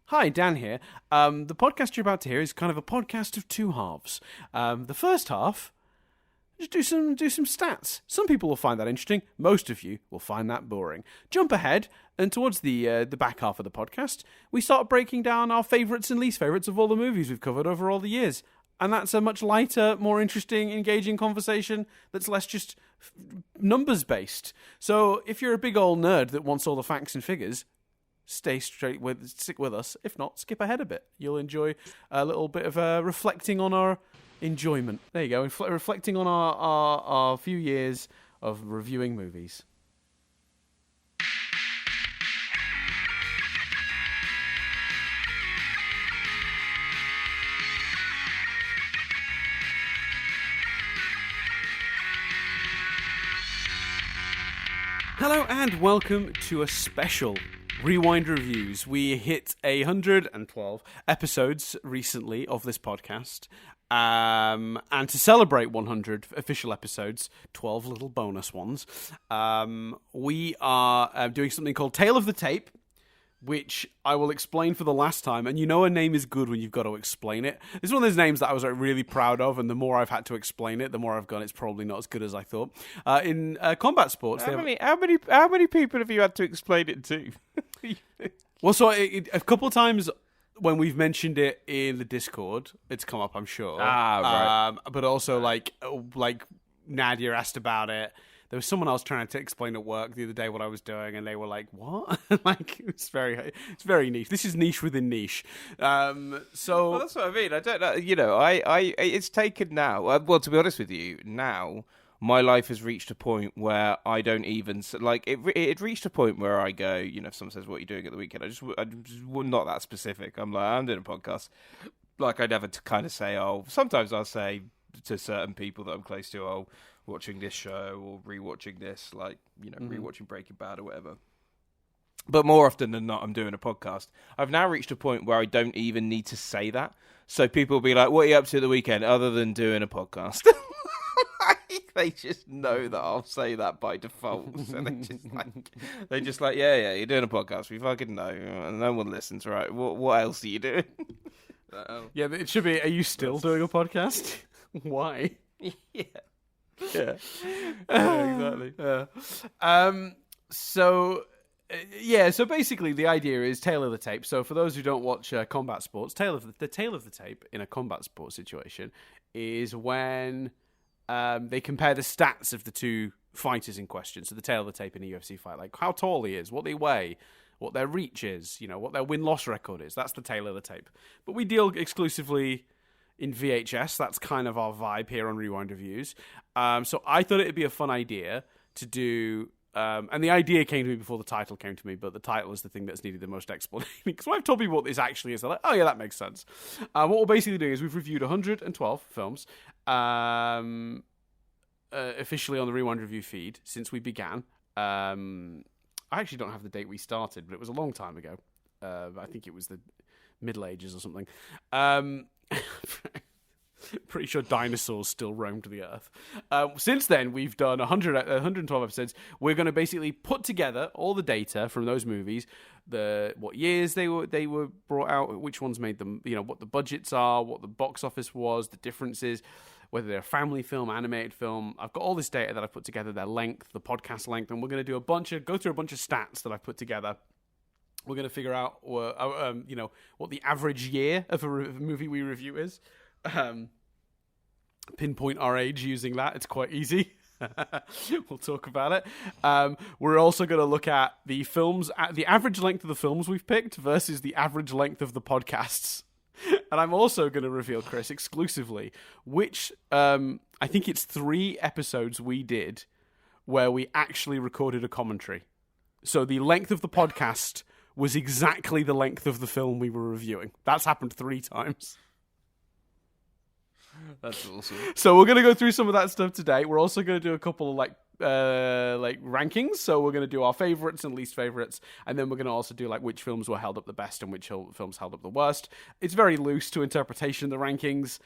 Hi, Dan here. The podcast you're about to hear is kind of a podcast of two halves. The first half, just do some stats. Some people will find that interesting. Most of you will find that boring. Jump ahead, and towards the back half of the podcast, we start breaking down our favourites and least favourites of all the movies we've covered over all the years. And that's a much lighter, more interesting, engaging conversation that's less just numbers-based. So if you're a big old nerd that wants all the facts and figures, stick with us. If not, skip ahead a bit. You'll enjoy a little bit of reflecting on our enjoyment. There you go, reflecting on our few years of reviewing movies. Hello and welcome to a special Rewind Reviews. We hit 112 episodes recently of this podcast. And to celebrate 100 official episodes, 12 little bonus ones, we are doing something called Tale of the Tape, which I will explain for the last time. And you know a name is good when you've got to explain it. It's one of those names that I was really proud of, and the more I've had to explain it, the more I've gone, it's probably not as good as I thought. In combat sports... How many people have you had to explain it to? Well, so a couple of times when we've mentioned it in the Discord, it's come up, I'm sure. Right. But also, like Nadia asked about it. There was someone else trying to explain at work the other day what I was doing, and they were like, "What?" Like it's very niche. This is niche within niche. Well, that's what I mean. I don't know. You know, it's taken now. Well, to be honest with you, now my life has reached a point where I don't even like it. It reached a point where I go, you know, if someone says, "What are you doing at the weekend?" I'm just not that specific. I'm like, I'm doing a podcast. Like I never kind of say, "Oh." Sometimes I'll say to certain people that I'm close to, "Oh, watching this show or rewatching this," like, you know, rewatching Breaking Bad or whatever. But more often than not, I'm doing a podcast. I've now reached a point where I don't even need to say that. So people will be like, "What are you up to at the weekend other than doing a podcast?" They just know that I'll say that by default. So they just like, yeah, you're doing a podcast. We fucking know. And no one listens, right? What else are you doing? Yeah, it should be, are you still doing a podcast? Why? Yeah. Yeah, exactly. So basically the idea is Tale of the Tape. So for those who don't watch combat sports, Tale of the Tape in a combat sports situation is when they compare the stats of the two fighters in question. So the Tale of the Tape in a UFC fight, like how tall he is, what they weigh, what their reach is, you know, what their win-loss record is. That's the Tale of the Tape. But we deal exclusively in VHS. That's kind of our vibe here on Rewind Reviews. So I thought it'd be a fun idea to do, and the idea came to me before the title came to me, but the title is the thing that's needed the most explanation. Because when I've told people what this actually is, they're like, "Oh yeah, that makes sense." What we're basically doing is we've reviewed 112 films officially on the Rewind Review feed since we began. I actually don't have the date we started, but it was a long time ago. I think it was the Middle Ages or something. Pretty sure dinosaurs still roamed the earth. Since then, we've done 112 episodes. We're going to basically put together all the data from those movies, what years they were brought out, which ones made them, you know, what the budgets are, what the box office was, the differences, whether they're a family film, animated film. I've got all this data that I've put together, their length, the podcast length, and we're going to go through a bunch of stats that I've put together. We're going to figure out, you know, what the average year of a movie we review is. Pinpoint our age using that. It's quite easy. We'll talk about it. We're also going to look at the films, at the average length of the films we've picked versus the average length of the podcasts. And I'm also going to reveal, Chris, exclusively, which I think it's 3 episodes we did where we actually recorded a commentary. So the length of the podcast was exactly the length of the film we were reviewing. That's happened 3 times. That's awesome. So we're going to go through some of that stuff today. We're also going to do a couple of like rankings. So we're going to do our favorites and least favorites, and then we're going to also do like which films were held up the best and which films held up the worst. It's very loose to interpretation, the rankings.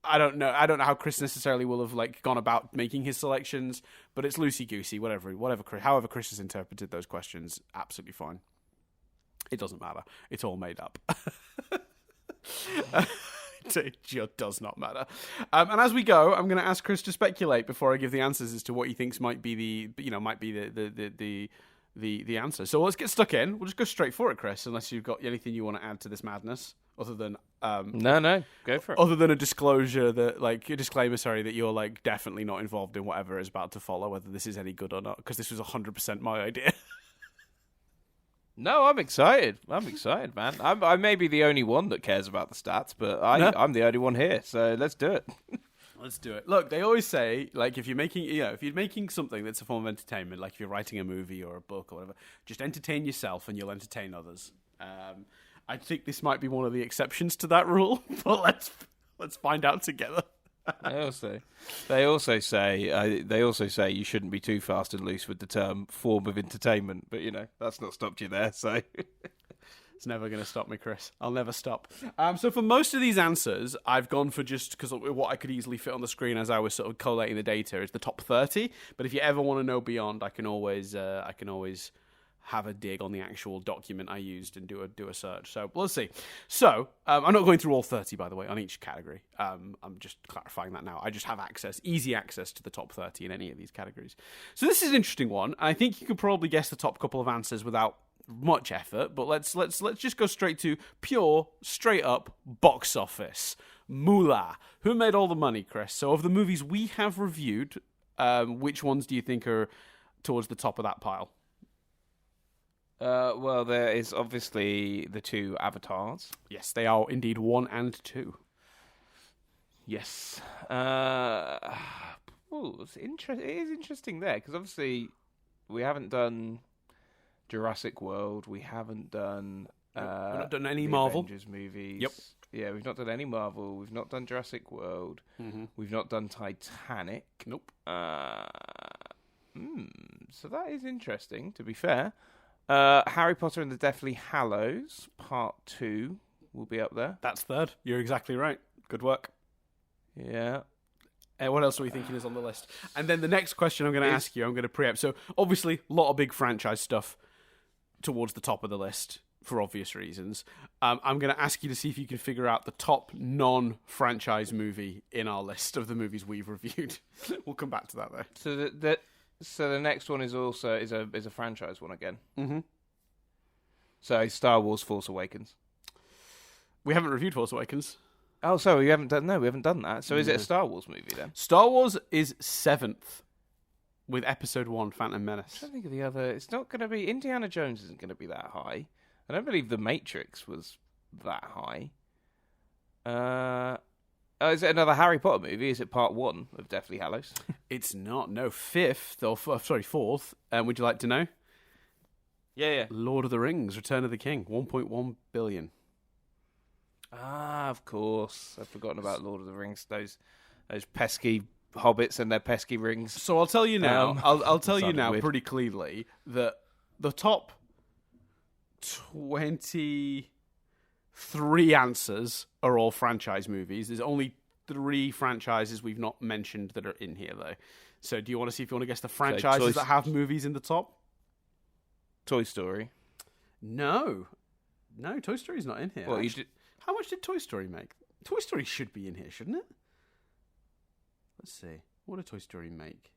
I don't know how Chris necessarily will have like gone about making his selections, but it's loosey goosey. However Chris has interpreted those questions, absolutely fine. It doesn't matter. It's all made up. It just does not matter. And as we go, I'm going to ask Chris to speculate before I give the answers as to what he thinks might be the answer. So let's get stuck in. We'll just go straight for it, Chris, unless you've got anything you want to add to this madness, other than No, go for it. Other than a disclosure that, like, a disclaimer, sorry, that you're like definitely not involved in whatever is about to follow, whether this is any good or not, because this was 100% my idea. No, I'm excited. Man. I may be the only one that cares about the stats, but I'm the only one here. So let's do it. Let's do it. Look, they always say, like, if you're making something that's a form of entertainment, like if you're writing a movie or a book or whatever, just entertain yourself and you'll entertain others. I think this might be one of the exceptions to that rule, but let's find out together. They also say you shouldn't be too fast and loose with the term form of entertainment, but that's not stopped you there. So it's never going to stop me, Chris. I'll never stop. So for most of these answers, I've gone for just because what I could easily fit on the screen as I was sort of collating the data is the top 30. But if you ever want to know beyond, I can always have a dig on the actual document I used and do a search. So let's see. So I'm not going through all 30, by the way, on each category. I'm just clarifying that now. I just have easy access to the top 30 in any of these categories. So this is an interesting one. I think you could probably guess the top couple of answers without much effort, but let's just go straight to straight up box office. Moolah. Who made all the money, Chris? So of the movies we have reviewed, which ones do you think are towards the top of that pile? Well, there is obviously the two Avatars. Yes, they are indeed 1 and 2. Yes. It is interesting there, because obviously we haven't done Jurassic World. We haven't done... we've not done any the Marvel. Avengers movies. Yep. Yeah, we've not done any Marvel. We've not done Jurassic World. Mm-hmm. We've not done Titanic. Nope. So that is interesting, to be fair. Harry Potter and the Deathly Hallows, Part 2, will be up there. That's third. You're exactly right. Good work. Yeah. What else are we thinking is on the list? And then the next question I'm going to ask you, I'm going to preempt. So, obviously, a lot of big franchise stuff towards the top of the list, for obvious reasons. I'm going to ask you to see if you can figure out the top non-franchise movie in our list of the movies we've reviewed. We'll come back to that, though. So the next one is also is a franchise one again. Mm-hmm. So Star Wars: Force Awakens. We haven't reviewed Force Awakens. Oh, sorry, we haven't done that. So is it a Star Wars movie then? Star Wars is 7th, with Episode 1, Phantom Menace. I don't think of the other. It's not going to be Indiana Jones. Isn't going to be that high. I don't believe The Matrix was that high. Is it another Harry Potter movie? Is it part 1 of Deathly Hallows? It's not. No, 4th. Would you like to know? Yeah. Lord of the Rings, Return of the King, 1.1 billion. Ah, of course. I've forgotten about Lord of the Rings. Those pesky hobbits and their pesky rings. So I'll tell you now. I'll tell you now weird. pretty clearly that the top 23 answers are all franchise movies. There's only 3 franchises we've not mentioned that are in here, though. So do you want to see if you want to guess the franchises that have movies in the top? Toy Story. No, Toy Story's not in here. Well, how much did Toy Story make? Toy Story should be in here, shouldn't it? Let's see. What did Toy Story make?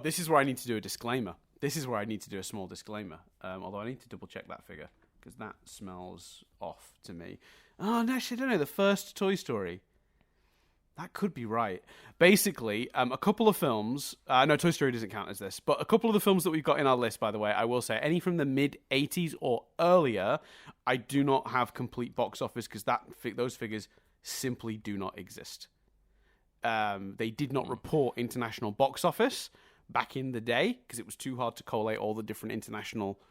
This is where I need to do a disclaimer. This is where I need to do a small disclaimer. Although I need to double check that figure, because that smells off to me. Oh, no, actually, I don't know. The first Toy Story. That could be right. Basically, a couple of films... no, Toy Story doesn't count as this. But a couple of the films that we've got in our list, by the way, I will say, any from the mid-'80s or earlier, I do not have complete box office, because those figures simply do not exist. They did not report international box office back in the day, because it was too hard to collate all the different international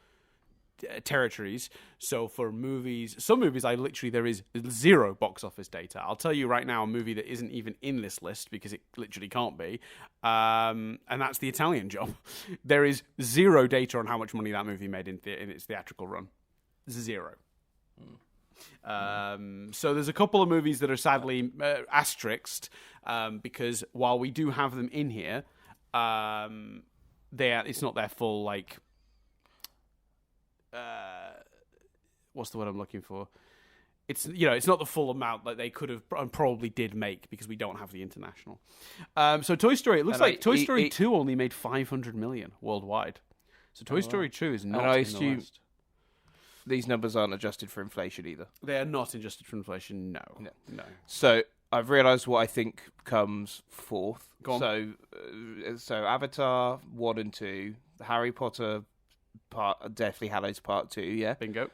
territories. So for movies, some movies, there is 0 box office data. I'll tell you right now a movie that isn't even in this list, because it literally can't be, and that's The Italian Job. There is 0 data on how much money that movie made in its theatrical run. 0. So there's a couple of movies that are sadly asterisked, because while we do have them in here, it's not their full what's the word I'm looking for? It's it's not the full amount that they could have and probably did make because we don't have the international. So Toy Story, it looks like Toy Story 2 only made 500 million worldwide. So Toy Story 2 is not in the list. These numbers aren't adjusted for inflation either. They are not adjusted for inflation. No. So I've realised what I think comes fourth. Go on. So Avatar 1 and 2, Harry Potter Deathly Hallows Part 2. Yeah. Bingo.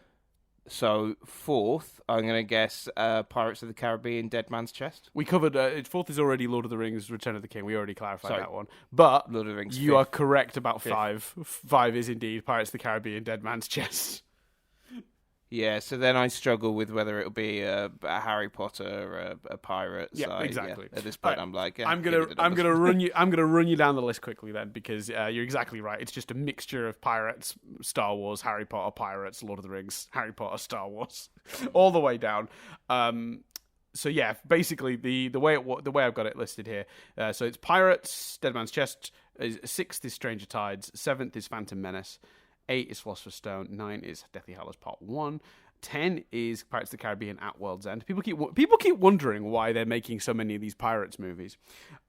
So fourth, I'm going to guess Pirates of the Caribbean, Dead Man's Chest. We covered, fourth is already Lord of the Rings, Return of the King. We already clarified that one. But Lord of the Rings, you are correct about five. Five is indeed Pirates of the Caribbean, Dead Man's Chest. Yeah, so then I struggle with whether it'll be a Harry Potter or a pirate. Yeah, exactly. At this point, I'm like, I'm gonna run you down the list quickly then, because you're exactly right. It's just a mixture of pirates, Star Wars, Harry Potter, pirates, Lord of the Rings, Harry Potter, Star Wars, all the way down. So yeah, basically the way I've got it listed here. So it's Pirates, Dead Man's Chest. Sixth is Stranger Tides. Seventh is Phantom Menace. 8 is Philosopher's Stone. 9 is Deathly Hallows Part 1. 10 is Pirates of the Caribbean at World's End. People keep wondering why they're making so many of these pirates movies.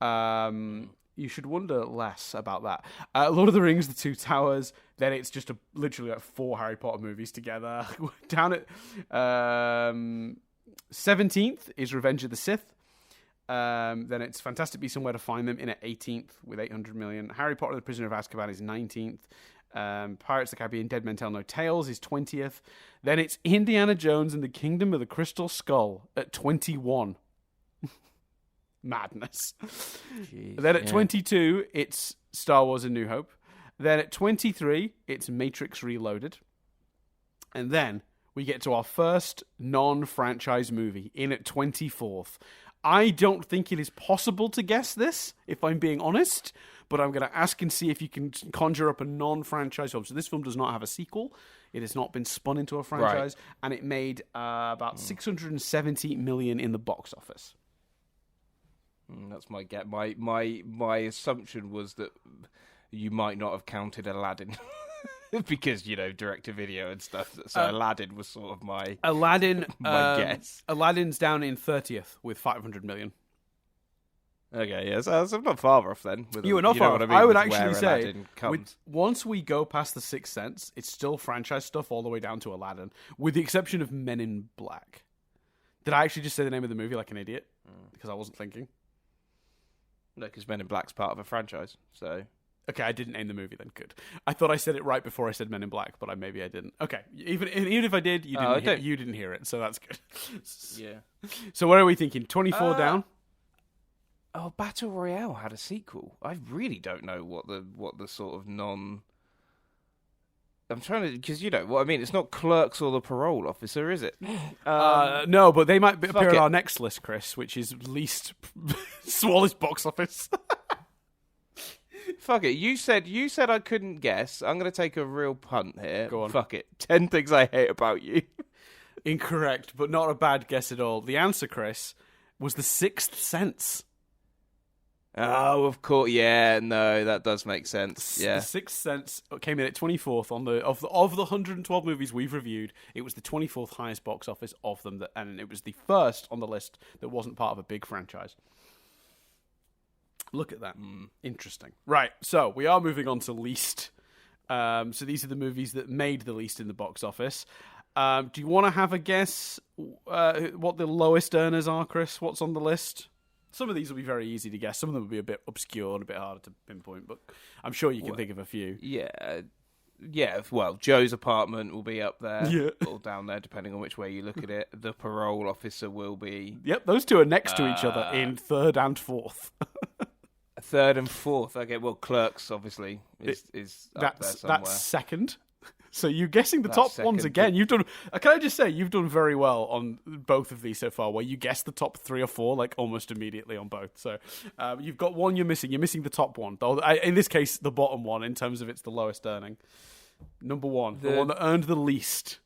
You should wonder less about that. Lord of the Rings, The Two Towers. Then it's just literally like 4 Harry Potter movies together. Down at 17th is Revenge of the Sith. Then it's Fantastic Beasts and Where to Find Them in at 18th with 800 million. Harry Potter and the Prisoner of Azkaban is 19th. Pirates of the Caribbean, Dead Men Tell No Tales is 20th. Then it's Indiana Jones and the Kingdom of the Crystal Skull at 21. Madness. Jeez, then at 22, it's Star Wars A New Hope. Then at 23, it's Matrix Reloaded. And then we get to our first non-franchise movie in at 24th. I don't think it is possible to guess this, if I'm being honest, but I'm going to ask and see if you can conjure up a non-franchise film. So this film does not have a sequel. It has not been spun into a franchise, and it made about 670 million in the box office. That's my get. My assumption was that you might not have counted Aladdin. Because, direct-to-video and stuff. So Aladdin was sort of my guess. Aladdin's down in 30th with 500 million. Okay, yeah, so I'm not far off then. You were not far off. I would actually say, once we go past The Sixth Sense, it's still franchise stuff all the way down to Aladdin, with the exception of Men in Black. Did I actually just say the name of the movie like an idiot? Because I wasn't thinking. No, because Men in Black's part of a franchise, so... Okay, I didn't name the movie then. Good. I thought I said it right before I said Men in Black, but maybe I didn't. Okay, even if I did, you didn't hear it, so that's good. Yeah. So what are we thinking? 24 down? Oh, Battle Royale had a sequel. I really don't know what the sort of non. I'm trying to, because you know what I mean. It's not Clerks or The Parole Officer, is it? No, but they might appear on our next list, Chris, which is least smallest box office. Fuck it. You said I couldn't guess. I'm going to take a real punt here. Go on. Fuck it. 10 things I hate about you. Incorrect, but not a bad guess at all. The answer, Chris, was The Sixth Sense. Oh, of course. Yeah, no, that does make sense. Yeah. The Sixth Sense came in at 24th on of the 112 movies we've reviewed. It was the 24th highest box office of them, and it was the first on the list that wasn't part of a big franchise. Look at that. Interesting. Right, so we are moving on to least. So these are the movies that made the least in the box office. Do you want to have a guess what the lowest earners are, Chris? What's on the list? Some of these will be very easy to guess. Some of them will be a bit obscure and a bit harder to pinpoint, but I'm sure you can think of a few. Yeah. Well, Joe's Apartment will be up there, yeah, or down there, depending on which way you look at it. The Parole Officer will be. Yep, those two are next to each other in third and fourth. Third and fourth. Okay, well, Clerks obviously is up there somewhere. That's second. So you're guessing the top ones again. You've done. Can I just say you've done very well on both of these so far, where you guessed the top 3 or 4 like almost immediately on both. So you've got one you're missing. You're missing the top one. In this case, the bottom one in terms of it's the lowest earning. Number one, the one that earned the least.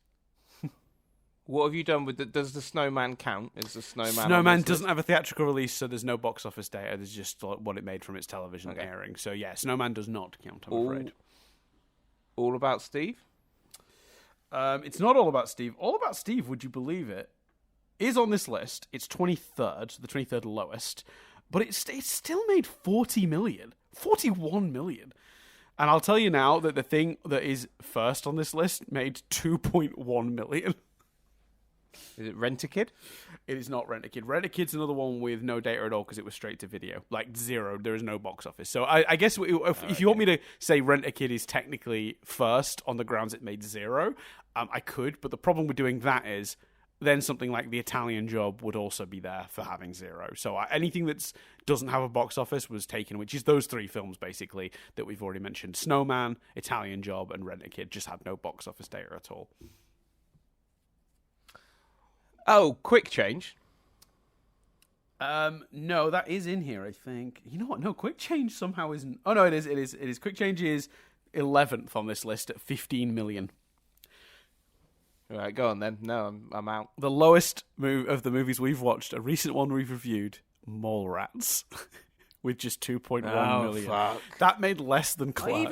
What have you done with does the Snowman count? Is the Snowman doesn't have a theatrical release, so there's no box office data. There's just what it made from its television airing. So yeah, Snowman does not count, I'm afraid. All About Steve? It's not All About Steve. All About Steve, would you believe it, is on this list. It's 23rd, the 23rd lowest, but it's still made 40 million, 41 million. And I'll tell you now that the thing that is first on this list made 2.1 million. Is it Rent-A-Kid? It is not Rent-A-Kid. Rent-A-Kid's another one with no data at all because it was straight to video. Like zero. There is no box office. So I guess if you want me to say Rent-A-Kid is technically first on the grounds it made zero, I could. But the problem with doing that is then something like The Italian Job would also be there for having zero. So anything that doesn't have a box office was taken, which is those three films, basically, that we've already mentioned. Snowman, Italian Job, and Rent-A-Kid just had no box office data at all. Oh, Quick Change. No, that is in here, I think. You know what? No, Quick Change somehow isn't. Oh, no, it is. Quick Change is 11th on this list at 15 million. All right, go on then. No, I'm out. The lowest of the movies we've watched, a recent one we've reviewed, Mallrats, with just 2.1 million. Fuck. That made less than Clerks.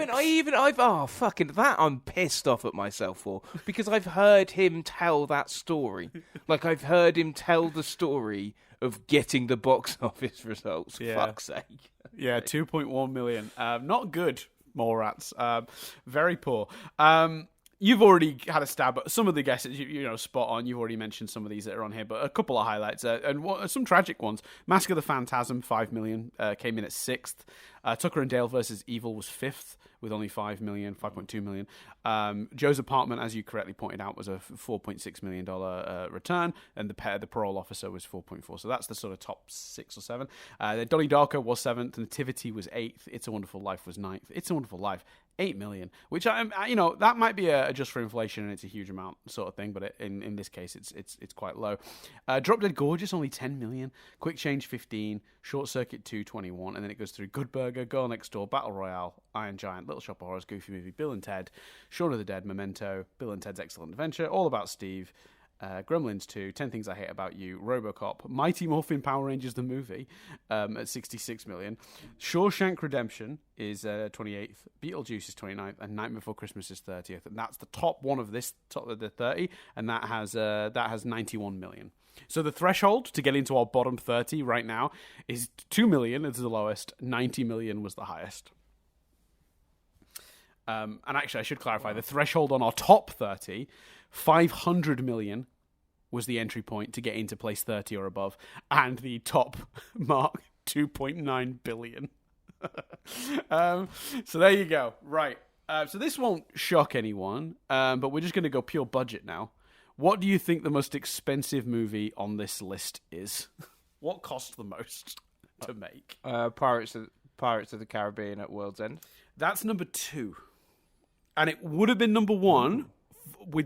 I'm pissed off at myself for, because I've heard him tell that story. Like, I've heard him tell the story of getting the box office results. Yeah. Fuck's sake. Yeah, 2.1 million. Not good, Mallrats. Very poor. You've already had a stab at some of the guesses, spot on. You've already mentioned some of these that are on here, but a couple of highlights and some tragic ones. Mask of the Phantasm, 5 million, came in at 6th. Tucker and Dale versus Evil was 5th with only 5 million, 5.2 million. Joe's Apartment, as you correctly pointed out, was a $4.6 million return, and the Parole Officer was 4.4. So that's the sort of top 6 or 7. Donnie Darko was 7th, Nativity was 8th, It's a Wonderful Life was 9th. It's a Wonderful Life, 8 million, which that might be a just for inflation and it's a huge amount sort of thing, but in this case it's quite low. Drop Dead Gorgeous, only 10 million. Quick Change, 15. Short Circuit 2, 21, and then it goes through Good Burger, Girl Next Door, Battle Royale, Iron Giant, Little Shop of Horrors, Goofy Movie, Bill and Ted, Shaun of the Dead, Memento, Bill and Ted's Excellent Adventure, All About Steve, Gremlins 2, 10 Things I Hate About You, RoboCop, Mighty Morphin Power Rangers the movie at 66 million. Shawshank Redemption is 28th, Beetlejuice is 29th, and Night Before Christmas is 30th. And that's the top one of this, top of the 30, and that has 91 million. So the threshold to get into our bottom 30 right now is 2 million is the lowest, 90 million was the highest. And actually, I should clarify, the threshold on our top 30, 500 million was the entry point to get into place 30 or above, and the top mark, 2.9 billion. So there you go. Right. So this won't shock anyone, but we're just going to go pure budget now. What do you think the most expensive movie on this list is? What cost the most to make? Pirates of the Caribbean at World's End. That's number 2. And it would have been number 1.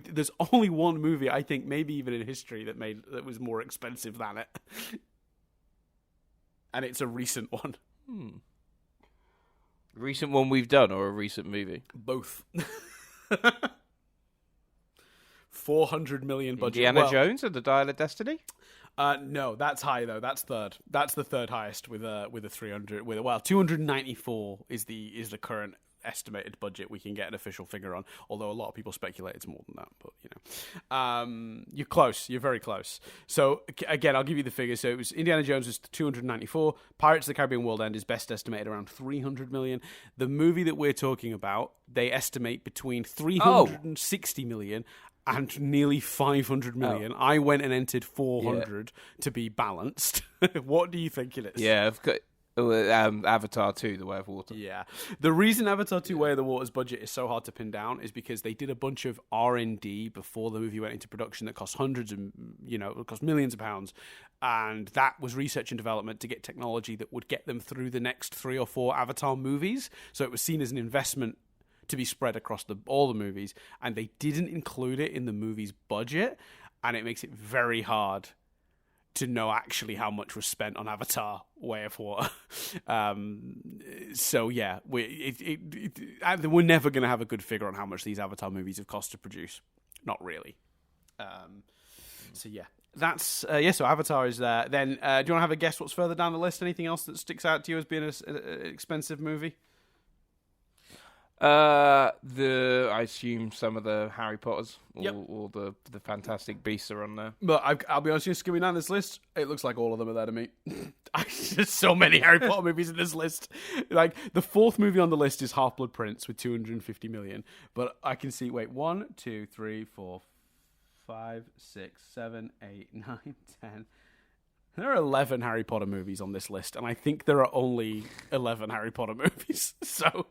There's only one movie, I think, maybe even in history, that was more expensive than it. And it's a recent one. Recent one we've done, or a recent movie? Both. 400 million budget. Indiana Jones and the Dial of Destiny? No, that's high though. That's third. That's the third highest with a 300. 294 is the current estimated budget we can get an official figure on. Although a lot of people speculate it's more than that, but you're close. You're very close. So again, I'll give you the figures. So it was Indiana Jones was 294. Pirates of the Caribbean World End is best estimated around 300 million. The movie that we're talking about, they estimate between 360 million and nearly 500 million. I went and entered 400 to be balanced. What do you think it is? Yeah, I've got Avatar 2, The Way of Water. Yeah. The reason Avatar 2, Way of the Water's budget is so hard to pin down is because they did a bunch of R&D before the movie went into production that cost it cost millions of pounds. And that was research and development to get technology that would get them through the next 3 or 4 Avatar movies. So it was seen as an investment to be spread across all the movies, and they didn't include it in the movie's budget, and it makes it very hard to know actually how much was spent on Avatar: Way of Water. So yeah, we're never going to have a good figure on how much these Avatar movies have cost to produce. Not really. So yeah, that's So Avatar is there. Then do you want to have a guess what's further down the list? Anything else that sticks out to you as being an expensive movie? I assume some of the Harry Potters or the Fantastic Beasts are on there. But I'll be honest with you, skimming down this list, it looks like all of them are there to me. There's so many Harry Potter movies in this list. Like, the fourth movie on the list is Half-Blood Prince with 250 million. But I can see, 1, 2, 3, 4, 5, 6, 7, 8, 9, 10. There are 11 Harry Potter movies on this list, and I think there are only 11 Harry Potter movies. So,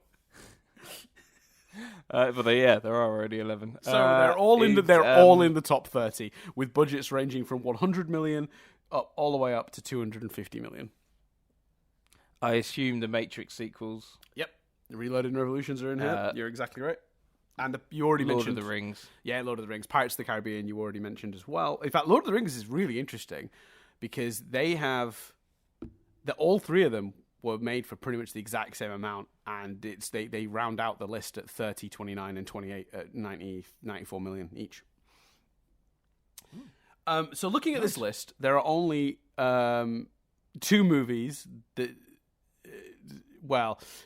but there are already 11. So they're all in the top 30, with budgets ranging from 100 million up all the way up to 250 million. I assume the Matrix sequels. Yep, the Reloaded and Revolutions are in here. You're exactly right. And you already mentioned Lord of the Rings. Yeah, Lord of the Rings. Pirates of the Caribbean, you already mentioned as well. In fact, Lord of the Rings is really interesting because they have all three of them were made for pretty much the exact same amount, and they round out the list at 30, 29, and 28 at 94 million each. So looking at this list, there are only 2 movies that.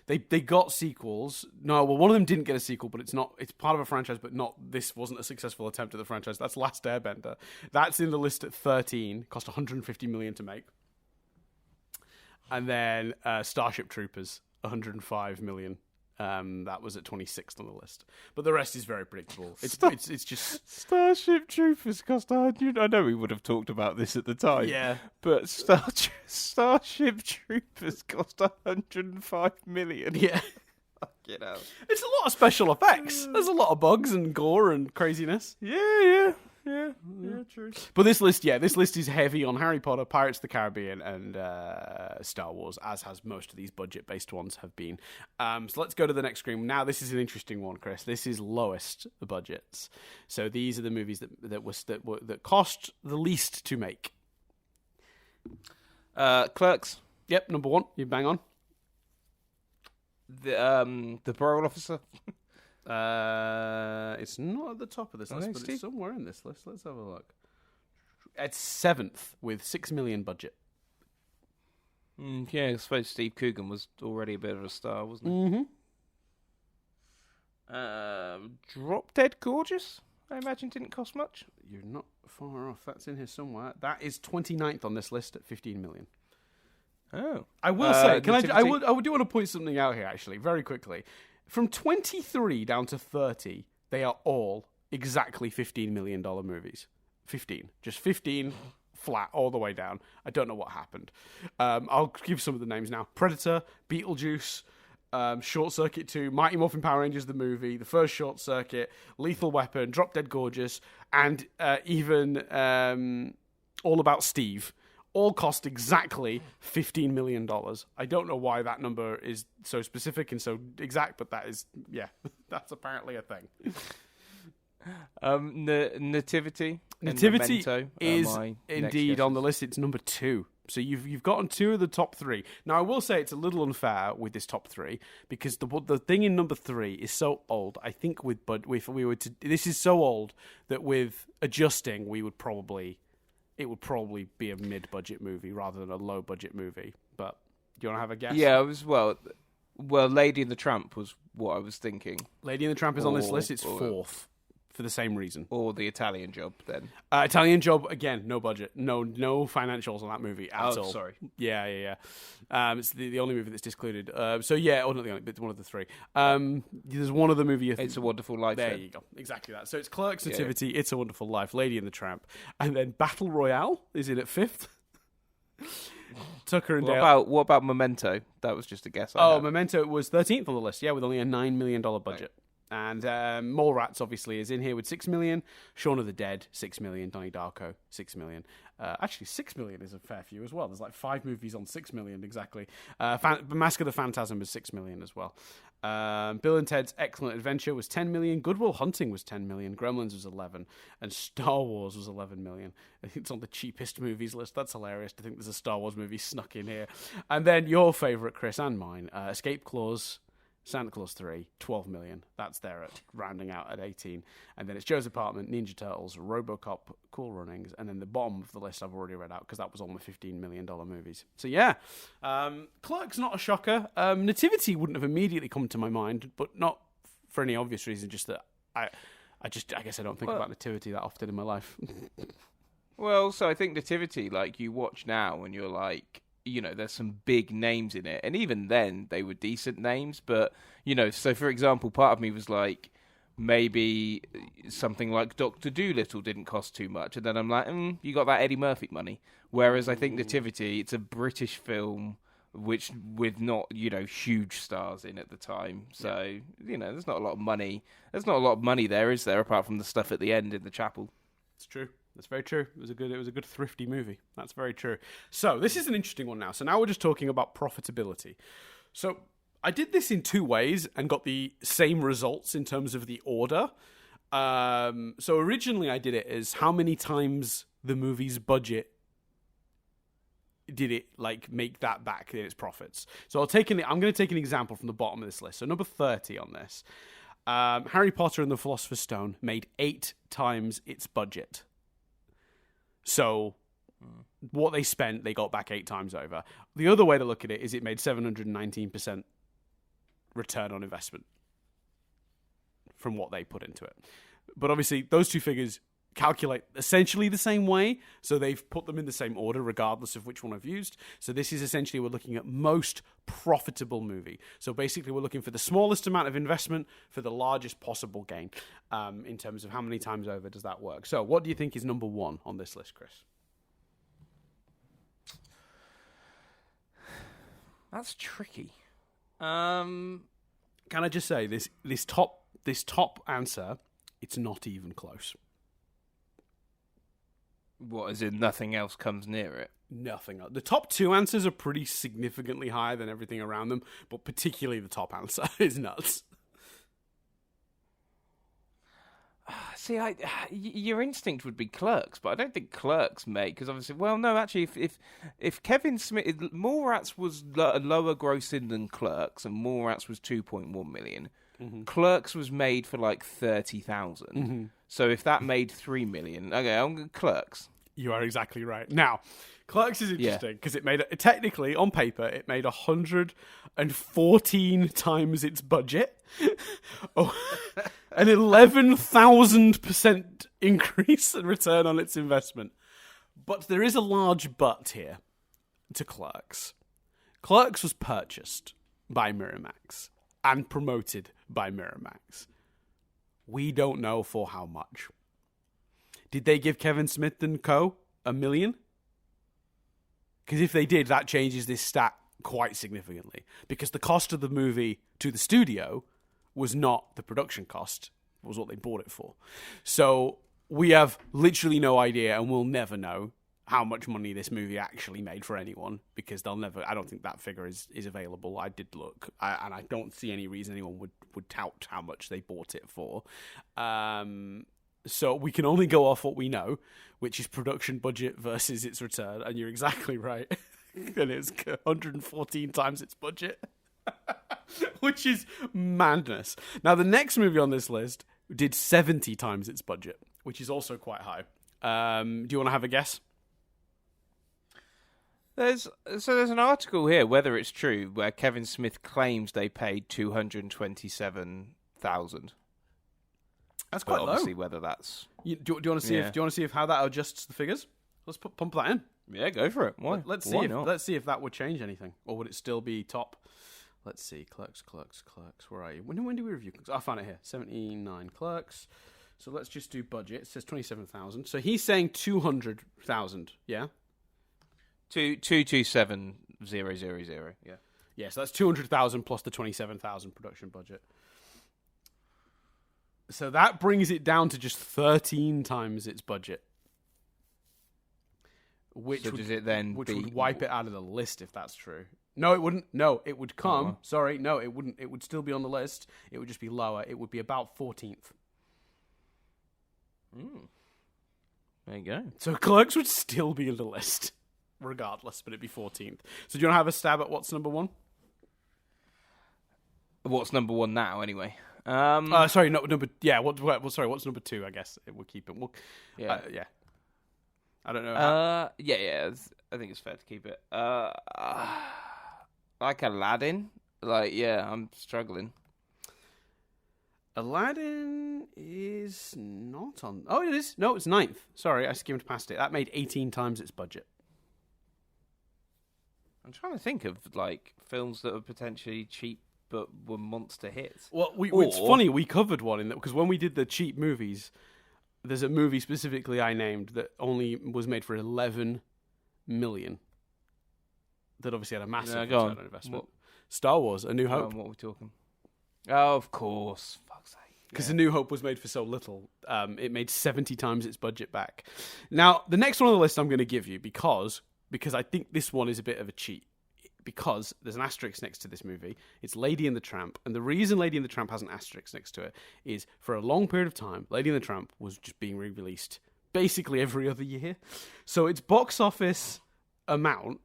They got sequels. No, one of them didn't get a sequel, but it's part of a franchise, but this wasn't a successful attempt at the franchise. That's Last Airbender. That's in the list at 13, cost 150 million to make. And then Starship Troopers, 105 million. That was at 26th on the list. But the rest is very predictable. It's just Starship Troopers cost 100. I know we would have talked about this at the time. Yeah. But Starship Troopers cost 105 million. Yeah. You know. It's a lot of special effects. There's a lot of bugs and gore and craziness. Yeah, true. But this list is heavy on Harry Potter, Pirates of the Caribbean, and Star Wars, as has most of these budget-based ones have been. So let's go to the next screen. Now, this is an interesting one, Chris. This is lowest budgets. So these are the movies that cost the least to make. Clerks. Yep, number 1. You bang on. The Parole Officer. It's not at the top of this list, but it's somewhere in this list. Let's have a look. It's 7th with 6 million budget. Yeah, I suppose Steve Coogan was already a bit of a star, wasn't he? Mm-hmm. Drop Dead Gorgeous, I imagine didn't cost much. You're not far off. That's in here somewhere. That is 29th on this list at 15 million. Oh. I will say, I would do want to point something out here, actually, very quickly. From 23 down to 30, they are all exactly $15 million movies. 15. Just 15 flat all the way down. I don't know what happened. I'll give some of the names now. Predator, Beetlejuice, Short Circuit 2, Mighty Morphin Power Rangers the movie, the first Short Circuit, Lethal Weapon, Drop Dead Gorgeous, and even All About Steve. All cost exactly $15 million. I don't know why that number is so specific and so exact, but that's apparently a thing. Nativity. Nativity Memento is indeed on the list. It's number 2. So you've gotten 2 of the top 3. Now I will say it's a little unfair with this top 3 because the thing in number 3 is so old. I think if we were to, this is so old that with adjusting it would probably be a mid-budget movie rather than a low-budget movie. But do you want to have a guess? Yeah, it was well, Lady and the Tramp was what I was thinking. Lady and the Tramp is on this list. It's 4th for the same reason. Or The Italian Job, then. Italian Job, again, no budget. No financials on that movie at all. Oh, sorry. Yeah. It's the only movie that's discluded. Not the only, but one of the 3. There's one other movie. It's a Wonderful Life. There you go. Exactly that. So it's Clerks, Nativity, It's a Wonderful Life, Lady and the Tramp. And then Battle Royale is in at 5th. Tucker and Dale. What about Memento? That was just a guess. Memento was 13th on the list, with only a $9 million budget. Right. And Mallrats obviously is in here with 6 million. Shaun of the Dead, 6 million. Donnie Darko, 6 million. Actually, 6 million is a fair few as well. There's like 5 movies on 6 million exactly. Mask of the Phantasm was 6 million as well. Bill and Ted's Excellent Adventure was 10 million. Good Will Hunting was 10 million. Gremlins was 11. And Star Wars was 11 million. I think it's on the cheapest movies list. That's hilarious to think there's a Star Wars movie snuck in here. And then your favourite, Chris, and mine, Escape Clause, Santa Claus 3, 12 million. That's there at rounding out at 18. And then it's Joe's Apartment, Ninja Turtles, RoboCop, Cool Runnings, and then the bottom of the list I've already read out because that was all my $15 million movies. So Clerk's not a shocker. Nativity wouldn't have immediately come to my mind, but not for any obvious reason, just that I guess I don't think about Nativity that often in my life. Well, so I think Nativity, like, you watch now and you're like, there's some big names in it. And even then, they were decent names. But, so for example, part of me was like, maybe something like Dr. Dolittle didn't cost too much. And then I'm like, you got that Eddie Murphy money. Whereas I think Nativity, it's a British film with not, huge stars in at the time. So, there's not a lot of money. There's not a lot of money there, is there, apart from the stuff at the end in the chapel? It's true. That's very true. It was a good thrifty movie. That's very true. So this is an interesting one now. So now we're just talking about profitability. So I did this in two ways and got the same results in terms of the order. So originally I did it as how many times the movie's budget did it make that back in its profits. So I'm going to take an example from the bottom of this list. So number 30 on this. Harry Potter and the Philosopher's Stone made 8 times its budget. So what they spent, they got back 8 times over. The other way to look at it is it made 719% return on investment from what they put into it. But obviously, those two figures calculate essentially the same way, so they've put them in the same order regardless of which one I've used. So this is essentially, we're looking at most profitable movie. So basically we're looking for the smallest amount of investment for the largest possible gain, in terms of how many times over does that work. So what do you think is number 1 on this list, Chris? That's tricky. Can I just say this top answer, it's not even close. What, as in nothing else comes near it? Nothing else. The top 2 answers are pretty significantly higher than everything around them, but particularly the top answer is nuts. See, your instinct would be Clerks, but I don't think Clerks make, because obviously, well, no, actually, if Kevin Smith, Mallrats was lower grossing than Clerks, and Mallrats was 2.1 million. Mm-hmm. Clerks was made for like 30,000. Mm-hmm. So if that made 3 million, okay, I'm Clerks. You are exactly right. Now, Clerks is interesting because it made, technically on paper, it made 114 times its budget. An 11,000% increase in return on its investment. But there is a large but here to Clerks. Clerks was purchased by Miramax and promoted by Miramax. We don't know for how much. Did they give Kevin Smith and co. $1 million? Because if they did, that changes this stat quite significantly. Because the cost of the movie to the studio was not the production cost, it was what they bought it for. So we have literally no idea, and we'll never know how much money this movie actually made for anyone, because they'll never, I don't think that figure is available. I did look, and I don't see any reason anyone would tout how much they bought it for. So we can only go off what we know, which is production budget versus its return, and you're exactly right. And it's 114 times its budget, which is madness. Now, the next movie on this list did 70 times its budget, which is also quite high. Do you want to have a guess? There's an article here, whether it's true, where Kevin Smith claims they paid 227,000. That's quite low. Obviously, whether that's do you want to see if how that adjusts the figures? Let's pump that in. Yeah, go for it. Why? Let's see if that would change anything, or would it still be top? Let's see. Clerks. Where are you? When do we review Clerks? I found it here. 79 Clerks. So let's just do budget. It says 27,000. So he's saying 200,000. Yeah. 227,000. Yeah. Yeah. So that's 200,000 plus the 27,000 production budget. So that brings it down to just 13 times its budget. Which would wipe it out of the list if that's true. No, it wouldn't. No, it would come. Oh. Sorry, no, it wouldn't. It would still be on the list. It would just be lower. It would be about 14th. There you go. So Clerks would still be in the list, regardless, but it'd be 14th. So do you want to have a stab at what's number 1? What's number 1 now, anyway? Sorry, no, number. Yeah, sorry, what's number 2? I guess we'll keep it. Yeah. I don't know. Yeah. I think it's fair to keep it. Like Aladdin. I'm struggling. Aladdin is not on... Oh, it is. No, it's 9th. Sorry, I skimmed past it. That made 18 times its budget. I'm trying to think of, like, films that were potentially cheap but were monster hits. Well, it's funny, we covered one in that, because when we did the cheap movies, there's a movie specifically I named that only was made for 11 million. That obviously had a massive return on investment. What? Star Wars, A New Hope. What are we talking? Oh, of course. Fuck's sake. Because A New Hope was made for so little. It made 70 times its budget back. Now, the next one on the list I'm going to give you, because I think this one is a bit of a cheat. Because there's an asterisk next to this movie. It's Lady and the Tramp. And the reason Lady and the Tramp has an asterisk next to it is, for a long period of time, Lady and the Tramp was just being re-released basically every other year. So its box office amount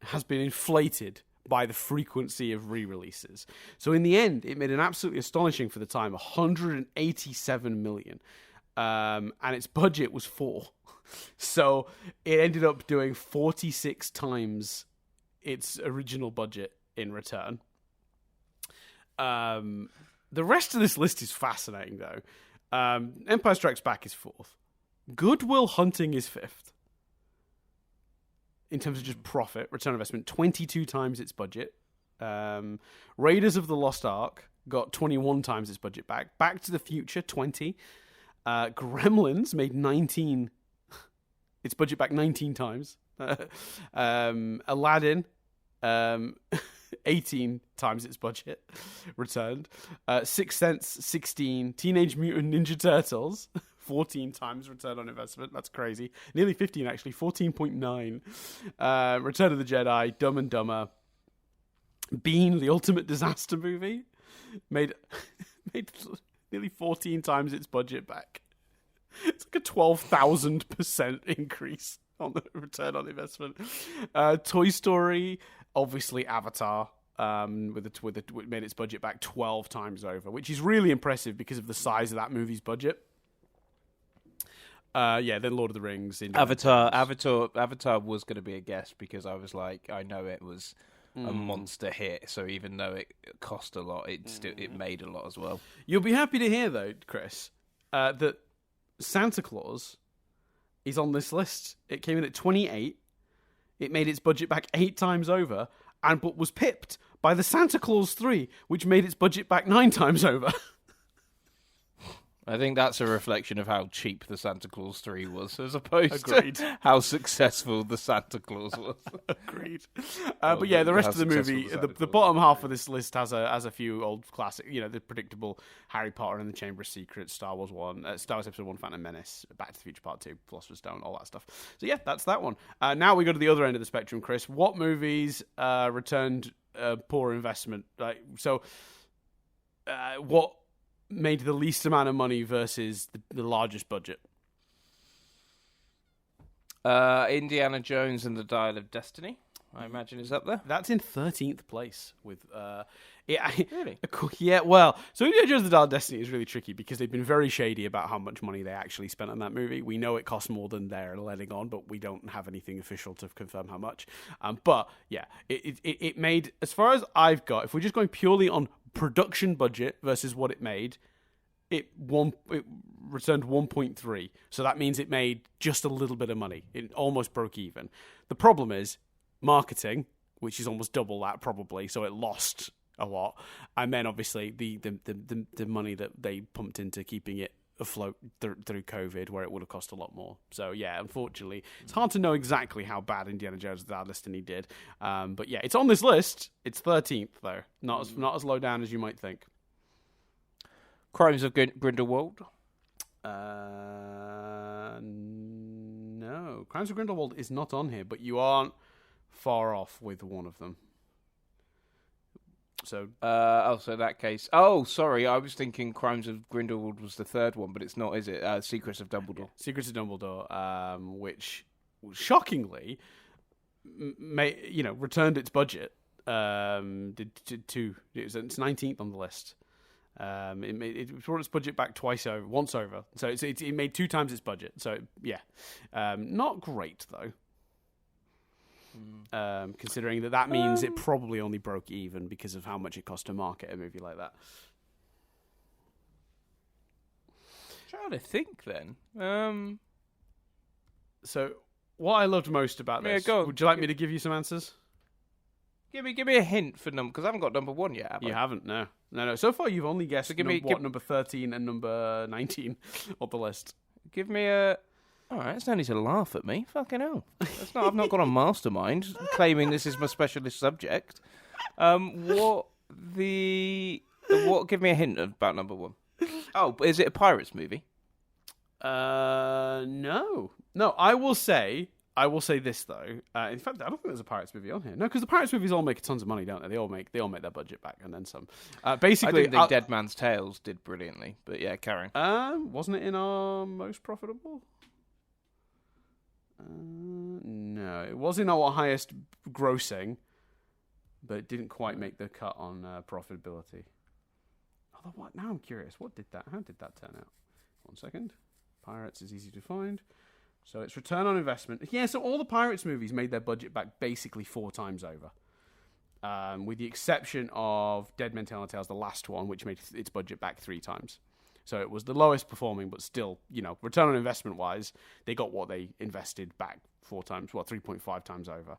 has been inflated by the frequency of re-releases. So in the end, it made an absolutely astonishing, for the time, 187 million. And its budget was 4. So it ended up doing 46 times its original budget in return. The rest of this list is fascinating, though. Empire Strikes Back is 4th. Good Will Hunting is 5th. In terms of just profit, return on investment, 22 times its budget. Raiders of the Lost Ark got 21 times its budget back. Back to the Future, 20. Gremlins made 19. Its budget back 19 times. Aladdin, 18 times its budget returned. Sixth Sense, 16. Teenage Mutant Ninja Turtles, 14 times return on investment. That's crazy. Nearly 15, actually. 14.9. Return of the Jedi, Dumb and Dumber. Bean, the Ultimate Disaster Movie, made nearly 14 times its budget back. It's like a 12,000% increase on the return on investment. Toy Story, obviously Avatar, made its budget back 12 times over, which is really impressive because of the size of that movie's budget. Then Lord of the Rings. Avatar was going to be a guess, because I was like, I know it was a monster hit, so even though it cost a lot, it made a lot as well. You'll be happy to hear, though, Chris, that Santa Claus is on this list. It came in at 28. It made its budget back 8 times over, but was pipped by the Santa Claus 3, which made its budget back 9 times over. I think that's a reflection of how cheap the Santa Claus 3 was, as opposed to how successful the Santa Claus was. Agreed. But yeah, the rest of the movie, the bottom half of this list has a few old classic, the predictable Harry Potter and the Chamber of Secrets, Star Wars Episode 1, Phantom Menace, Back to the Future Part 2, Philosopher's Stone, all that stuff. So yeah, that's that one. Now we go to the other end of the spectrum, Chris. What movies returned poor investment? What made the least amount of money versus the largest budget? Indiana Jones and the Dial of Destiny, I imagine, is up there. That's in 13th place with really? Yeah, well, so Indiana Jones and the Dial of Destiny is really tricky because they've been very shady about how much money they actually spent on that movie. We know it cost more than they're letting on, but we don't have anything official to confirm how much. But yeah, it made, as far as I've got, if we're just going purely on production budget versus what it made, it returned 1.3. So that means it made just a little bit of money. It almost broke even. The problem is marketing, which is almost double that probably. So it lost a lot. And then obviously the money that they pumped into keeping it afloat through COVID, where it would have cost a lot more. So yeah, unfortunately, it's hard to know exactly how bad Indiana Jones and the Dial of Destiny did. But yeah, it's on this list. It's 13th though, not as low down as you might think. Crimes of Grindelwald. No, Crimes of Grindelwald is not on here, but you aren't far off with one of them. So, so in that case, sorry, I was thinking Crimes of Grindelwald was the third one, but it's not, is it? Secrets of Dumbledore. Yeah. Secrets of Dumbledore, which shockingly, returned its budget. It's 19th on the list. It brought its budget back once over. So it made 2 times its budget. So yeah, not great though. Considering that means it probably only broke even because of how much it cost to market a movie like that. trying to think then. So, what I loved most about this, would you like me to give you some answers? Give me a hint for number, because I haven't got number 1 yet, have I? You haven't, no. No. So far, you've only guessed number 13 and number 19 on the list. Give me a... All right, it's no need to laugh at me. Fucking hell. I've not got a mastermind claiming this is my specialist subject. Give me a hint about number 1. Oh, is it a Pirates movie? No. No, I will say this though. In fact, I don't think there's a Pirates movie on here. No, because the Pirates movies all make tons of money, don't they? They all make their budget back and then some. Basically, I didn't think Dead Man's Tales did brilliantly, but yeah, carry on. Wasn't it in our most profitable? No, it was in our highest grossing, but it didn't quite make the cut on profitability. Although, what? Now I'm curious. How did that turn out? 1 second. Pirates is easy to find. So it's return on investment. Yeah, so all the Pirates movies made their budget back basically 4 times over. With the exception of Dead Men Tell No Tales, the last one, which made its budget back 3 times. So it was the lowest performing, but still, return on investment wise, they got what they invested back 4 times, 3.5 times over.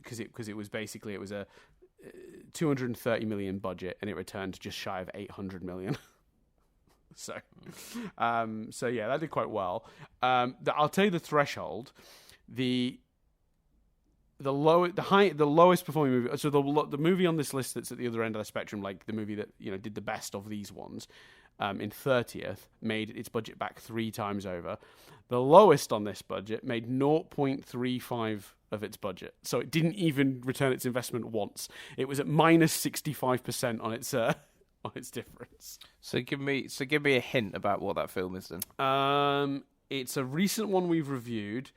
Because it was a 230 million budget, and it returned just shy of 800 million. So yeah, that did quite well. I'll tell you the threshold. The lowest performing movie. So the movie on this list that's at the other end of the spectrum, like the movie that did the best of these ones, in 30th, made its budget back 3 times over. The lowest on this budget made 0.35 of its budget, so it didn't even return its investment once. It was at minus 65% on its difference. So give me a hint about what that film is then. It's a recent one we've reviewed.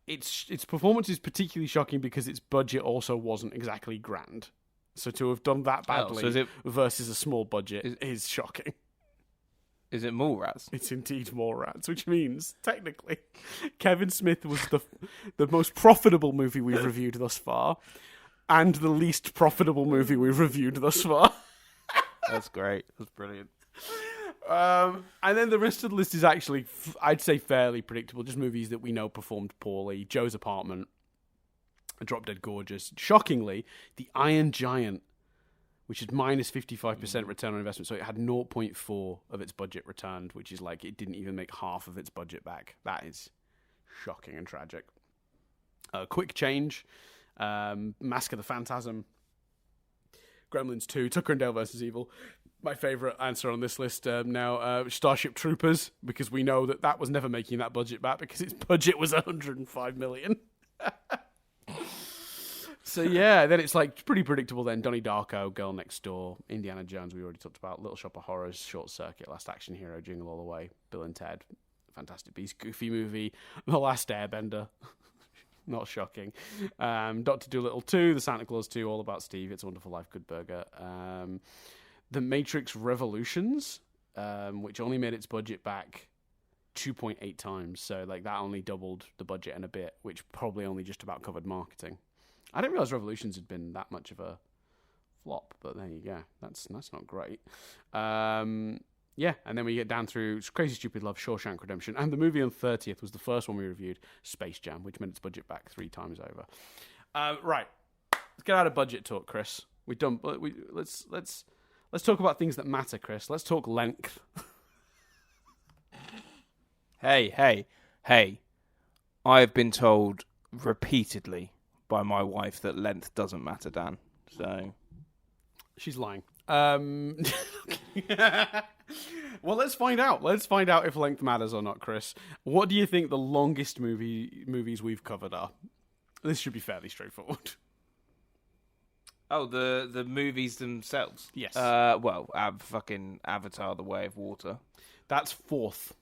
Its performance is particularly shocking because its budget also wasn't exactly grand. So to have done that badly versus a small budget is shocking. Is it Mallrats? It's indeed Mallrats, which means, technically, Kevin Smith was the most profitable movie we've reviewed thus far, and the least profitable movie we've reviewed thus far. That's great. That's brilliant. And then the rest of the list is actually, I'd say, fairly predictable. Just movies that we know performed poorly. Joe's Apartment, Drop Dead Gorgeous. Shockingly, The Iron Giant, which is minus 55% return on investment. So it had 0.4 of its budget returned, which is like it didn't even make half of its budget back. That is shocking and tragic. Quick Change, Mask of the Phantasm, Gremlins 2, Tucker and Dale vs. Evil. My favourite answer on this list now, Starship Troopers, because we know that was never making that budget back because its budget was 105 million. So yeah, then it's like pretty predictable then. Donnie Darko, Girl Next Door, Indiana Jones, we already talked about, Little Shop of Horrors, Short Circuit, Last Action Hero, Jingle All the Way, Bill and Ted, Fantastic Beasts, Goofy Movie, The Last Airbender. Not shocking. Dr. Dolittle 2, The Santa Claus 2, All About Steve, It's a Wonderful Life, Good Burger. The Matrix Revolutions, which only made its budget back 2.8 times. So like that only doubled the budget and a bit, which probably only just about covered marketing. I didn't realize Revolutions had been that much of a flop, but there you go. That's not great. Yeah, and then we get down through Crazy Stupid Love, Shawshank Redemption, and the movie on 30th was the first one we reviewed, Space Jam, which made its budget back 3 times over. Right, let's get out of budget talk, Chris. We've done. Let's talk about things that matter, Chris. Let's talk length. Hey! I have been told repeatedly by my wife that length doesn't matter, Dan. So she's lying. Well, let's find out. Let's find out if length matters or not, Chris. What do you think the longest movies we've covered are? This should be fairly straightforward. Oh, the movies themselves? Yes. Well, fucking Avatar: The Way of Water. That's 4th.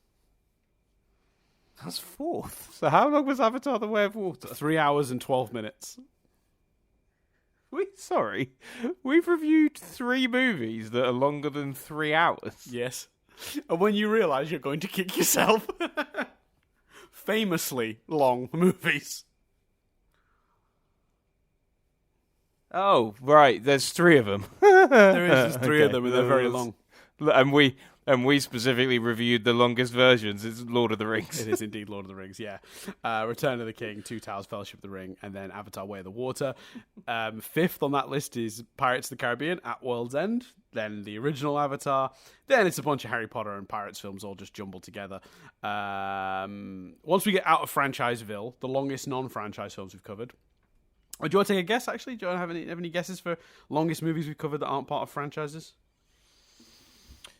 That's 4th? So how long was Avatar: The Way of Water? 3 hours and 12 minutes. Sorry. We've reviewed 3 movies that are longer than 3 hours. Yes. And when you realise you're going to kick yourself. Famously long movies. Oh, right. There's 3 of them. There's 3 of them, and they're very long. And we specifically reviewed the longest versions. It's Lord of the Rings. It is indeed Lord of the Rings, yeah. Return of the King, Two Towers, Fellowship of the Ring, and then Avatar: Way of the Water. Fifth on that list is Pirates of the Caribbean at World's End, then the original Avatar, then it's a bunch of Harry Potter and Pirates films all just jumbled together. Once we get out of Franchiseville, the longest non-franchise films we've covered. Do you want to take a guess, actually? Do you want to have any guesses for longest movies we've covered that aren't part of franchises?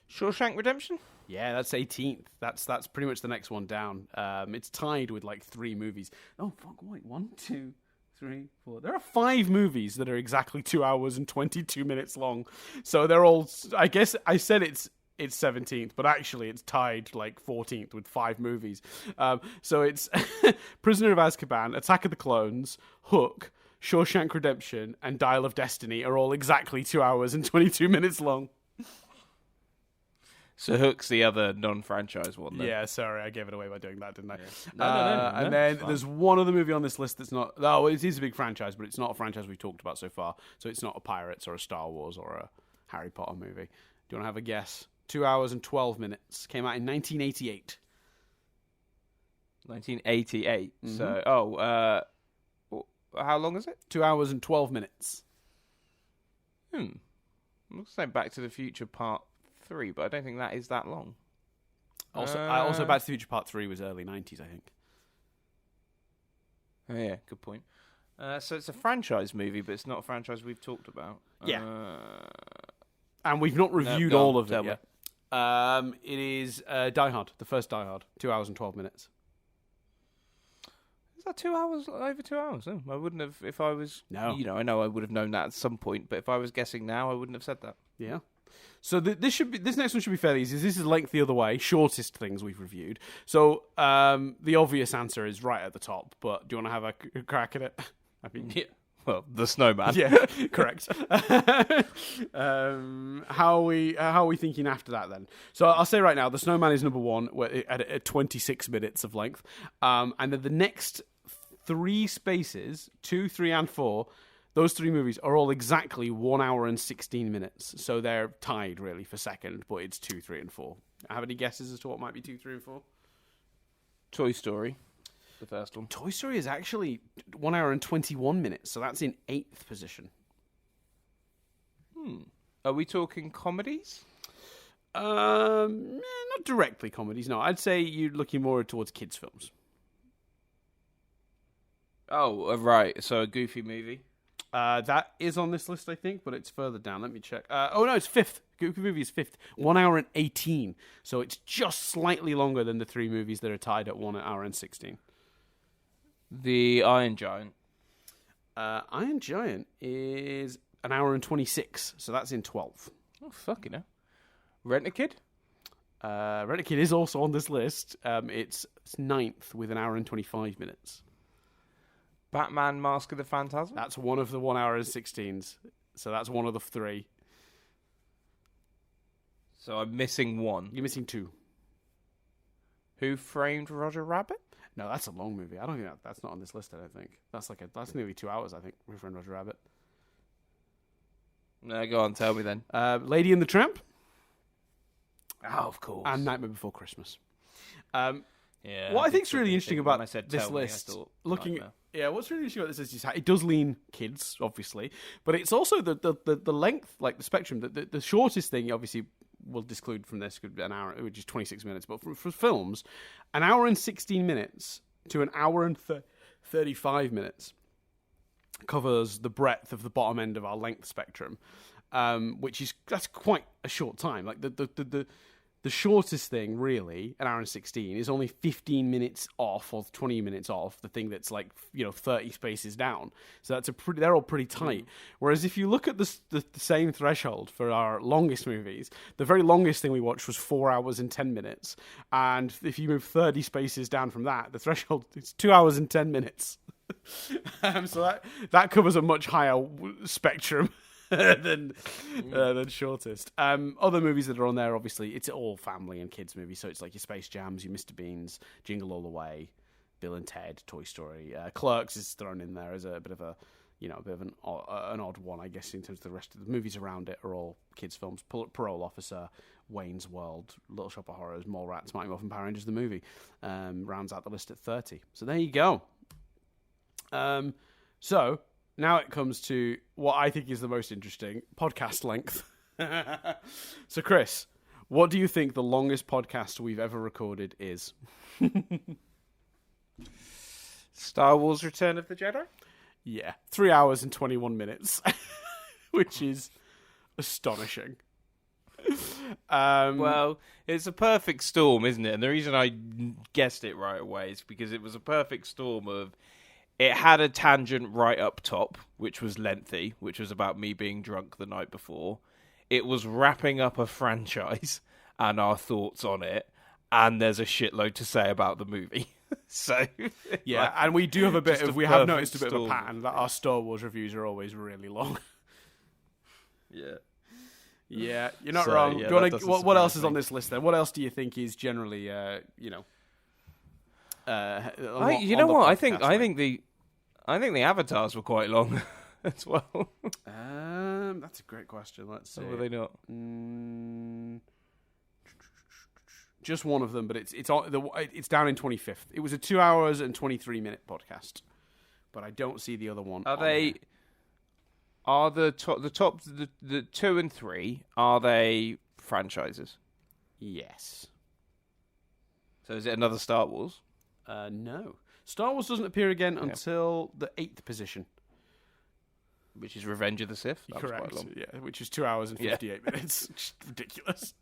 Shawshank Redemption? Yeah, that's 18th. That's pretty much the next one down. It's tied with like 3 movies. Oh, fuck, wait. 1, 2, 3, 4. There are 5 movies that are exactly 2 hours and 22 minutes long. So they're all, I guess I said it's 17th, but actually it's tied like 14th with 5 movies. So it's Prisoner of Azkaban, Attack of the Clones, Hook, Shawshank Redemption, and Dial of Destiny are all exactly 2 hours and 22 minutes long. So Hook's the other non-franchise one, then. Yeah, sorry, I gave it away by doing that, didn't I? Yeah. No, and then there's one other movie on this list that's not... Oh, it is a big franchise, but it's not a franchise we've talked about so far. So it's not a Pirates or a Star Wars or a Harry Potter movie. Do you want to have a guess? 2 hours and 12 minutes. Came out in 1988. 1988. Mm-hmm. So, how long is it? 2 hours and 12 minutes. I'm saying Back to the Future Part 3, but I don't think that is that long. Also Back to the Future Part 3 was early 90s, I think. Oh, yeah, good point. So it's a franchise movie, but it's not a franchise we've talked about. Yeah. And we've not reviewed all of it yet. It is Die Hard, the first Die Hard, 2 hours and 12 minutes. Is that 2 hours? Over 2 hours? Oh, I wouldn't have, if I was... No. I know I would have known that at some point, but if I was guessing now, I wouldn't have said that. Yeah. So this next one should be fairly easy. This is length the other way, shortest things we've reviewed. So the obvious answer is right at the top, but do you want to have a crack at it? I mean, yeah. Well, The Snowman. Yeah, correct. How are we thinking after that then? So I'll say right now, The Snowman is number 1 at 26 minutes of length, and then the next 3 spaces, 2, 3, and 4. Those 3 movies are all exactly 1 hour and 16 minutes. So they're tied, really, for second, but it's 2, 3, and 4. Have any guesses as to what might be 2, 3, and 4? Toy Story, the first one. Toy Story is actually 1 hour and 21 minutes, so that's in 8th position. Are we talking comedies? Not directly comedies, no. I'd say you're looking more towards kids' films. Oh, right. So a Goofy movie. That is on this list, I think, but it's further down. Let me check. No, it's 5th. Goofy movie is 5th. 1 hour and 18. So it's just slightly longer than the 3 movies that are tied at 1 hour and 16. The Iron Giant. Iron Giant is an hour and 26. So that's in 12th. Oh, fucking hell. Rent-A-Kid? Rent-A-Kid is also on this list. It's 9th with an hour and 25 minutes. Batman Mask of the Phantasm? That's one of the 1 hour and 16s. So that's one of the 3. So I'm missing 1. You're missing 2. Who Framed Roger Rabbit? No, that's a long movie. I don't think that's not on this list, I don't think. That's nearly 2 hours, I think, Who Framed Roger Rabbit. No, go on, tell me then. Lady and the Tramp. Oh, of course. And Nightmare Before Christmas. Yeah, what I think is really interesting about this list, what's really interesting about this list is it does lean kids, obviously, but it's also the length, like the spectrum. The shortest thing, obviously, we'll disclude from this could be an hour, which is 26 minutes, but for films, an hour and 16 minutes to an hour and 35 minutes covers the breadth of the bottom end of our length spectrum, that's quite a short time. Like the shortest thing, really, an hour and 16, is only 15 minutes off or 20 minutes off the thing that's like 30 spaces down. So they're all pretty tight. Whereas if you look at the same threshold for our longest movies, the very longest thing we watched was 4 hours and 10 minutes, and if you move 30 spaces down from that, the threshold is 2 hours and 10 minutes. So that covers a much higher spectrum. than shortest. Other movies that are on there, obviously, it's all family and kids movies. So it's like your Space Jams, your Mr. Beans, Jingle All the Way, Bill and Ted, Toy Story. Clerks is thrown in there as a bit of a a bit of an odd one, I guess, in terms of the rest of the movies around it are all kids' films. Parole Officer, Wayne's World, Little Shop of Horrors, Mallrats, Mighty Morphin Power Rangers the movie rounds out the list at 30. So there you go. So now it comes to what I think is the most interesting, podcast length. So Chris, what do you think the longest podcast we've ever recorded is? Star Wars Return of the Jedi? Yeah, 3 hours and 21 minutes, which is astonishing. Well, it's a perfect storm, isn't it? And the reason I guessed it right away is because it was a perfect storm of... It had a tangent right up top, which was lengthy, which was about me being drunk the night before. It was wrapping up a franchise and our thoughts on it, and there's a shitload to say about the movie. So yeah, and we do have a bit of... We have noticed a bit of a pattern that our Star Wars reviews are always really long. Yeah. Yeah, you're not wrong. Yeah, do you want to, what else is on this list then? What else do you think is generally, I think the avatars were quite long as well. That's a great question. Let's see. Or were they not? Just one of them, but it's down in 25th. It was a 2 hours and 23-minute podcast, but I don't see the other one. Are the 2 and 3, are they franchises? Yes. So is it another Star Wars? No. Star Wars doesn't appear again until the 8th position. Which is Revenge of the Sith? That Correct. Was quite long. Yeah, which is 2 hours and 58 minutes. Just ridiculous.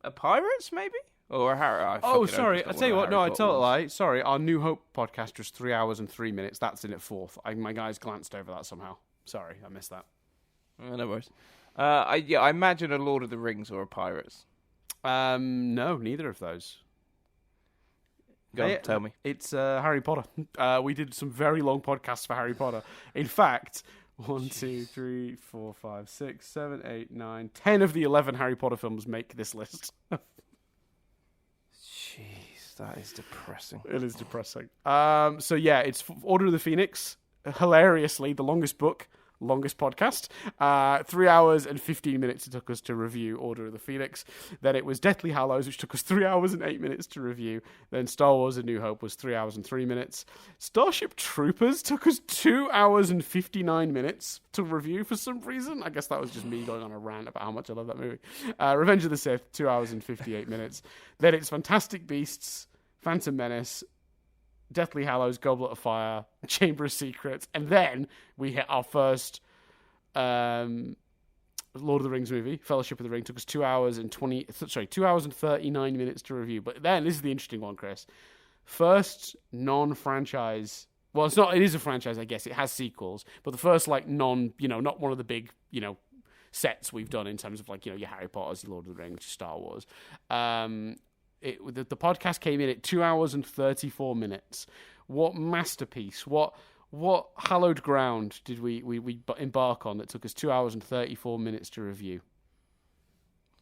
A Pirates, maybe? Or a Harry? Sorry. I tell you what. No, I tell a lie. Sorry, our New Hope podcast was 3 hours and 3 minutes. That's in at 4th. My guys glanced over that somehow. Sorry, I missed that. No worries. I imagine a Lord of the Rings or a Pirates. No, neither of those. Go on, tell me. It's Harry Potter. We did some very long podcasts for Harry Potter. In fact, 1, 2, 3, 4, 5, 6, 7, 8, 9, 10 of the 11 Harry Potter films make this list. Jeez, that is depressing. It is depressing. So yeah, it's Order of the Phoenix. Hilariously, the longest book, longest podcast. 3 hours and 15 minutes it took us to review Order of the Phoenix. Then it was Deathly Hallows, which took us 3 hours and 8 minutes to review. Then Star Wars A New Hope was 3 hours and 3 minutes. Starship Troopers took us 2 hours and 59 minutes to review for some reason. I guess that was just me going on a rant about how much I love that movie. Revenge of the Sith, 2 hours and 58 minutes. Then it's Fantastic Beasts, Phantom Menace, Deathly Hallows, Goblet of Fire, Chamber of Secrets, and then we hit our first Lord of the Rings movie, Fellowship of the Ring. Took us 2 hours and 2 hours and 39 minutes to review. But then this is the interesting one, Chris. First non-franchise. Well, it's not. It is a franchise, I guess. It has sequels, but the first not one of the big sets we've done in terms of your Harry Potter's, your Lord of the Rings, Star Wars. The podcast came in at 2 hours and 34 minutes. What masterpiece! What hallowed ground did we embark on that took us 2 hours and 34 minutes to review?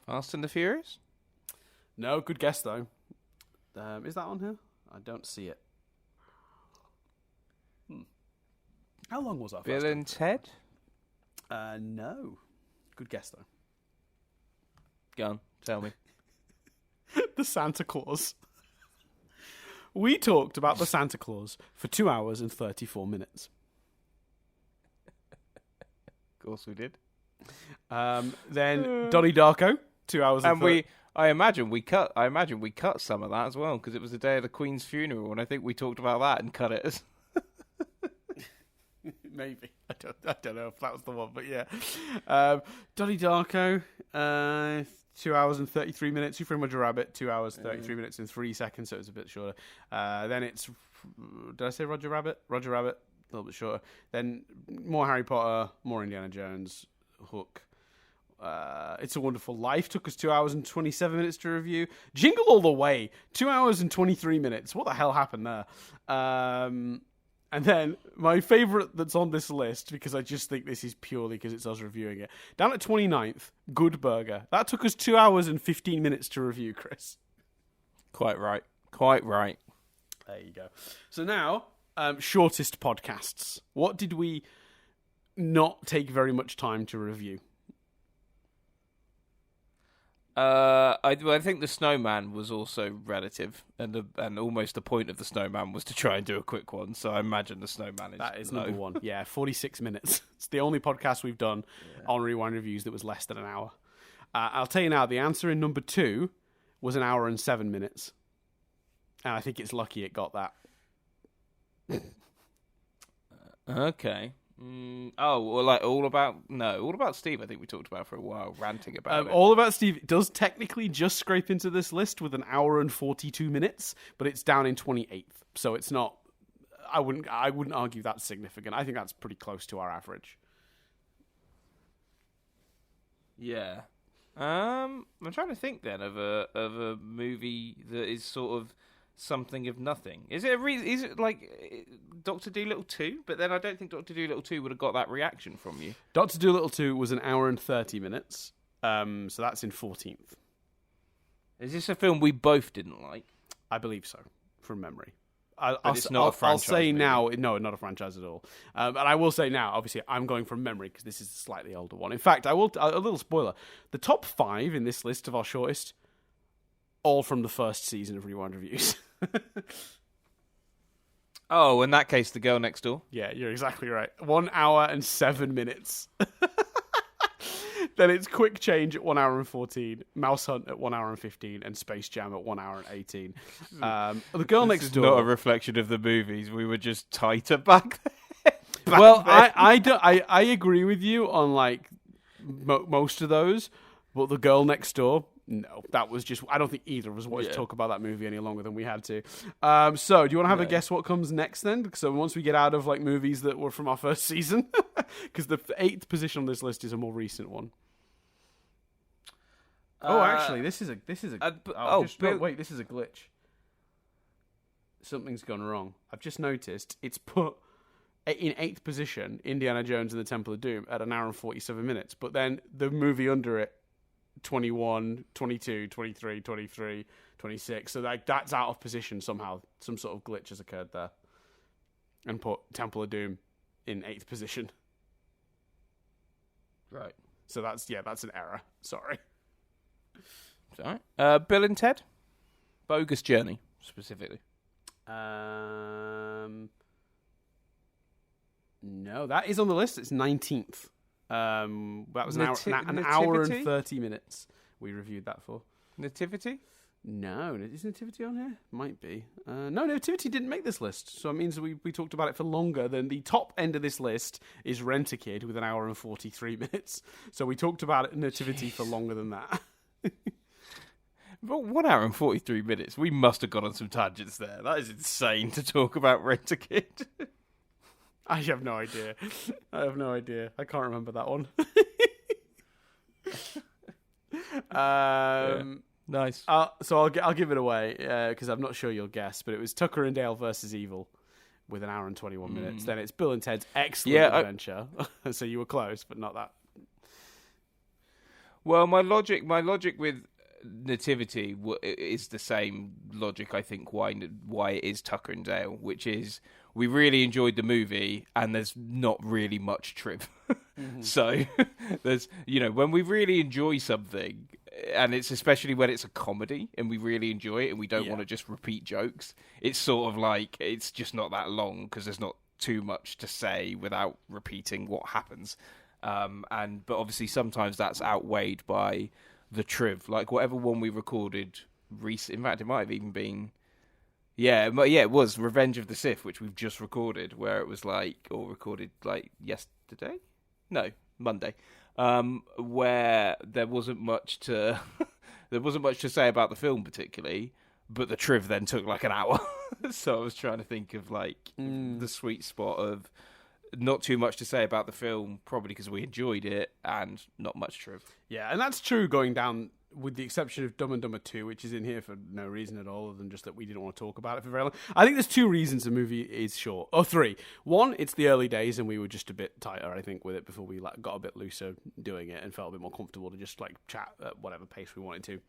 Fast and the Furious? No, good guess though. Is that on here? I don't see it. How long was our Bill and Ted? No. Good guess though. Go on, tell me. The Santa Claus. We talked about the Santa Claus for 2 hours and 34 minutes. Of course we did. Then Donnie Darko, 2 hours and I imagine we cut some of that as well because it was the day of the Queen's funeral, and I think we talked about that and cut it. Maybe I don't know if that was the one, but yeah. Donnie Darko, 2 hours and 33 minutes. You Framed Roger Rabbit, 2 hours, 33 minutes and 3 seconds, so it's a bit shorter. Then it's, did I say Roger Rabbit? Roger Rabbit, a little bit shorter. Then more Harry Potter, more Indiana Jones, Hook. It's a Wonderful Life took us 2 hours and 27 minutes to review. Jingle All the Way, 2 hours and 23 minutes. What the hell happened there? And then my favourite that's on this list, because I just think this is purely because it's us reviewing it. Down at 29th, Good Burger. That took us 2 hours and 15 minutes to review, Chris. Quite right. Quite right. There you go. So now, Shortest podcasts. What did we not take very much time to review? I think the snowman was also relative, and almost the point of the snowman was to try and do a quick one. So I imagine the snowman is number one. Yeah, 46 minutes. It's the only podcast we've done on Rewind Reviews that was less than an hour. I'll tell you now, the answer in number 2 was an hour and 7 minutes, and I think it's lucky it got that. Okay. All About Steve. I think we talked about for a while, ranting about it. All About Steve does technically just scrape into this list with an hour and 42 minutes, but it's down in 28th, so it's not. I wouldn't argue that's significant. I think that's pretty close to our average. Yeah. I'm trying to think then of a movie that is sort of something of nothing. Is it like Dr. Dolittle 2? But then I don't think Dr. Dolittle 2 would have got that reaction from you. Dr. Dolittle 2 was an hour and 30 minutes. So that's in 14th. Is this a film we both didn't like? I believe so, from memory. It's not a franchise. I'll say maybe. now, no, not a franchise at all. And I will say now, obviously, I'm going from memory because this is a slightly older one. In fact, a little spoiler. The top 5 in this list of our shortest, all from the first season of Rewind Reviews. Oh, in that case, The Girl Next Door. Yeah, you're exactly right. 1 hour and 7 minutes. Then it's Quick Change at 1 hour and 14, Mouse Hunt at 1 hour and 15, and Space Jam at 1 hour and 18. The Girl Next Door. Not a reflection of the movies. We were just tighter back then. I agree with you on like most of those, but The Girl Next Door. No, that was just. I don't think either of us wanted to talk about that movie any longer than we had to. So, do you want to have a guess what comes next then? So, once we get out of like movies that were from our first season, because the 8th position on this list is a more recent one. Actually, this is a. This is a glitch. Something's gone wrong. I've just noticed it's put in 8th position Indiana Jones and the Temple of Doom at 1 hour and 47 minutes, but then the movie under it. 21, 22, 23, 23, 26. So that's out of position somehow. Some sort of glitch has occurred there. And put Temple of Doom in 8th position. Right. So that's an error. Sorry. Sorry. Bill and Ted? Bogus Journey, specifically. No, that is on the list. It's 19th. That was an hour and 30 minutes we reviewed that for. Nativity? No, is Nativity on here? Might be. No, Nativity didn't make this list, so it means we talked about it for longer than the top end of this list is Rent-A-Kid with 1 hour and 43 minutes. So we talked about Nativity for longer than that. But 1 hour and 43 minutes. We must have got on some tangents there. That is insane to talk about Rent-A-Kid. I have no idea. I can't remember that one. Nice. So I'll give it away because I'm not sure you'll guess, but it was Tucker and Dale versus Evil with 1 hour and 21 minutes. Then it's Bill and Ted's Excellent Adventure. So you were close, but not that. Well, my logic with Nativity is the same logic, I think, why it is Tucker and Dale, which is we really enjoyed the movie and there's not really much trip. So there's, when we really enjoy something, and it's especially when it's a comedy and we really enjoy it and we don't want to just repeat jokes, it's sort of like it's just not that long because there's not too much to say without repeating what happens. But obviously sometimes that's outweighed by the triv, like whatever one we recorded recently. In fact, it might have even been, it was Revenge of the Sith, which we've just recorded, where it was recorded yesterday, Monday, where there wasn't much to say about the film particularly, but the triv then took like an hour. So I was trying to think of the sweet spot of not too much to say about the film, probably because we enjoyed it, and not much true. Yeah, and that's true going down, with the exception of Dumb and Dumber 2, which is in here for no reason at all, other than just that we didn't want to talk about it for very long. I think there's 2 reasons a movie is short. Or 3. 1, it's the early days, and we were just a bit tighter, I think, with it before we got a bit looser doing it and felt a bit more comfortable to just chat at whatever pace we wanted to.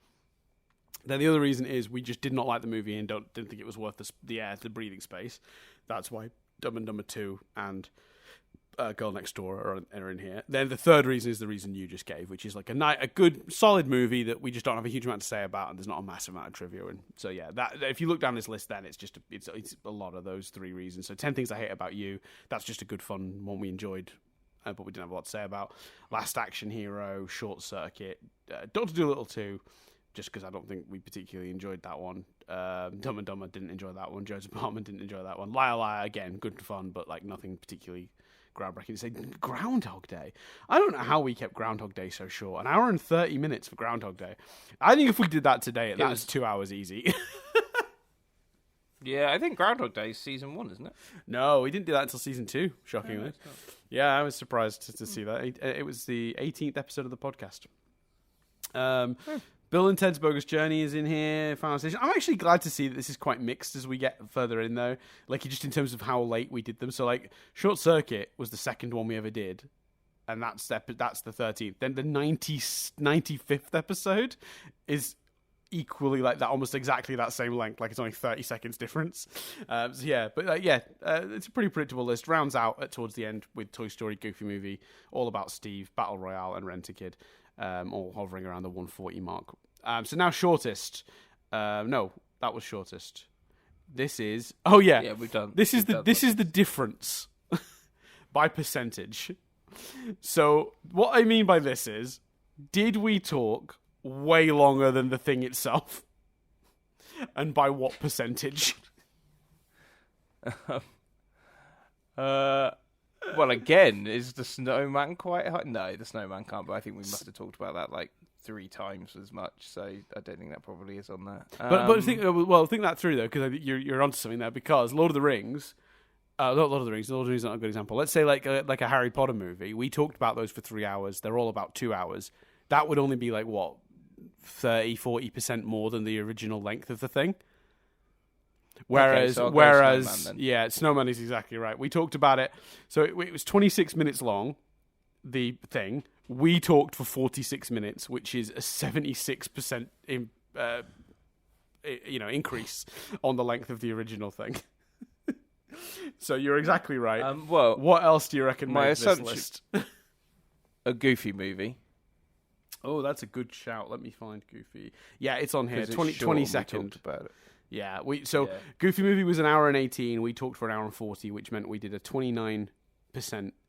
Then the other reason is we just did not like the movie and didn't think it was worth the breathing space. That's why Dumb and Dumber 2 and Girl Next Door are in here. Then the third reason is the reason you just gave, which is like a good, solid movie that we just don't have a huge amount to say about, and there's not a massive amount of trivia. And so yeah, that if you look down this list, then it's a lot of those three reasons. So 10 Things I Hate About You. That's just a good, fun one we enjoyed, but we didn't have a lot to say about. Last Action Hero, Short Circuit, Dr. Dolittle 2. Just because I don't think we particularly enjoyed that one. Dumb and Dumber didn't enjoy that one. Joe's Apartment didn't enjoy that one. Liar Liar, again, good fun, but like nothing particularly groundbreaking to say. Groundhog Day. I don't know how we kept Groundhog Day so short. An hour and 30 minutes for Groundhog Day. I think if we did that today, that was 2 hours easy. Yeah, I think Groundhog Day is season 1, isn't it? No, we didn't do that until season 2, shockingly. Yeah, I was surprised to see that. It was the 18th episode of the podcast. Bill and Ted's Bogus Journey is in here. Final Station. I'm actually glad to see that this is quite mixed as we get further in, though. Like, just in terms of how late we did them. So, like, Short Circuit was the second one we ever did, and that's the 13th. Then the 95th episode is equally like that, almost exactly that same length. Like, it's only 30 seconds difference. So yeah, but it's a pretty predictable list. Rounds out towards the end with Toy Story, Goofy Movie, All About Steve, Battle Royale, and Rent-A-Kid. All hovering around the 140 mark. So now shortest. No, that was shortest. This is. Oh yeah, yeah, we've done. This is the difference by percentage. So what I mean by this is, did we talk way longer than the thing itself, and by what percentage? Well, again, is the snowman quite high? No, the snowman can't, but I think we must have talked about that like 3 times as much, so I don't think that probably is on there. But think that through, though, because you're onto something there, because Lord of the Rings... not Lord of the Rings. Lord of the Rings is not a good example. Let's say like a Harry Potter movie. We talked about those for 3 hours. They're all about 2 hours. That would only be like, what, 30-40% more than the original length of the thing? Whereas, Snowman, yeah, Snowman is exactly right. We talked about it. So it was 26 minutes long, the thing. We talked for 46 minutes, which is a 76% increase on the length of the original thing. So you're exactly right. Well, what else do you reckon my makes this list? A Goofy Movie. Oh, that's a good shout. Let me find Goofy. Yeah, it's on here. 20 seconds. About it. Yeah, Goofy Movie was an hour and 18. We talked for an hour and 40, which meant we did a 29%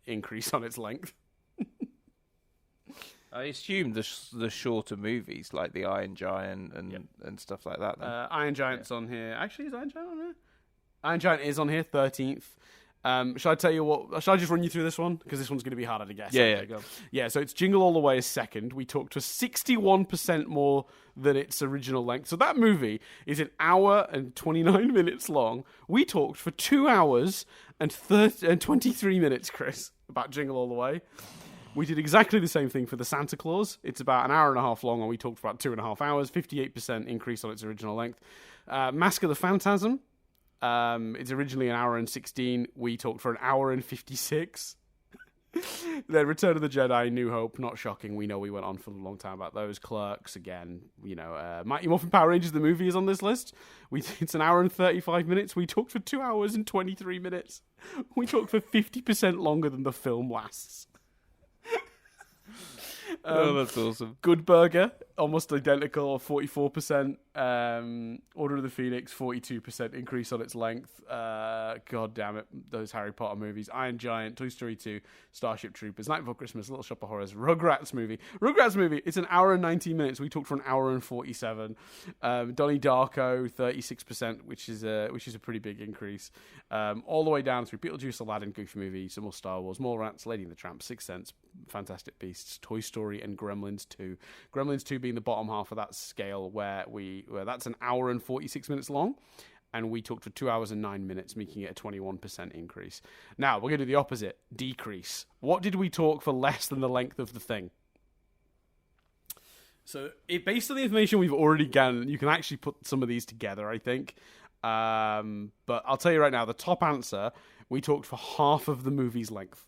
increase on its length. I assume the shorter movies like the Iron Giant and stuff like that. Then. Iron Giant's on here. Actually, is Iron Giant on here? Iron Giant is on here, 13th. Shall I tell you what? Shall I just run you through this one? Because this one's going to be harder to guess. Yeah, go. Yeah, so it's Jingle All the Way is second. We talked to 61% more than its original length. So that movie is an hour and 29 minutes long. We talked for 2 hours and 23 minutes, Chris, about Jingle All the Way. We did exactly the same thing for the Santa Claus. It's about an hour and a half long, and we talked for about 2.5 hours, 58% increase on its original length. Mask of the Phantasm. It's originally an hour and 16. We talked for an hour and 56. Then Return of the Jedi, New Hope, not shocking. We know we went on for a long time about those. Clerks, again, Mighty Morphin Power Rangers, the movie, is on this list. It's an hour and 35 minutes. We talked for 2 hours and 23 minutes. We talked for 50% longer than the film lasts. That's awesome. Good Burger, almost identical, 44%. Order of the Phoenix, 42% increase on its length. God damn it, those Harry Potter movies. Iron Giant, Toy Story 2, Starship Troopers, Night Before Christmas, Little Shop of Horrors, Rugrats movie, it's an hour and 19 minutes. We talked for an hour and 47. Donnie Darko, 36%, which is a pretty big increase. All the way down through Beetlejuice, Aladdin, Goofy Movie, some more Star Wars, more Rats, Lady and the Tramp, Sixth Sense, Fantastic Beasts, Toy Story, and Gremlins 2. Gremlins 2 being the bottom half of that scale, where that's an hour and 46 minutes long, and we talked for 2 hours and 9 minutes, making it a 21% increase. Now, we're going to do the opposite, decrease. What did we talk for less than the length of the thing? So, based on the information we've already gotten, you can actually put some of these together, I think. But I'll tell you right now, the top answer, we talked for half of the movie's length.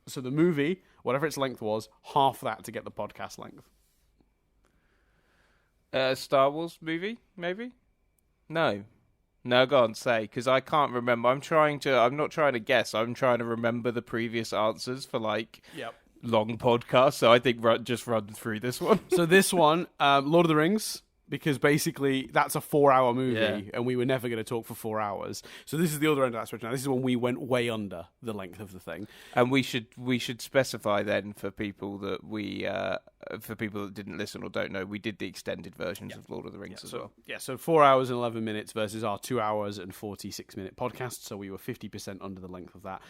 So the movie, whatever its length was, half that to get the podcast length. Star Wars movie, maybe? No. No, go on, say, because I can't remember. I'm not trying to guess. I'm trying to remember the previous answers for, long podcasts. So I think just run through this one. So this one, Lord of the Rings, because basically that's a 4-hour movie, and we were never going to talk for 4 hours. So this is the other end of that spectrum. Now, this is when we went way under the length of the thing. And we should specify then for people that didn't listen or don't know, we did the extended versions of Lord of the Rings as well. Yeah, so 4 hours and 11 minutes versus our 2 hours and 46-minute podcast. So we were 50% under the length of that.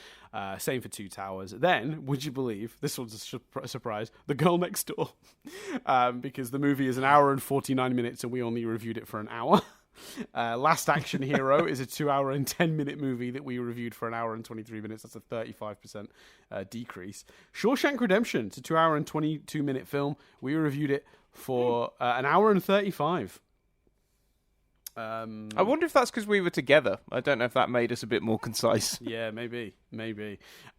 Same for Two Towers. Then, would you believe, this one's a surprise, The Girl Next Door. Because the movie is an hour and 49 minutes and we only reviewed it for an hour. Last Action Hero is a 2 hour and 10-minute movie that we reviewed for an hour and 23 minutes. That's a 35% decrease. Shawshank Redemption, it's a 2 hour and 22-minute film. We reviewed it for an hour and 35. I wonder if that's because we were together. I don't know if that made us a bit more concise. Yeah, maybe.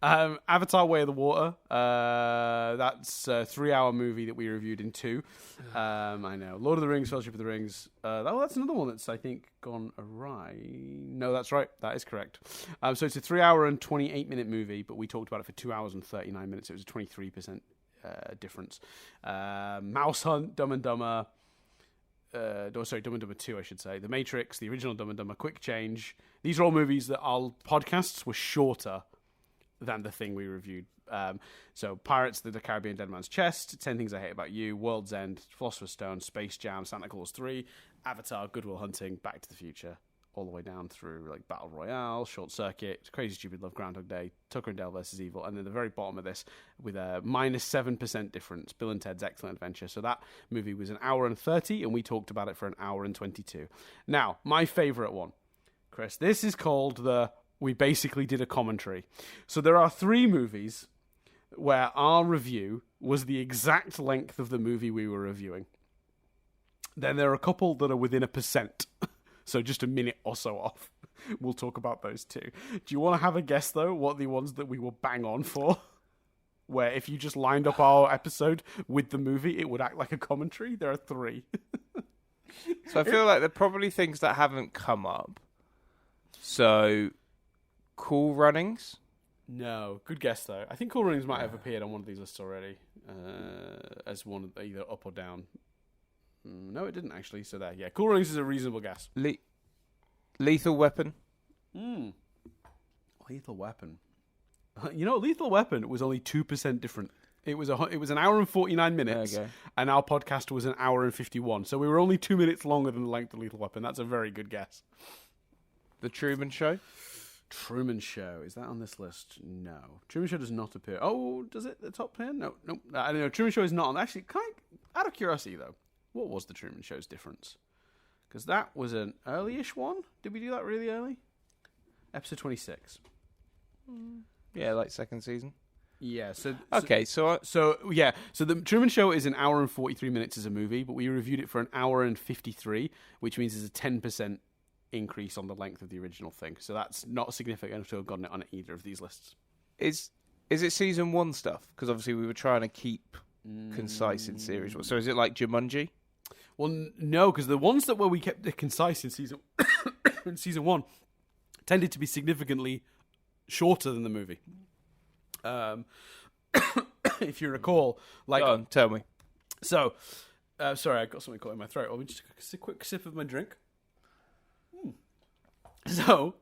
Avatar: Way of the Water. That's a 3-hour movie that we reviewed in 2. I know. Lord of the Rings, Fellowship of the Rings. That's another one that's, I think, gone awry. No, that's right. That is correct. So it's a 3-hour and 28-minute movie, but we talked about it for 2 hours and 39 minutes. It was a 23% difference. Mouse Hunt, Dumb and Dumber. Dumb and Dumber 2, I should say. The Matrix, the original Dumb and Dumber, Quick Change. These are all movies that our podcasts were shorter than the thing we reviewed. So Pirates of the Caribbean, Dead Man's Chest, 10 Things I Hate About You, World's End, Philosopher's Stone, Space Jam, Santa Claus 3, Avatar, Good Will Hunting, Back to the Future, all the way down through like Battle Royale, Short Circuit, Crazy Stupid Love, Groundhog Day, Tucker and Dale vs. Evil, and then the very bottom of this with a minus 7% difference, Bill and Ted's Excellent Adventure. So that movie was an hour and 30, and we talked about it for an hour and 22. Now, my favourite one, Chris, this is called we basically did a commentary. So there are 3 movies where our review was the exact length of the movie we were reviewing. Then there are a couple that are within 1%. So just a minute or so off. We'll talk about those too. Do you want to have a guess, though, what the ones that we were bang on for? Where if you just lined up our episode with the movie, it would act like a commentary? There are 3. So I feel like they're probably things that haven't come up. So, Cool Runnings? No. Good guess, though. I think Cool Runnings might have appeared on one of these lists already. As one either up or down. No, it didn't actually. So there, yeah. Cool Runnings is a reasonable guess. Lethal Weapon. Lethal Weapon. Lethal Weapon was only 2% different. It was an hour and 49 minutes, and our podcast was an hour and 51. So we were only 2 minutes longer than the length of Lethal Weapon. That's a very good guess. The Truman Show. Truman Show, is that on this list? No. Truman Show does not appear. Oh, does it? The top 10? No. I don't know. Truman Show is not on. Actually, out of curiosity though, what was the Truman Show's difference? Because that was an early-ish one. Did we do that really early? Episode 26. Yeah, like second season. Yeah. So the Truman Show is an hour and 43 minutes as a movie, but we reviewed it for an hour and 53, which means there's a 10% increase on the length of the original thing. So that's not significant enough to have gotten it on either of these lists. Is it season 1 stuff? Because obviously we were trying to keep concise in series. So is it like Jumanji? Well, no, because the ones where we kept it concise in season in season 1 tended to be significantly shorter than the movie. If you recall, like, go on, tell me. So, sorry, I got something caught in my throat. Let me just take a quick sip of my drink. So,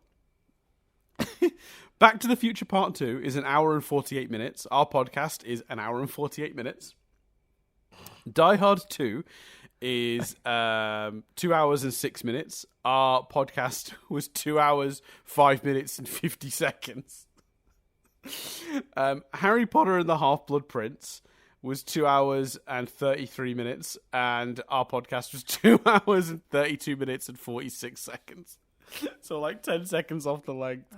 Back to the Future Part 2 is an hour and 48 minutes. Our podcast is an hour and 48 minutes. Die Hard 2 is 2 hours and 6 minutes. Our podcast was 2 hours, 5 minutes and 50 seconds. Harry Potter and the Half-Blood Prince was 2 hours and 33 minutes. And our podcast was 2 hours and 32 minutes and 46 seconds. So like 10 seconds off the length.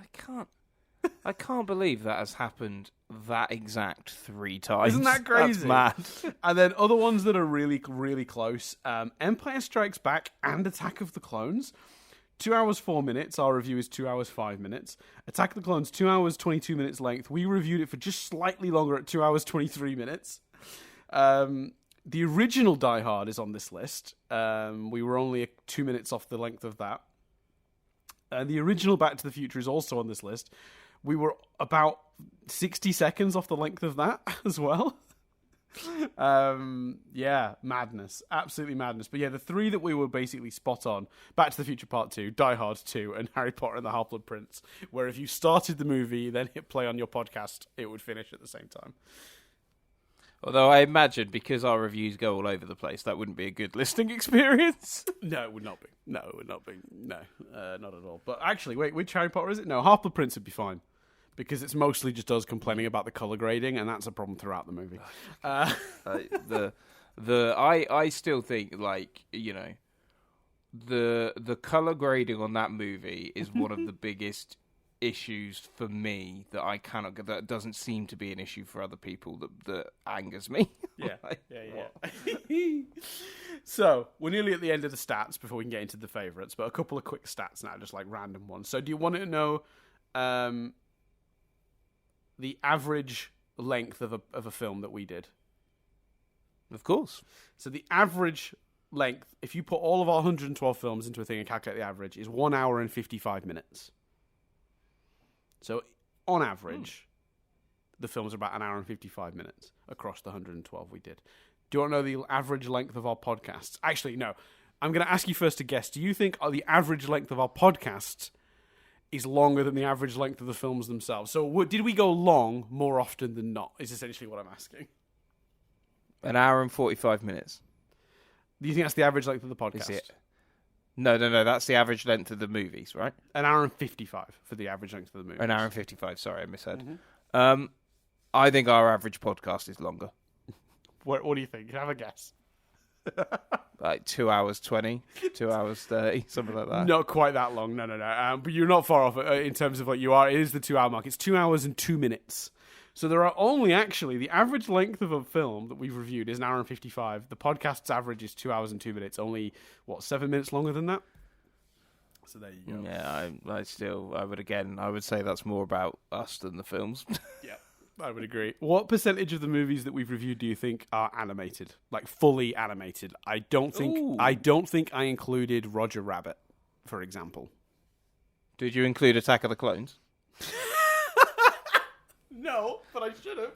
I can't believe that has happened that exact 3 times. Isn't that crazy? That's mad. And then other ones that are really, really close. Empire Strikes Back and Attack of the Clones. 2 hours, 4 minutes. Our review is 2 hours, 5 minutes. Attack of the Clones, 2 hours, 22 minutes length. We reviewed it for just slightly longer at 2 hours, 23 minutes. The original Die Hard is on this list. We were only 2 minutes off the length of that. The original Back to the Future is also on this list. We were about 60 seconds off the length of that as well. Yeah, madness. Absolutely madness. But yeah, the three that we were basically spot on: Back to the Future Part 2, Die Hard 2, and Harry Potter and the Half-Blood Prince, where if you started the movie, then hit play on your podcast, it would finish at the same time. Although I imagine, because our reviews go all over the place, that wouldn't be a good listening experience. No, it would not be. No, it would not be. No, not at all. But actually, wait, which Harry Potter is it? No, Half-Blood Prince would be fine. Because it's mostly just us complaining about the colour grading, and that's a problem throughout the movie. I still think, like, you know, the colour grading on that movie is one of the biggest issues for me that doesn't seem to be an issue for other people that angers me. Yeah, yeah. So, we're nearly at the end of the stats before we can get into the favourites, but a couple of quick stats now, just like random ones. So, do you want to know the average length of a film that we did? Of course. So the average length, if you put all of our 112 films into a thing and calculate the average, is 1 hour and 55 minutes. So on average, the films are about 1 hour and 55 minutes across the 112 we did. Do you want to know the average length of our podcasts? Actually, no. I'm going to ask you first to guess. Do you think the average length of our podcasts is longer than the average length of the films themselves? So did we go long more often than not, is essentially what I'm asking. 1 hour and 45 minutes. Do you think that's the average length of the podcast? Is it? No, that's the average length of the movies, right? 1 hour and 55 for the average length of the movies. 1 hour and 55, sorry, I misheard. Mm-hmm. I think our average podcast is longer. What do you think? Have a guess. Like 2 hours 20, 2 hours 30, something like that. Not quite that long, no. But you're not far off in terms of what you are. It is the 2 hour mark. It's 2 hours and 2 minutes. So there are only actually, the average length of a film that we've reviewed is 1 hour and 55. The podcast's average is 2 hours and 2 minutes. Only, 7 minutes longer than that? So there you go. Yeah, I would say that's more about us than the films. Yeah. I would agree. What percentage of the movies that we've reviewed do you think are animated, like fully animated? I don't think I included Roger Rabbit, for example. Did you include Attack of the Clones? No, but I should have.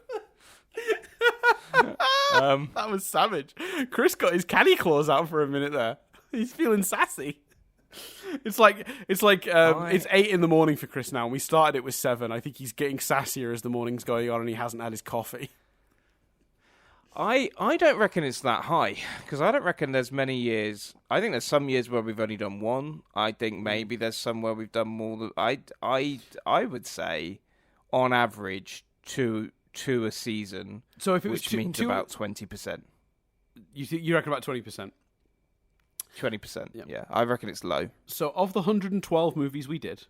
That was savage. Chris got his caddy claws out for a minute there. He's feeling sassy. It's 8 a.m. for Chris now, and we started it with 7. I think he's getting sassier as the morning's going on, and he hasn't had his coffee. I don't reckon it's that high, because I don't reckon there's many years. I think there's some years where we've only done 1. I think maybe there's some where we've done more than I would say, on average, 2 a season. So if it was means about 20%. You reckon about 20%? 20%, yeah. I reckon it's low. So of the 112 movies we did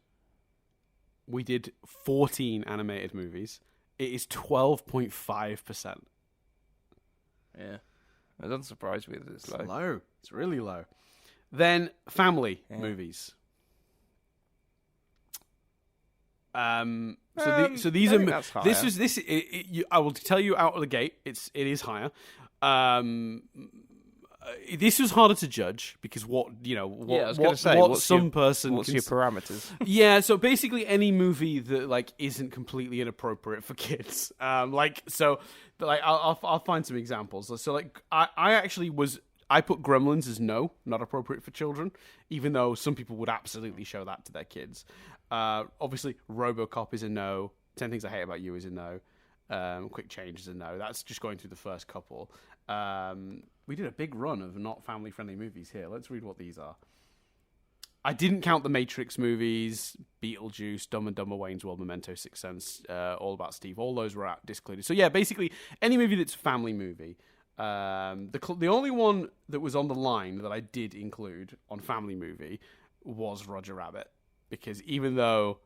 14 animated movies. It is 12.5%. Yeah. It doesn't surprise me that it's low. It's really low. Then family movies. So these are that's higher. I will tell you out of the gate. It is higher. This was harder to judge because what's your parameters? Yeah, so basically any movie that isn't completely inappropriate for kids. I'll find some examples. So I put Gremlins as not appropriate for children, even though some people would absolutely show that to their kids. Obviously, RoboCop is a no. 10 Things I Hate About You is a no. Quick Change is a no. That's just going through the first couple. We did a big run of not family-friendly movies here. Let's read what these are. I didn't count the Matrix movies, Beetlejuice, Dumb and Dumber, Wayne's World, Memento, Sixth Sense, All About Steve. All those were discluded. So yeah, basically any movie that's a family movie. The only one that was on the line that I did include on family movie was Roger Rabbit, because even though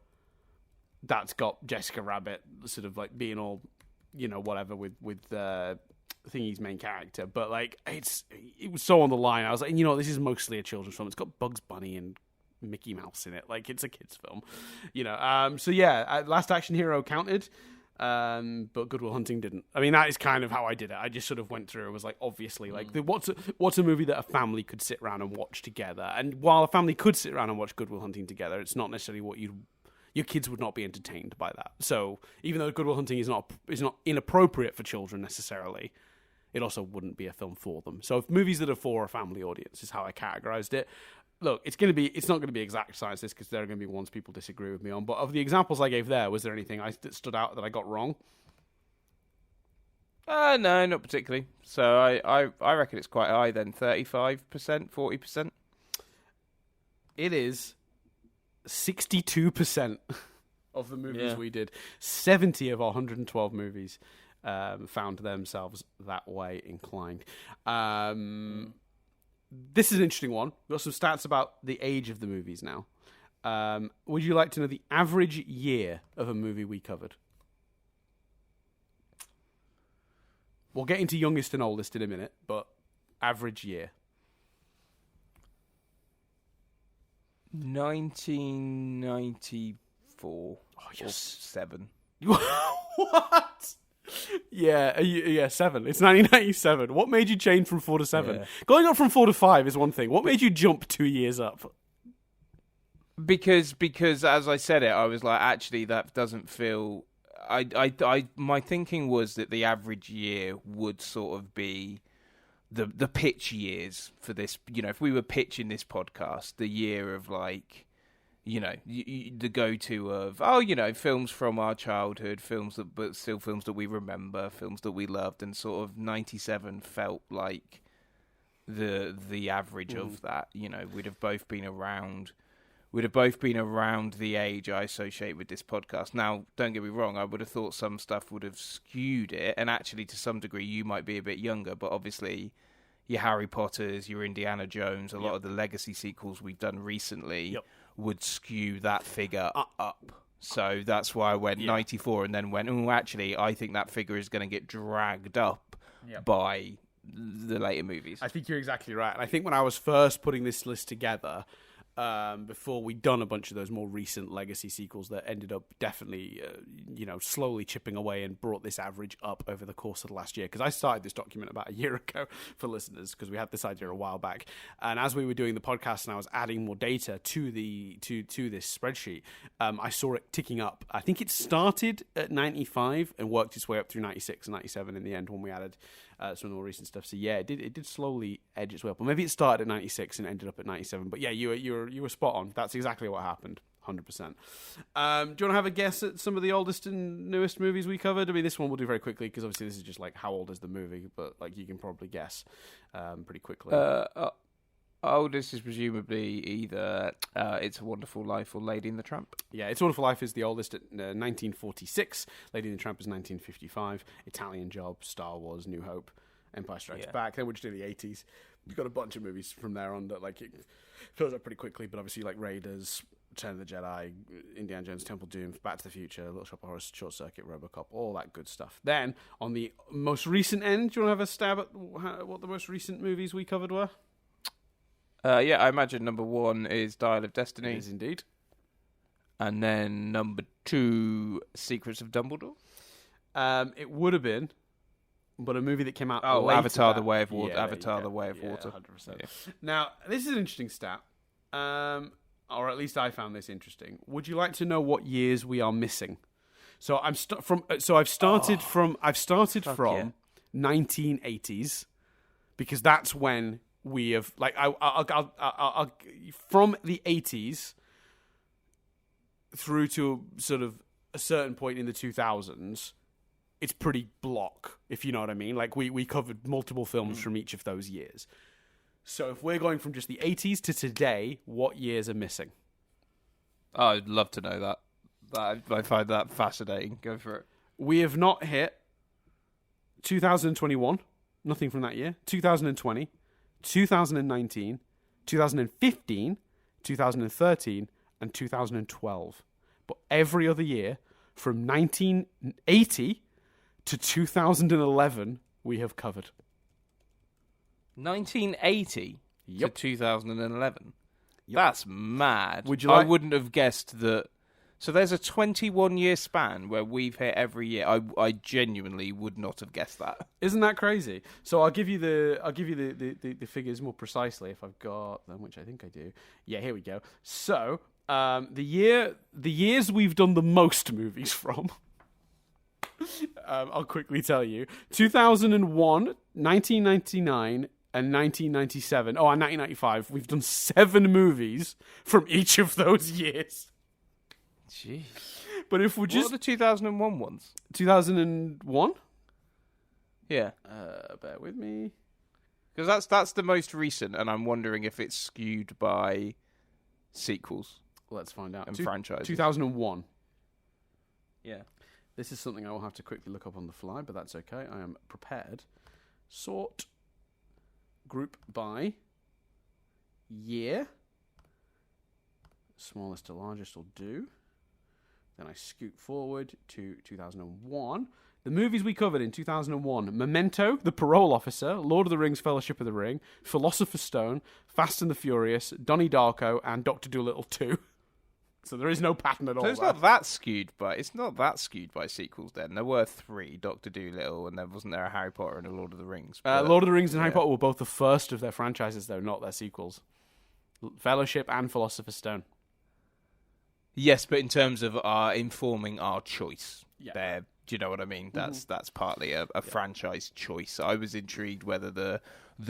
that's got Jessica Rabbit sort of being all, whatever with Thingy's main character, but it was so on the line. I was like, this is mostly a children's film. It's got Bugs Bunny and Mickey Mouse in it. It's a kids film, So yeah, Last Action Hero counted. but Good Will Hunting didn't. I mean, that is kind of how I did it. I just sort of went through and was like, obviously, like, what's a movie that a family could sit around and watch together? And while a family could sit around and watch Good Will Hunting together, it's not necessarily what your kids would not be entertained by that. So even though Good Will Hunting is not inappropriate for children necessarily, it also wouldn't be a film for them. So if movies that are for a family audience is how I categorized it. Look, it's not going to be exact science because there are going to be ones people disagree with me on. But of the examples I gave there, was there anything that stood out that I got wrong? No, not particularly. So I reckon it's quite high then, 35%, 40%. It is 62% of the movies we did. 70 of our 112 movies found themselves that way inclined. This is an interesting one. We've got some stats about the age of the movies now. Would you like to know the average year of a movie we covered? We'll get into youngest and oldest in a minute, but average year. 1994. Oh, yes. 7. What? Yeah, 7. It's 1997. What made you change from 4 to 7? Yeah. Going up from 4 to 5 is one thing. What made you jump 2 years up? Because as I said it, I was like, actually, that doesn't feel. My thinking was that the average year would sort of be the pitch years for this. You know, if we were pitching this podcast, the year of like. You know, the go-to of, films from our childhood, but still films that we remember, films that we loved, and sort of 97 felt like the average of that. You know, we'd have both been around the age I associate with this podcast. Now, don't get me wrong, I would have thought some stuff would have skewed it, and actually, to some degree, you might be a bit younger, but obviously, your Harry Potters, your Indiana Jones, a lot of the legacy sequels we've done recently would skew that figure up. So that's why I went 94 and then went, actually, I think that figure is going to get dragged up by the later movies. I think you're exactly right. And I think when I was first putting this list together, before we'd done a bunch of those more recent legacy sequels that ended up definitely, slowly chipping away and brought this average up over the course of the last year. Because I started this document about a year ago for listeners, because we had this idea a while back. And as we were doing the podcast and I was adding more data to this spreadsheet, I saw it ticking up. I think it started at 95 and worked its way up through 96 and 97 in the end when we added some of the more recent stuff. So yeah, it did slowly edge its way up. Or maybe it started at 96 and ended up at 97. But yeah, you were spot on. That's exactly what happened. 100%. Do you want to have a guess at some of the oldest and newest movies we covered? I mean, this one we'll do very quickly because obviously this is just like how old is the movie, but like you can probably guess pretty quickly. Oldest is presumably either It's a Wonderful Life or Lady and the Tramp. Yeah, It's a Wonderful Life is the oldest at 1946. Lady and the Tramp is 1955. Italian Job, Star Wars, New Hope, Empire Strikes Back. Then we're just in the 80s. We've got a bunch of movies from there on that like it fills up pretty quickly, but obviously like Raiders, Return of the Jedi, Indiana Jones, Temple of Doom, Back to the Future, Little Shop of Horrors, Short Circuit, RoboCop, all that good stuff. Then on the most recent end, do you want to have a stab at what the most recent movies we covered were? I imagine number 1 is Dial of Destiny. It is indeed. And then number 2, Secrets of Dumbledore. It would have been, but a movie that came out. Avatar: The Way of Water. Avatar: The Way of Water. 100%. Yeah. Now, this is an interesting stat, or at least I found this interesting. Would you like to know what years we are missing? So I've started from 1980s because that's when we have like I'll from the 80s through to sort of a certain point in the 2000s. It's pretty block, if you know what I mean. Like, we covered multiple films from each of those years. So if we're going from just the 80s to today, what years are missing? I'd love to know that. I find that fascinating. Go for it. We have not hit 2021. Nothing from that year. 2020. 2019. 2015. 2013. And 2012. But every other year, from 1980... to 2011, we have covered. 1980 to 2011? Yep. That's mad. I wouldn't have guessed that So there's a 21-year span where we've hit every year. I genuinely would not have guessed that. Isn't that crazy? So I'll give you the figures more precisely if I've got them, which I think I do. Yeah, here we go. So the years we've done the most movies from. I'll quickly tell you: 2001, 1999, and 1997. Oh, and 1995. We've done 7 movies from each of those years. Jeez. But if we're just... What are the 2001 ones? 2001? Yeah. Bear with me. Because that's the most recent, and I'm wondering if it's skewed by sequels. Let's find out. And franchises. 2001. Yeah. This is something I will have to quickly look up on the fly, but that's okay. I am prepared. Sort. Group by year. Smallest to largest will do. Then I scoot forward to 2001. The movies we covered in 2001: Memento, The Parole Officer, Lord of the Rings, Fellowship of the Ring, Philosopher's Stone, Fast and the Furious, Donnie Darko, and Dr. Dolittle 2. So there is no pattern at all. So it's not that skewed by sequels then. There were 3, Dr. Dolittle, and there wasn't there a Harry Potter and a Lord of the Rings. Lord of the Rings and Harry Potter were both the first of their franchises, though, not their sequels. Fellowship and Philosopher's Stone. Yes, but in terms of informing our choice, yeah. Do you know what I mean? That's partly a franchise choice. I was intrigued whether the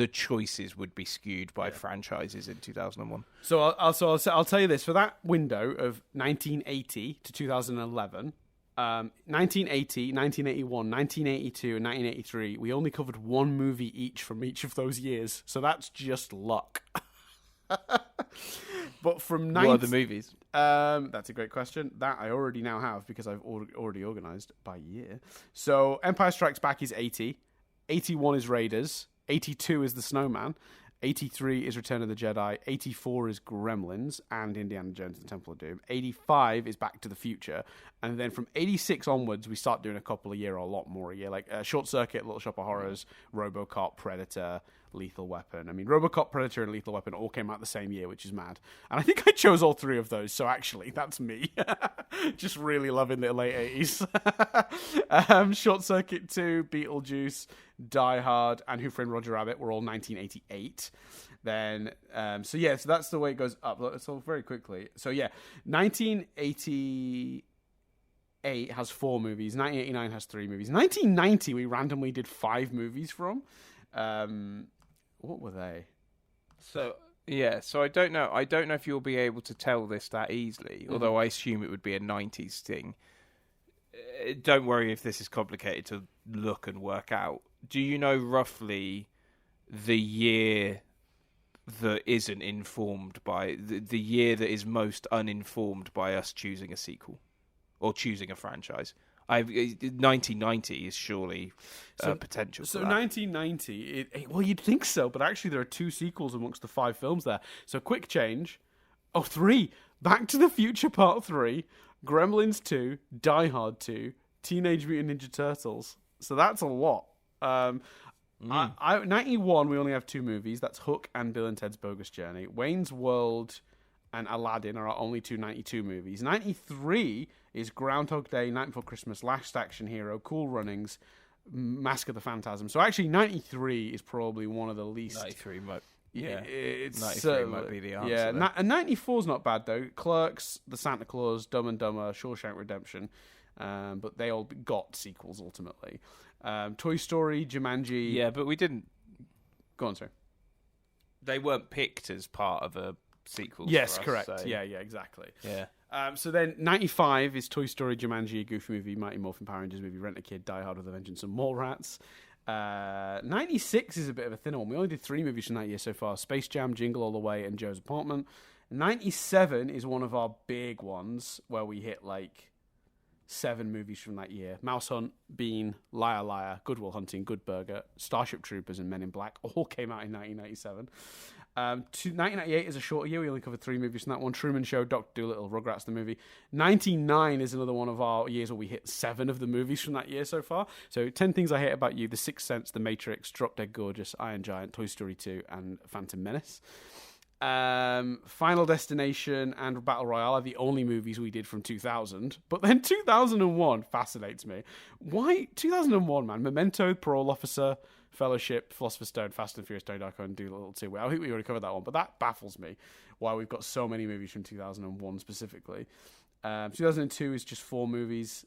choices would be skewed by franchises in 2001. So I'll tell you this: for that window of 1980 to 2011, 1980, 1981, 1982, and 1983, we only covered 1 movie each from each of those years. So that's just luck. But from what are the movies? That's a great question. That I already now have because I've already organised by year. So Empire Strikes Back is 80. 81 is Raiders. 82 is The Snowman. 83 is Return of the Jedi. 84 is Gremlins and Indiana Jones and the Temple of Doom. 85 is Back to the Future. And then from 86 onwards, we start doing a couple a year or a lot more a year. Like Short Circuit, Little Shop of Horrors, RoboCop, Predator, Lethal Weapon. I mean, RoboCop, Predator, and Lethal Weapon all came out the same year, which is mad. And I think I chose all 3 of those, so actually, that's me. Just really loving the late 80s. Short Circuit 2, Beetlejuice, Die Hard, and Who Framed Roger Rabbit were all 1988. Then, so that's the way it goes up. So very quickly. So 1988 has 4 movies. 1989 has 3 movies. 1990 we randomly did 5 movies from. What were they? So I don't know. I don't know if you'll be able to tell this that easily, although I assume it would be a 90s thing. Don't worry if this is complicated to look and work out. Do you know roughly the year that isn't informed by... the year that is most uninformed by us choosing a sequel or choosing a franchise? 1990 is surely potential. So 1990, well, you'd think so, but actually there are 2 sequels amongst the 5 films there. So quick change. 3. Back to the Future Part 3, Gremlins 2, Die Hard 2, Teenage Mutant Ninja Turtles. So that's a lot. 91, we only have 2 movies. That's Hook and Bill and Ted's Bogus Journey. Wayne's World and Aladdin are our only 2 92 movies. 93 is Groundhog Day, Night Before Christmas, Last Action Hero, Cool Runnings, Mask of the Phantasm. So actually 93 is probably one of the least... 93 might... It's 93 might be the answer. Yeah, and 94 is not bad, though. Clerks, The Santa Claus, Dumb and Dumber, Shawshank Redemption. But they all got sequels, ultimately. Toy Story, Jumanji... Yeah, but we didn't... Go on, sir. They weren't picked as part of a sequel. Yes, for us, correct. So... Yeah, exactly. Yeah. So then 95 is Toy Story, Jumanji, a Goofy Movie, Mighty Morphin Power Rangers movie, Rent a Kid, Die Hard with a Vengeance, and Mallrats. 96 is a bit of a thinner one. We only did 3 movies from that year so far: Space Jam, Jingle All the Way, and Joe's Apartment. 97 is one of our big ones where we hit like 7 movies from that year: Mouse Hunt, Bean, Liar Liar, Good Will Hunting, Good Burger, Starship Troopers, and Men in Black all came out in 1997. 1998 is a shorter year. We only covered 3 movies from that one: Truman Show, Dr. Dolittle, Rugrats the movie. 99 is another one of our years where we hit 7 of the movies from that year so far. So 10 Things I Hate About You, The Sixth Sense, The Matrix, Drop Dead Gorgeous, Iron Giant, Toy Story 2, and Phantom Menace. Final Destination and Battle Royale are the only movies we did from 2000. But then 2001 fascinates me. Why 2001, man? Memento, Parole Officer, Fellowship, Philosopher's Stone, Fast and Furious, Donnie Darko, and Dolittle 2. Well, I think we already covered that one, but that baffles me why we've got so many movies from 2001 specifically. 2002 is just 4 movies.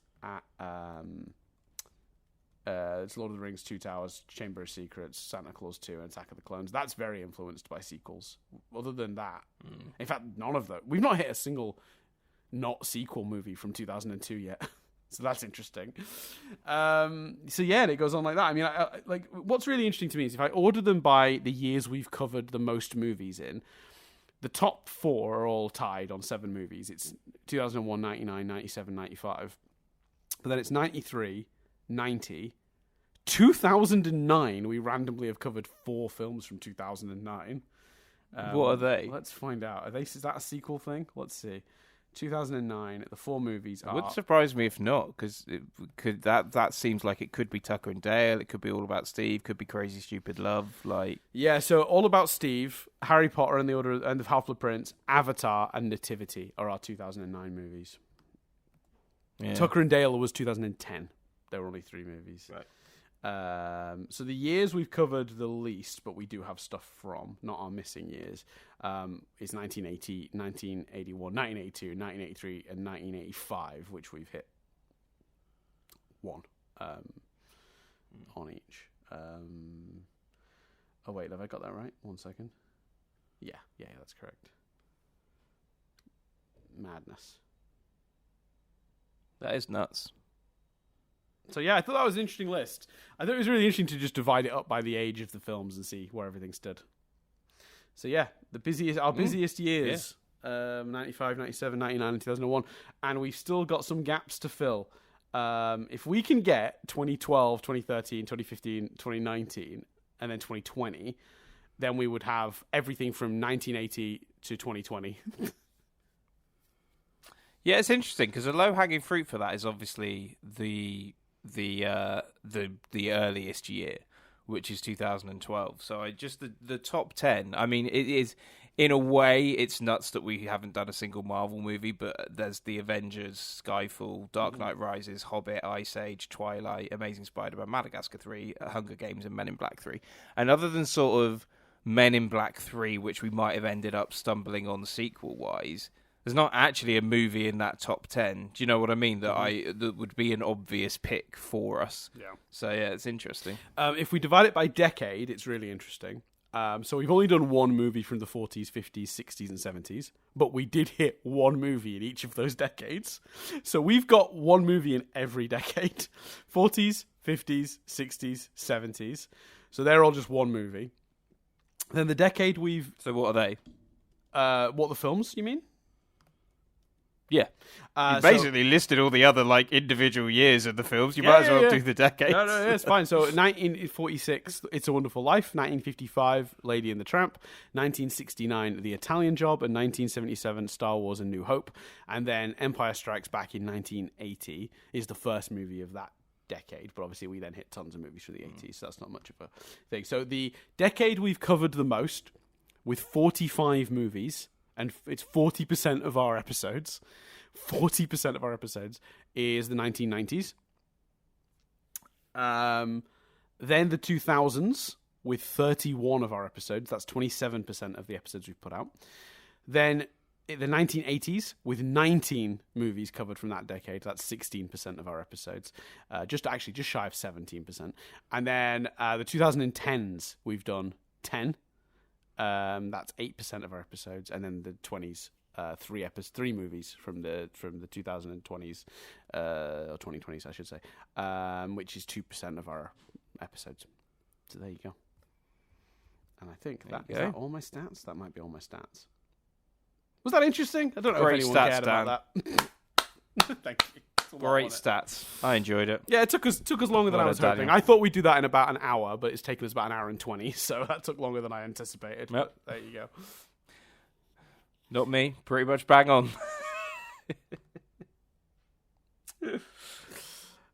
It's Lord of the Rings, Two Towers, Chamber of Secrets, Santa Claus 2, and Attack of the Clones. That's very influenced by sequels. Other than that, in fact, none of them. We've not hit a single not sequel movie from 2002 yet. So that's interesting. So yeah, and it goes on like that. I mean, like what's really interesting to me is if I order them by the years we've covered the most movies in, the top 4 are all tied on 7 movies. It's 2001, 99, 97, 95. But then it's 93, 90, 2009. We randomly have covered 4 films from 2009. What are they? Let's find out. Is that a sequel thing? Let's see. 2009. The 4 movies are. It wouldn't surprise me if not, because that seems like it could be Tucker and Dale. It could be All About Steve. Could be Crazy Stupid Love. Like So All About Steve, Harry Potter and the Half-Blood Prince, Avatar, and Nativity are our 2009 movies. Yeah. Tucker and Dale was 2010. There were only 3 movies. Right. So the years we've covered the least, but we do have stuff from, not our missing years, is 1980, 1981, 1982, 1983, and 1985, which we've hit 1 on each. Oh, wait, have I got that right? 1 second. Yeah, that's correct. Madness. That is nuts. So yeah, I thought that was an interesting list. I thought it was really interesting to just divide it up by the age of the films and see where everything stood. So yeah, our busiest years, 95, 97, 99, and 2001. And we've still got some gaps to fill. If we can get 2012, 2013, 2015, 2019, and then 2020, then we would have everything from 1980 to 2020. Yeah, it's interesting because the low-hanging fruit for that is obviously the earliest year, which is 2012. So the top 10. I mean, it is in a way it's nuts that we haven't done a single Marvel movie, but there's the Avengers, Skyfall, Dark Knight Rises, Hobbit, Ice Age, Twilight, Amazing Spider-Man, Madagascar 3, Hunger Games, and Men in Black 3. And other than sort of Men in Black 3, which we might have ended up stumbling on sequel-wise, there's not actually a movie in that top 10. Do you know what I mean? That would be an obvious pick for us. Yeah. So yeah, it's interesting. If we divide it by decade, it's really interesting. So we've only done 1 movie from the 40s, 50s, 60s, and 70s, but we did hit 1 movie in each of those decades. So we've got 1 movie in every decade: 40s, 50s, 60s, 70s. So they're all just 1 movie. Then the decade we've. So what are they? What the films? You mean? Yeah, you basically listed all the other like individual years of the films. You might as well do the decades. No, it's fine. So 1946, It's a Wonderful Life. 1955, Lady and the Tramp. 1969, The Italian Job. And 1977, Star Wars: A New Hope. And then Empire Strikes Back in 1980 is the first movie of that decade. But obviously we then hit tons of movies from the 80s, so that's not much of a thing. So the decade we've covered the most, with 45 movies, and it's 40% of our episodes. 40% of our episodes is the 1990s. Then the 2000s with 31 of our episodes. That's 27% of the episodes we've put out. Then the 1980s with 19 movies covered from that decade. That's 16% of our episodes. Just shy of 17%. And then the 2010s we've done 10. That's 8% of our episodes, and then the 20s, 3 movies from the 2020s, or 2020s, I should say, which is 2% of our episodes. So there you go. And I think is that all my stats. That might be all my stats. Was that interesting? I don't know if anyone cared about that. Thank you. Great stats. I enjoyed it. Yeah, it took us longer than I was hoping. I thought we'd do that in about an hour, but it's taken us about an hour and 20, so that took longer than I anticipated. Yep. There you go. Not me. Pretty much bang on.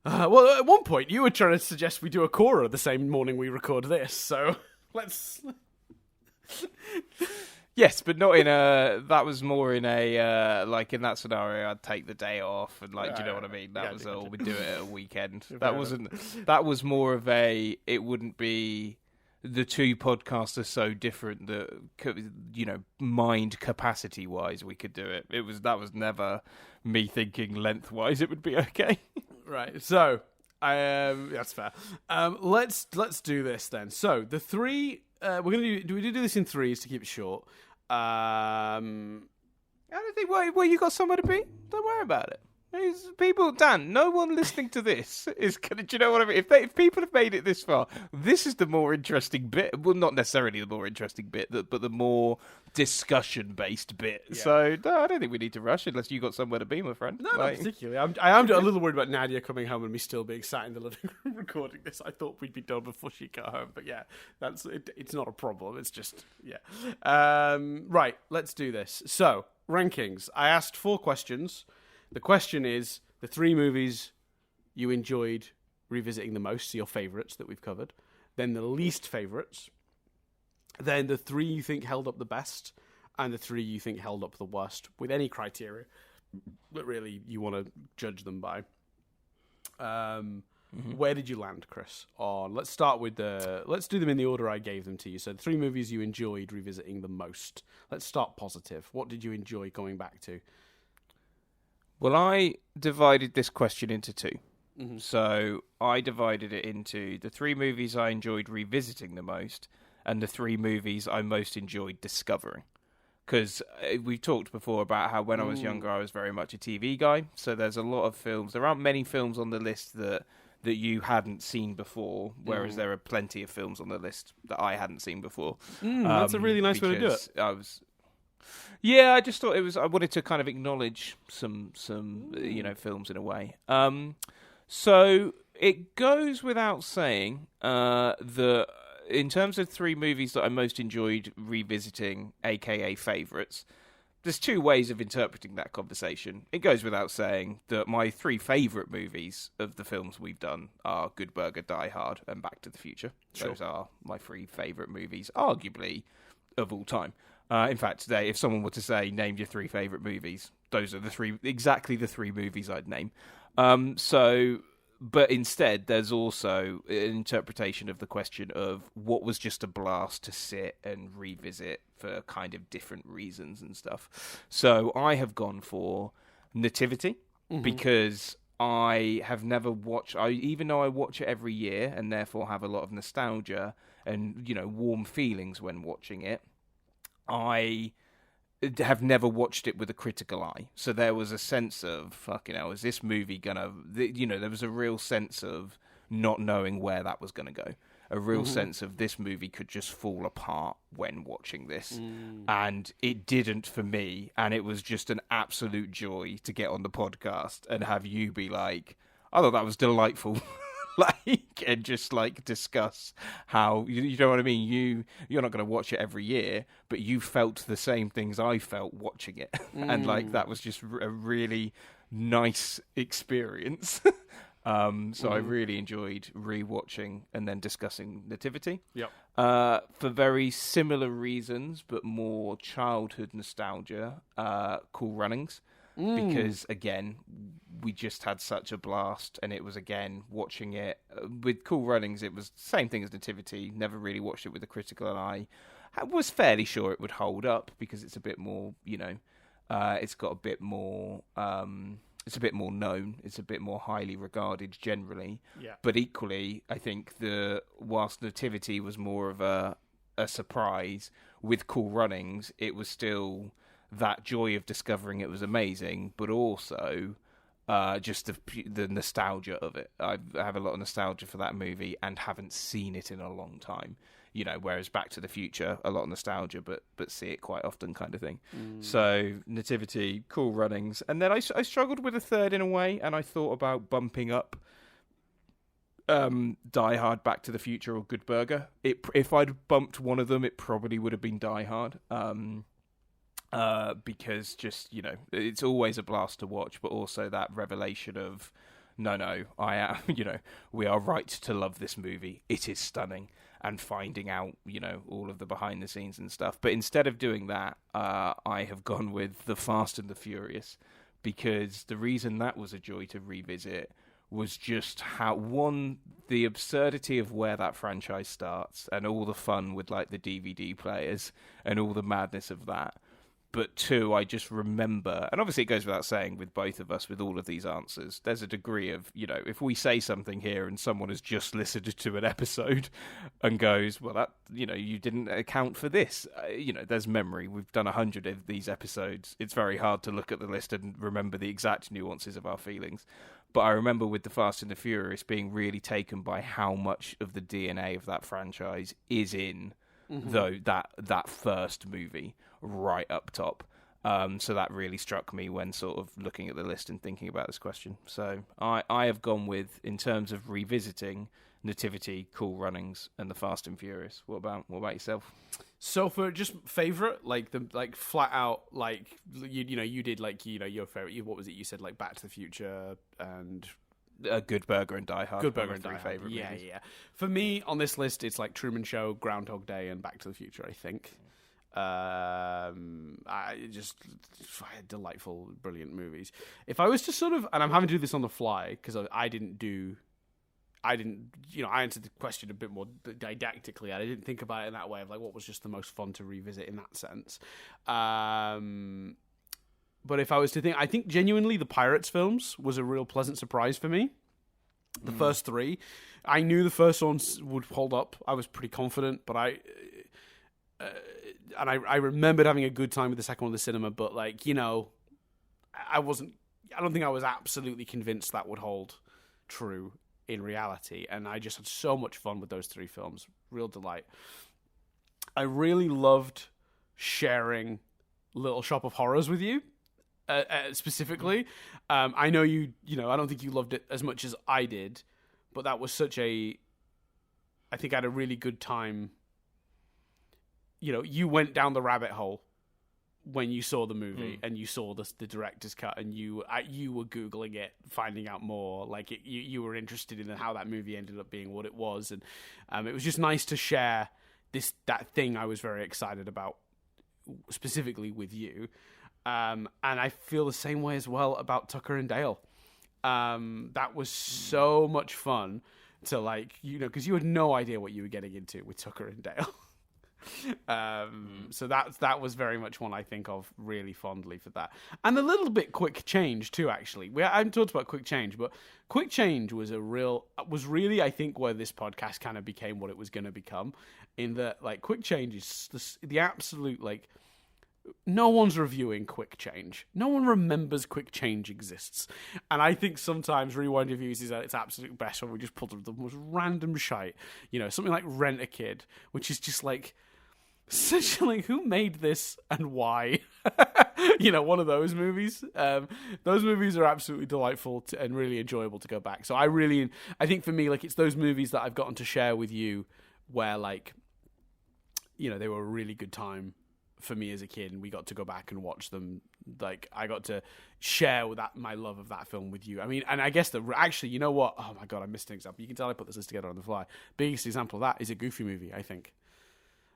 Well, at one point, you were trying to suggest we do a Cora the same morning we record this, so let's... Yes, but not in a. That was more in a like in that scenario. I'd take the day off and like, do you know what I mean? That was all. We'd do it at a weekend. That wasn't. That was more of a. It wouldn't be. The two podcasts are so different that, you know, mind capacity wise, we could do it. That was never me thinking lengthwise it would be okay. Right. So, that's fair. Let's do this then. So the three. We're gonna do we do this in threes to keep it short. I don't think. Well, you got somewhere to be. Don't worry about it. People, Dan, no one listening to this is gonna. Do you know what I mean? If people have made it this far, this is the more interesting bit. Well, not necessarily the more interesting bit, but the more discussion-based bit. Yeah. So no, I don't think we need to rush unless you got somewhere to be, my friend. No, not particularly. I am a little worried about Nadia coming home and me still being sat in the living room recording this. I thought we'd be done before she got home, but yeah, that's it. It's not a problem. It's just right. Let's do this. So rankings. I asked 4 questions. The question is the 3 movies you enjoyed revisiting the most, so your favourites that we've covered. Then the least favourites. Then the 3 you think held up the best. And the 3 you think held up the worst, with any criteria that really you want to judge them by. Where did you land, Chris? Let's start with let's do them in the order I gave them to you. So the 3 movies you enjoyed revisiting the most. Let's start positive. What did you enjoy going back to? Well, I divided this question into 2. Mm-hmm. So I divided it into the 3 movies I enjoyed revisiting the most and the 3 movies I most enjoyed discovering. Because we've talked before about how when I was younger, I was very much a TV guy. So there's a lot of films. There aren't many films on the list that you hadn't seen before, whereas there are plenty of films on the list that I hadn't seen before. That's a really nice way to do it. Yeah, I just thought I wanted to kind of acknowledge some films in a way. So it goes without saying that in terms of 3 movies that I most enjoyed revisiting, aka favourites, there's 2 ways of interpreting that conversation. It goes without saying that my 3 favourite movies of the films we've done are Good Burger, Die Hard, and Back to the Future. Sure. Those are my 3 favourite movies, arguably, of all time. In fact, today, if someone were to say, name your 3 favourite movies, those are exactly the 3 movies I'd name. But instead, there's also an interpretation of the question of what was just a blast to sit and revisit for kind of different reasons and stuff. So I have gone for Nativity, because I have never watched, even though I watch it every year and therefore have a lot of nostalgia and, warm feelings when watching it, I have never watched it with a critical eye. So there was a sense of, fucking hell, is this movie gonna... there was a real sense of not knowing where that was gonna go. A real sense of this movie could just fall apart when watching this. And it didn't for me. And it was just an absolute joy to get on the podcast and have you be like, I thought that was delightful. And just discuss how you know what I mean. You're not going to watch it every year, but you felt the same things I felt watching it, and that was just a really nice experience. So I really enjoyed rewatching and then discussing Nativity. Yep. For very similar reasons, but more childhood nostalgia. Cool Runnings. Because, again, we just had such a blast, and it was, again, watching it. With Cool Runnings, it was the same thing as Nativity. Never really watched it with a critical eye. I was fairly sure it would hold up, because it's a bit more, it's got a bit more... it's a bit more known. It's a bit more highly regarded generally. Yeah. But equally, I think whilst Nativity was more of a surprise, with Cool Runnings, it was still... that joy of discovering it was amazing, but also just the nostalgia of it. I have a lot of nostalgia for that movie and haven't seen it in a long time. Whereas Back to the Future, a lot of nostalgia, but see it quite often kind of thing. So Nativity, Cool Runnings, and then I struggled with a third in a way, and I thought about bumping up Die Hard, Back to the Future, or Good Burger. If I'd bumped one of them, it probably would have been Die Hard. Because just, it's always a blast to watch, but also that revelation of, no, I am, we are right to love this movie. It is stunning. and finding out, all of the behind the scenes and stuff. But instead of doing that, I have gone with The Fast and the Furious, because the reason that was a joy to revisit was just the absurdity of where that franchise starts and all the fun with like the DVD players and all the madness of that. But two, I just remember, and obviously it goes without saying with both of us, with all of these answers, there's a degree of, if we say something here and someone has just listened to an episode and goes, well, that, you didn't account for this. There's memory. We've done 100 of these episodes. It's very hard to look at the list and remember the exact nuances of our feelings. But I remember with The Fast and the Furious being really taken by how much of the DNA of that franchise is in, though, that first movie right up top. So that really struck me when sort of looking at the list and thinking about this question. So I have gone with, in terms of revisiting, Nativity, Cool Runnings, and The Fast and Furious. What about yourself? So for just favorite, flat out, you did your favorite. What was it you said? Like Back to the Future and Good Burger and Die Hard. Good Burger and Die Hard. Favorite movies. Yeah. For me on this list, it's like Truman Show, Groundhog Day, and Back to the Future. I think. Delightful, brilliant movies. If I was to sort of, and I'm having to do this on the fly because I answered the question a bit more didactically. I didn't think about it in that way of like what was just the most fun to revisit in that sense. But if I was to think, I think genuinely the Pirates films was a real pleasant surprise for me. The first three, I knew the first one would hold up. I was pretty confident, but I remembered having a good time with the second one in the cinema. But I don't think I was absolutely convinced that would hold true in reality, and I just had so much fun with those three films. Real delight. I really loved sharing Little Shop of Horrors with you, specifically. I know I don't think you loved it as much as I did, but that was I think I had a really good time. You went down the rabbit hole when you saw the movie and you saw the director's cut, and you were Googling it, finding out more. You were interested in how that movie ended up being what it was, and it was just nice to share that thing I was very excited about, specifically with you. And I feel the same way as well about Tucker and Dale. That was so much fun to because you had no idea what you were getting into with Tucker and Dale. So that was very much one I think of really fondly for that, and a little bit Quick Change too. Actually, I haven't talked about Quick Change, but Quick Change was really I think where this podcast kind of became what it was going to become. In that, Quick Change is the absolute no one's reviewing Quick Change. No one remembers Quick Change exists, and I think sometimes Rewind reviews is at its absolute best when we just pull the most random shite. Something like Rent a Kid, which is just essentially, who made this and why? One of those movies. Those movies are absolutely delightful and really enjoyable to go back. So I think for me, it's those movies that I've gotten to share with you where, they were a really good time for me as a kid, and we got to go back and watch them. I got to share my love of that film with you. I mean, and I guess actually, you know what? Oh my God, I missed an example. You can tell I put this list together on the fly. Biggest example of that is a Goofy movie, I think.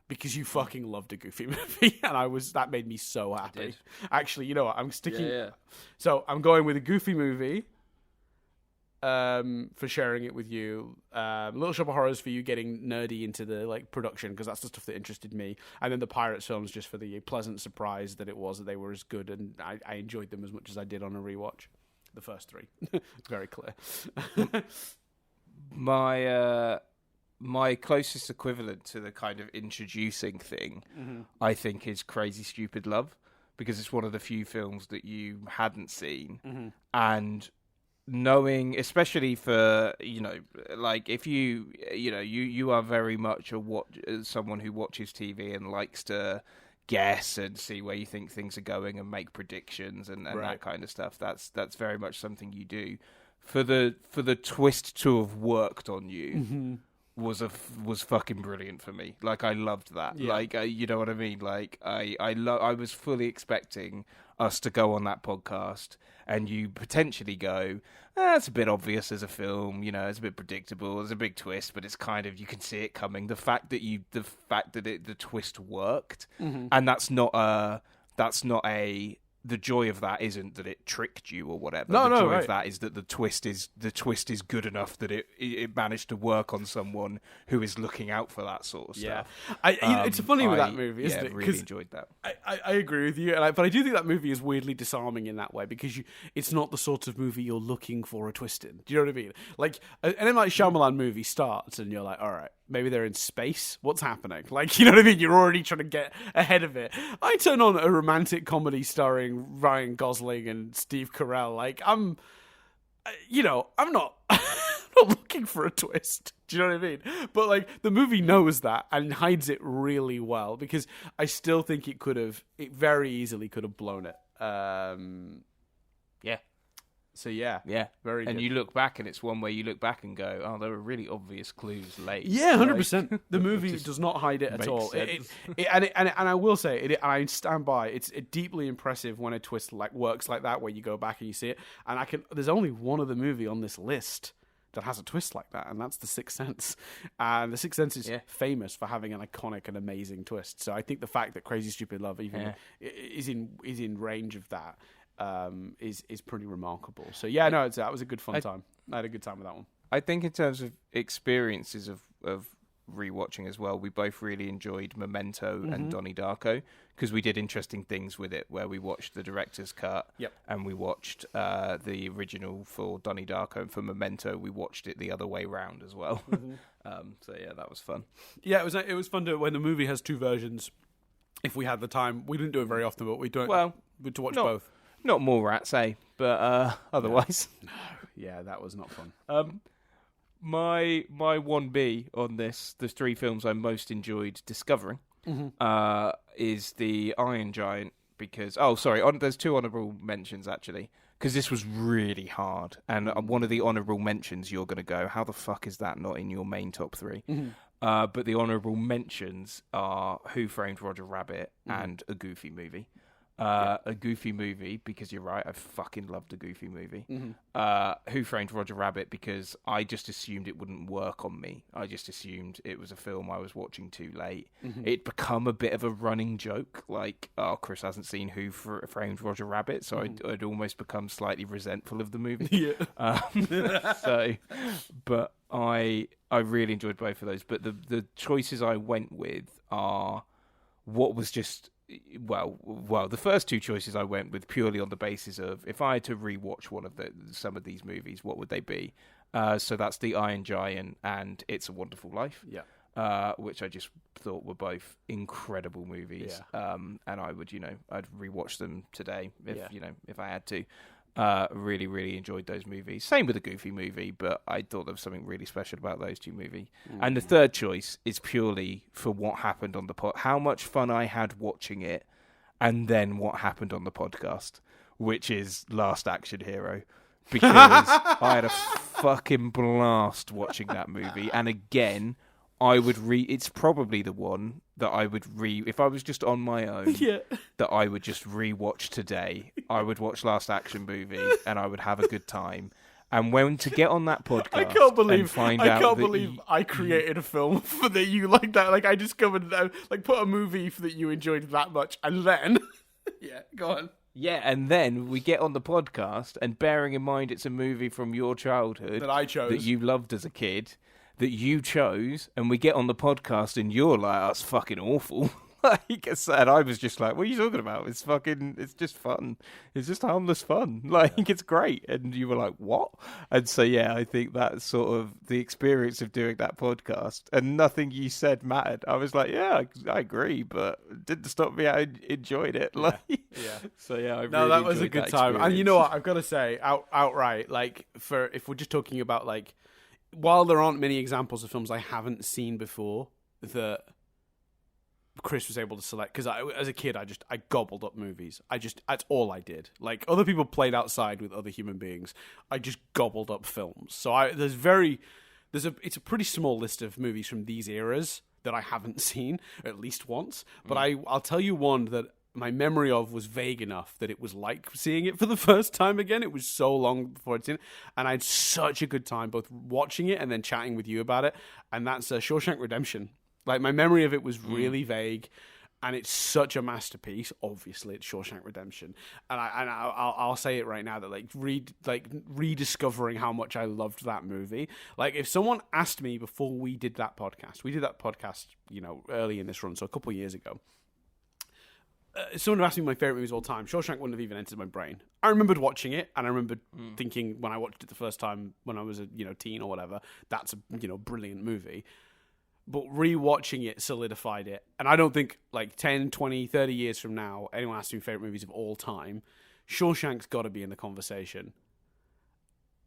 Because you fucking loved a Goofy movie, and that made me so happy. Actually, you know what? I'm sticking. Yeah. So I'm going with a Goofy movie. For sharing it with you, Little Shop of Horrors for you getting nerdy into the production, because that's the stuff that interested me, and then the Pirates films just for the pleasant surprise that they were as good, and I enjoyed them as much as I did on a rewatch. The first three, very clear. My closest equivalent to the kind of introducing thing, I think, is Crazy Stupid Love, because it's one of the few films that you hadn't seen, and knowing, especially for if you are very much someone who watches TV and likes to guess and see where you think things are going and make predictions and right. that kind of stuff. That's very much something you do. For the twist to have worked on you was fucking brilliant for me. Like, I loved that. Yeah. Like, you know what I mean? Like, I was fully expecting us to go on that podcast and you potentially go, it's a bit obvious as a film, you know, it's a bit predictable, there's a big twist, but it's kind of, you can see it coming. The fact that the twist worked, and that's not a the joy of that isn't that it tricked you or whatever. The joy of that is that the twist is good enough that it managed to work on someone who is looking out for that sort of stuff. It's funny with that movie, isn't it? Yeah, really enjoyed that. I agree with you, but I do think that movie is weirdly disarming in that way because it's not the sort of movie you're looking for a twist in. Do you know what I mean? Like an M. Night Shyamalan movie starts and you're like, all right, maybe they're in space. What's happening? Like, you know what I mean? You're already trying to get ahead of it. I turn on a romantic comedy starring Ryan Gosling and Steve Carell. Like, I'm not I'm not looking for a twist. Do you know what I mean? But like, the movie knows that and hides it really well because I still think it very easily could have blown it. Yeah. So yeah, very. And good. You look back, and it's one where you look back and go, "Oh, there were really obvious clues late." Yeah, 100%. The movie does not hide it at all. And I will say, and I stand by. It's deeply impressive when a twist works like that, where you go back and you see it. And there's only one other movie on this list that has a twist like that, and that's The Sixth Sense. And The Sixth Sense is famous for having an iconic and amazing twist. So I think the fact that Crazy Stupid Love even is in range of that. Is pretty remarkable. So yeah, no, that was a good fun time. I had a good time with that one. I think in terms of experiences of rewatching as well, we both really enjoyed Memento and Donnie Darko because we did interesting things with it where we watched the director's cut and we watched the original for Donnie Darko, and for Memento we watched it the other way round as well. So yeah, that was fun. Yeah, it was fun when the movie has two versions. If we had the time, we didn't do it very often, but we do it. Well, to watch both. Not more rats, but otherwise. No. Yeah, that was not fun. My 1B on this, the three films I most enjoyed discovering, is The Iron Giant, because... Oh, sorry, there's two honourable mentions, actually, because this was really hard. And one of the honourable mentions, you're going to go, how the fuck is that not in your main top three? But the honourable mentions are Who Framed Roger Rabbit and A Goofy Movie. A Goofy Movie, because you're right, I fucking loved A Goofy Movie. Who Framed Roger Rabbit, because I just assumed it wouldn't work on me. I just assumed it was a film I was watching too late. It'd become a bit of a running joke, like, oh, Chris hasn't seen Who Framed Roger Rabbit, so I'd almost become slightly resentful of the movie. But I really enjoyed both of those. But the choices I went with are what was just... Well, the first two choices I went with purely on the basis of if I had to rewatch some of these movies, what would they be? So that's The Iron Giant and It's a Wonderful Life. Which I just thought were both incredible movies. And I would, I'd rewatch them today if I had to. Really, really enjoyed those movies. Same with The Goofy Movie, but I thought there was something really special about those two movies. And the third choice is purely for what happened on the pod, how much fun I had watching it, and then what happened on the podcast, which is Last Action Hero. Because I had a fucking blast watching that movie. And again, I would it's probably the one that I would if I was just on my own, that I would just rewatch today. I would watch Last Action Movie and I would have a good time. And when to get on that podcast, I can't believe I created a film for that you like that. Like I discovered that, put a movie that you enjoyed that much, and then go on. Yeah, and then we get on the podcast, and bearing in mind it's a movie from your childhood that I chose, that you loved as a kid, that you chose, and we get on the podcast and you're like, that's fucking awful. Like I said, I was just like, what are you talking about? It's just fun. It's just harmless fun. It's great. And you were like, what? And so, yeah, I think that's sort of the experience of doing that podcast. And nothing you said mattered. I was like, yeah, I agree, but it didn't stop me. I enjoyed it. So, yeah, I really that was a good time. And you know what? I've got to say, outright, if we're just talking about, while there aren't many examples of films I haven't seen before that Chris was able to select, because as a kid I gobbled up movies. That's all I did. Other people played outside with other human beings, I just gobbled up films. So there's very it's a pretty small list of movies from these eras that I haven't seen at least once. But I'll tell you one that my memory of was vague enough that it was like seeing it for the first time again. It was so long before I'd seen it, and I had such a good time both watching it and then chatting with you about it. And that's Shawshank Redemption. Like, my memory of it was really vague, and it's such a masterpiece. Obviously, it's Shawshank Redemption, and I'll say it right now that rediscovering how much I loved that movie. Like, if someone asked me before we did that podcast, early in this run, so a couple of years ago. Someone asked me my favorite movies of all time. Shawshank wouldn't have even entered my brain. I remembered watching it, and I remembered thinking when I watched it the first time when I was a teen or whatever, that's a brilliant movie. But rewatching it solidified it. And I don't think 10, 20, 30 years from now, anyone asks me favorite movies of all time, Shawshank's got to be in the conversation.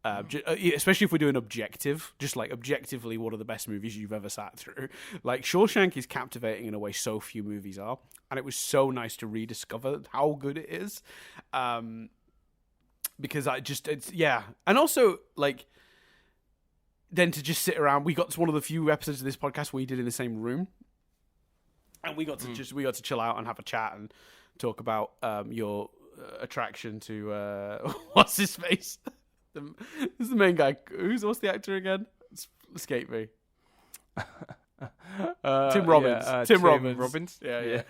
Especially if we're doing objective, just objectively, what are the best movies you've ever sat through? Shawshank is captivating in a way so few movies are, and it was so nice to rediscover how good it is. Because and also then to just sit around. We got to one of the few episodes of this podcast we did in the same room, and we got to chill out and have a chat and talk about your attraction to what's his face. This is the main guy. What's the actor again? Escape me. Tim Robbins. Tim Robbins. Yeah.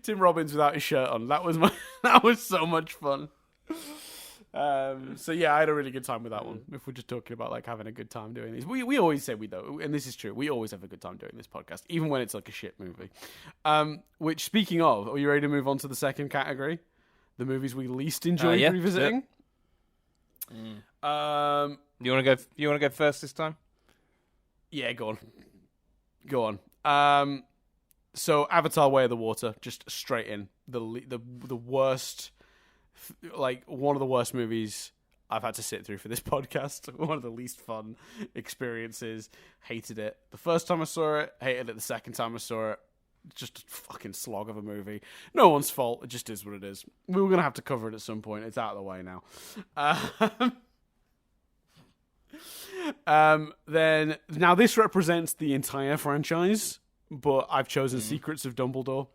Tim Robbins without his shirt on. That was so much fun. So yeah, I had a really good time with that one. If we're just talking about having a good time doing these, we always say and this is true. We always have a good time doing this podcast, even when it's a shit movie. Which, speaking of, are you ready to move on to the second category? The movies we least enjoyed revisiting. Yeah. You want to go first this time? Yeah, go on. So Avatar: Way of the Water, just straight in the worst, one of the worst movies I've had to sit through for this podcast. One of the least fun experiences. Hated it the first time I saw it. Hated it the second time I saw it. Just a fucking slog of a movie. No one's fault. It just is what it is. We were going to have to cover it at some point. It's out of the way now. Then now this represents the entire franchise, but I've chosen Secrets of Dumbledore.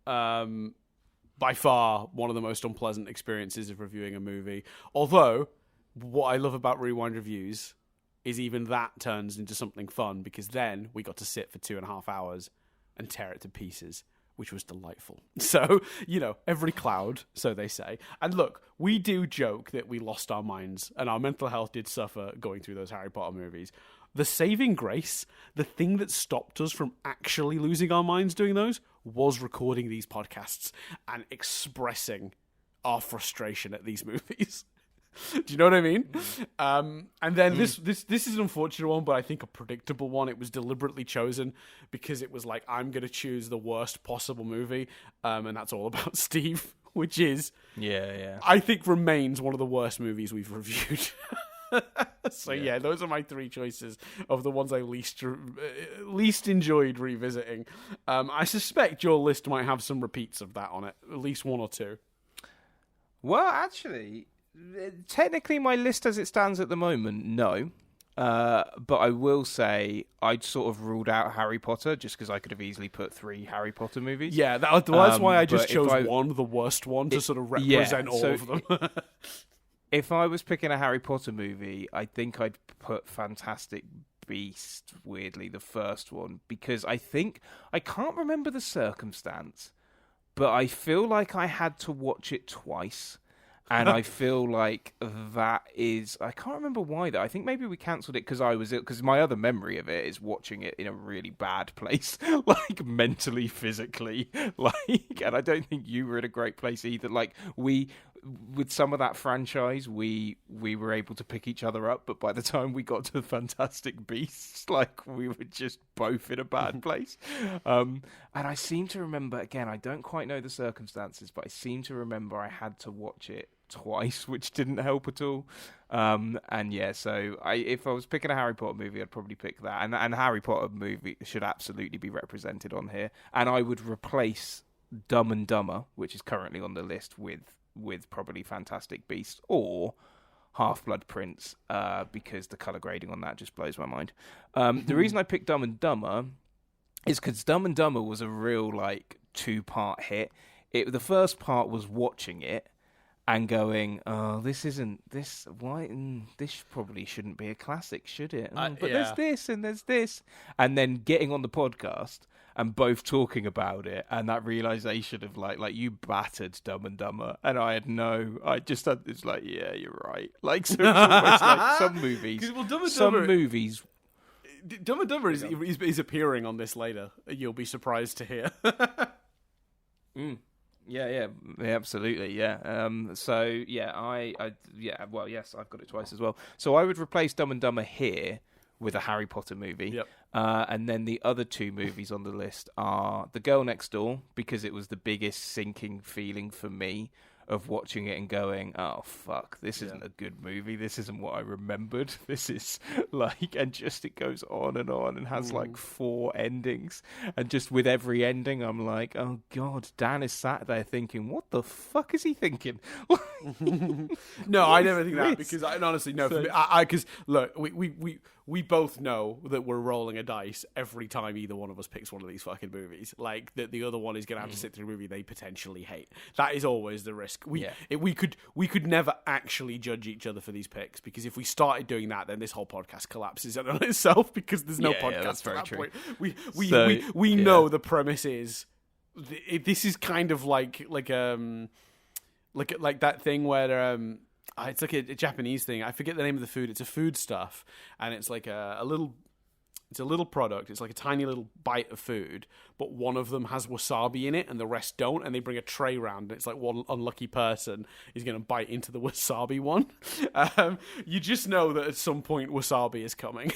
By far one of the most unpleasant experiences of reviewing a movie. Although, what I love about Rewind Reviews is even that turns into something fun, because then we got to sit for 2.5 hours and tear it to pieces, which was delightful. So, every cloud, so they say. And look, we do joke that we lost our minds and our mental health did suffer going through those Harry Potter movies. The saving grace, the thing that stopped us from actually losing our minds doing those, was recording these podcasts and expressing our frustration at these movies. Do you know what I mean? And then this is an unfortunate one, but I think a predictable one. It was deliberately chosen because it was I'm going to choose the worst possible movie, and that's All About Steve, which is, I think remains one of the worst movies we've reviewed. So yeah, those are my three choices of the ones I least enjoyed revisiting. I suspect your list might have some repeats of that on it, at least one or two. Well, actually, technically my list as it stands at the moment, no. But I will say I'd sort of ruled out Harry Potter just because I could have easily put 3 Harry Potter movies. Yeah, that's why I just chose the worst one, to sort of represent all of them. If I was picking a Harry Potter movie, I think I'd put Fantastic Beast, weirdly, the first one, because I can't remember the circumstance, but I feel like I had to watch it twice. And I feel like that is... I can't remember why, though. I think maybe we cancelled it because I was ill. Because my other memory of it is watching it in a really bad place. Mentally, physically. And I don't think you were in a great place either. With some of that franchise, we were able to pick each other up. But by the time we got to Fantastic Beasts, we were just both in a bad place. And I seem to remember, again, I don't quite know the circumstances, but I seem to remember I had to watch it twice, which didn't help at all. So if I was picking a Harry Potter movie, I'd probably pick that. And Harry Potter movie should absolutely be represented on here. And I would replace Dumb and Dumber, which is currently on the list, with probably Fantastic Beasts, or Half-Blood Prince because the color grading on that just blows my mind. The reason I picked Dumb and Dumber is because Dumb and Dumber was a real like 2-part hit. The first part was watching it and going, oh, this probably shouldn't be a classic, should it? But there's this and there's this. And then getting on the podcast and both talking about it and that realization of like you battered Dumb and Dumber and it's like, yeah, you're right. Like, so it's almost like some movies. Well, Dumb and Dumber is appearing on this later. You'll be surprised to hear. Yeah, absolutely, yeah. So yeah, well, yes, I've got it twice as well. So I would replace Dumb and Dumber here with a Harry Potter movie. Yep. And then the other 2 movies on the list are The Girl Next Door, because it was the biggest sinking feeling for me of watching it and going, oh, fuck, this isn't a good movie. This isn't what I remembered. This is like, and just it goes on and has like 4 endings. And just with every ending, I'm like, oh, God, Dan is sat there thinking, what the fuck is he thinking? No, I never think that, because honestly, no, for me, because look, we both know that we're rolling a dice every time either one of us picks one of these fucking movies. Like, that the other one is going to have to sit through a movie they potentially hate. That is always the risk. We could never actually judge each other for these picks, because if we started doing that, then this whole podcast collapses on itself, because there's no podcast at that point. We know the premise is this is kind of like that thing where it's like a Japanese thing. I forget the name of the food. It's a food stuff, and it's like a little product. It's like a tiny little bite of food, but one of them has wasabi in it and the rest don't, and they bring a tray round, and it's like one unlucky person is going to bite into the wasabi one. You just know that at some point wasabi is coming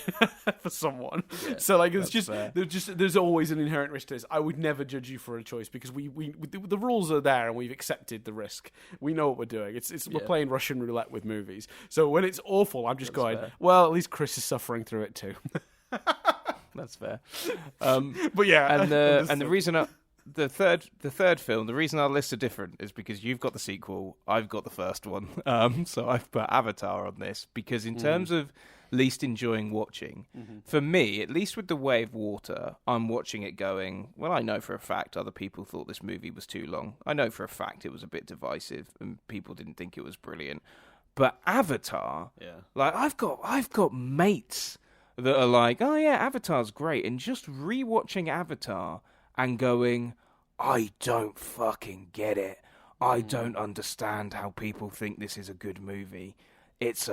for someone. Yeah, so like there's always an inherent risk to this. I would never judge you for a choice, because the rules are there and we've accepted the risk. We know what we're doing. We're playing Russian roulette with movies. So when it's awful, I'm just going, well, at least Chris is suffering through it too. That's fair. But yeah, and the reason the third film, the reason our lists are different is because you've got the sequel, I've got the first one. So I've put Avatar on this, because in terms of least enjoying watching, for me, at least with The Way of Water, I'm watching it going, well, I know for a fact other people thought this movie was too long. I know for a fact it was a bit divisive and people didn't think it was brilliant. But Avatar, like I've got mates that are like, oh yeah, Avatar's great, and just rewatching Avatar and going, I don't fucking get it. I don't understand how people think this is a good movie. It's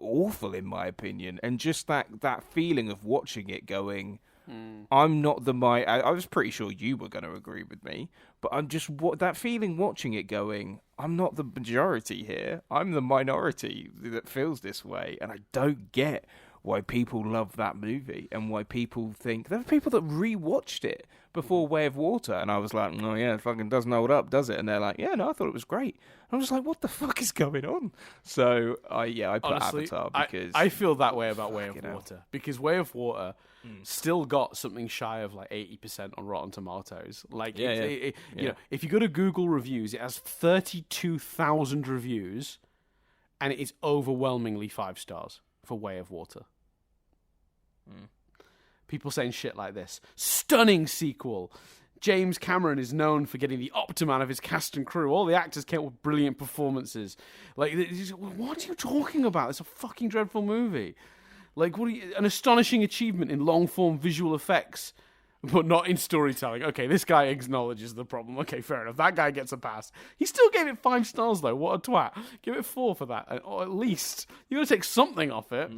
awful in my opinion. And just that feeling of watching it going, I'm not I was pretty sure you were going to agree with me, but I'm just that feeling watching it going, I'm not the majority here. I'm the minority that feels this way, and I don't get why people love that movie and why people think. There are people that rewatched it before Way of Water, and I was like, oh yeah, it fucking doesn't hold up, does it? And they're like, yeah, no, I thought it was great. And I was like, what the fuck is going on? So I put honestly, Avatar because I feel that way about Way of Water, because Way of Water still got something shy of like 80% on Rotten Tomatoes. Like, you know, if you go to Google reviews, it has 32,000 reviews, and it is overwhelmingly 5 stars for Way of Water. People saying shit like this: stunning sequel. James Cameron is known for getting the optimum out of his cast and crew. All the actors came up with brilliant performances. Like, what are you talking about? It's a fucking dreadful movie. Like, an astonishing achievement in long-form visual effects, but not in storytelling. Okay, this guy acknowledges the problem. Okay, fair enough. That guy gets a pass. He still gave it 5 stars, though. What a twat. Give it 4 for that. Or at least. You gotta take something off it.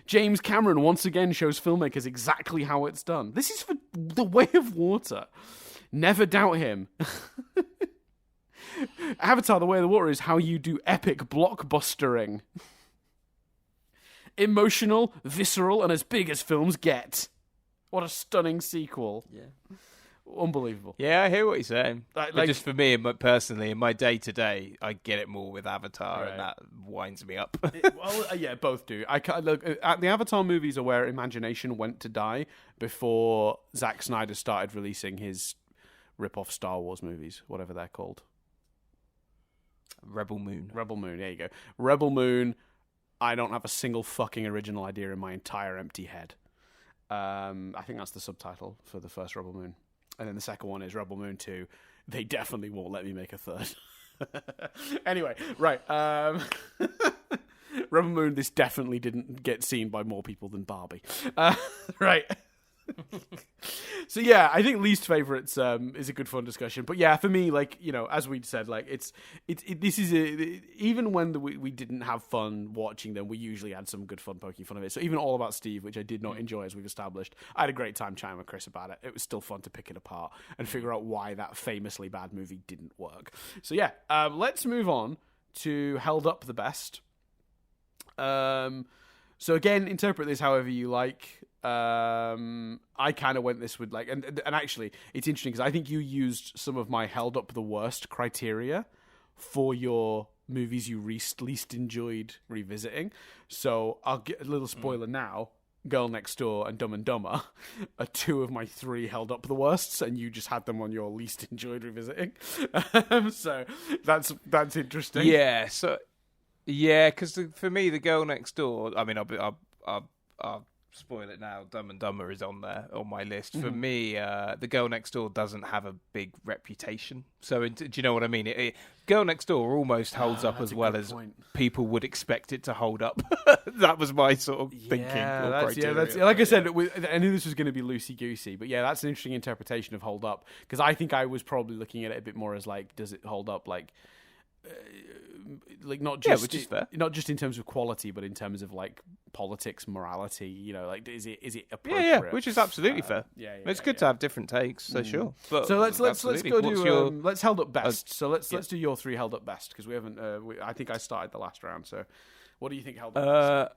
James Cameron once again shows filmmakers exactly how it's done. This is for The Way of Water. Never doubt him. Avatar: The Way of the Water is how you do epic blockbustering. Emotional, visceral, and as big as films get. What a stunning sequel. Yeah. Unbelievable. Yeah, I hear what you're saying. But just for me, personally, in my day-to-day, I get it more with Avatar, and that winds me up. Yeah, both do. The Avatar movies are where imagination went to die before Zack Snyder started releasing his rip-off Star Wars movies, whatever they're called. Rebel Moon. Rebel Moon, there you go. Rebel Moon, I don't have a single fucking original idea in my entire empty head. I think that's the subtitle for the first Rebel Moon. And then the second one is Rebel Moon 2. They definitely won't let me make a third. Anyway, right. Rebel Moon, this definitely didn't get seen by more people than Barbie. Right. So yeah, I think least favorites is a good fun discussion. But yeah, for me, like, you know, as we said, like this is even when we didn't have fun watching them, we usually had some good fun poking fun of it. So even All About Steve, which I did not enjoy, as we've established, I had a great time chatting with Chris about it. It was still fun to pick it apart and figure out why that famously bad movie didn't work. So yeah, let's move on to Held Up the Best. So again, interpret this however you like. I kind of went this with like, and actually, it's interesting because I think you used some of my Held Up the Worst criteria for your movies you least enjoyed revisiting. So I'll get a little spoiler now. Girl Next Door and Dumb and Dumber are 2 of my 3 Held Up the Worsts, and you just had them on your least enjoyed revisiting. So that's interesting. Yeah. So yeah, because for me, The Girl Next Door. I mean, I'll spoil it now. Dumb and Dumber is on there on my list. For me, The Girl Next Door doesn't have a big reputation. So do you know what I mean? Girl Next Door almost holds up as well as people would expect it to hold up. That was my sort of thinking. That's like I said. I knew this was going to be loosey goosey, but yeah, that's an interesting interpretation of hold up, because I think I was probably looking at it a bit more as like, does it hold up like not just which is fair. Not just in terms of quality, but in terms of like politics, morality. You know, like is it appropriate? Yeah, which is absolutely fair. It's good to have different takes. So sure. But so let's go do let's Held Up Best. So let's do your 3 Held Up Best, because we haven't. I think I started the last round. So what do you think Held Up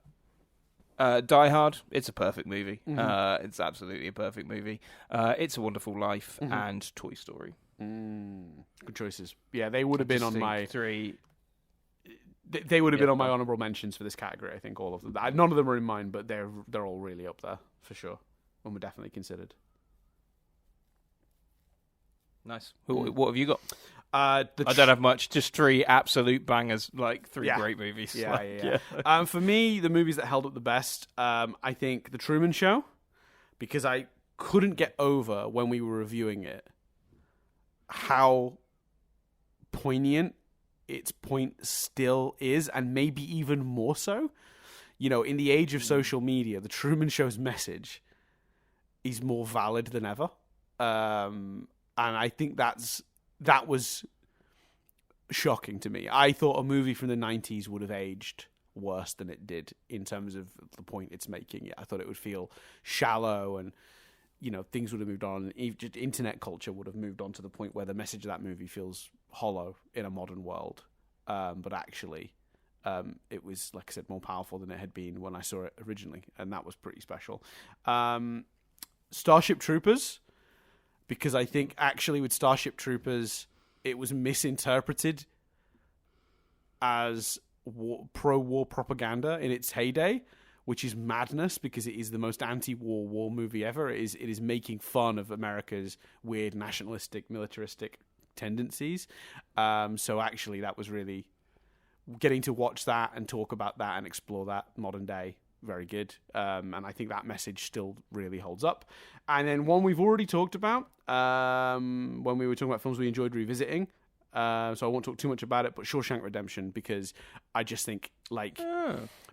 Best? Die Hard. It's a perfect movie. It's absolutely a perfect movie. It's a Wonderful Life and Toy Story. Good choices. Yeah, they would have been on my 3. They would have been on my honourable mentions for this category. I think all of them. None of them are in mine, but they're all really up there for sure, and were definitely considered. Nice. What have you got? I don't have much. Just 3 absolute bangers, like 3 great movies. Yeah. For me, the movies that held up the best, I think The Truman Show, because I couldn't get over when we were reviewing it how poignant its point still is, and maybe even more so. You know, in the age of social media, The Truman Show's message is more valid than ever. And I think that was shocking to me. I thought a movie from the 90s would have aged worse than it did in terms of the point it's making. I thought it would feel shallow, and you know, things would have moved on. Just internet culture would have moved on to the point where the message of that movie feels hollow in a modern world. But actually, it was, like I said, more powerful than it had been when I saw it originally, and that was pretty special. Starship Troopers, because I think actually with Starship Troopers, it was misinterpreted as pro-war propaganda in its heyday, which is madness, because it is the most anti-war war movie ever. It is making fun of America's weird nationalistic, militaristic tendencies. So actually, that was really getting to watch that and talk about that and explore that modern day. Very good. And I think that message still really holds up. And then one we've already talked about when we were talking about films we enjoyed revisiting. So I won't talk too much about it, but Shawshank Redemption, because I just think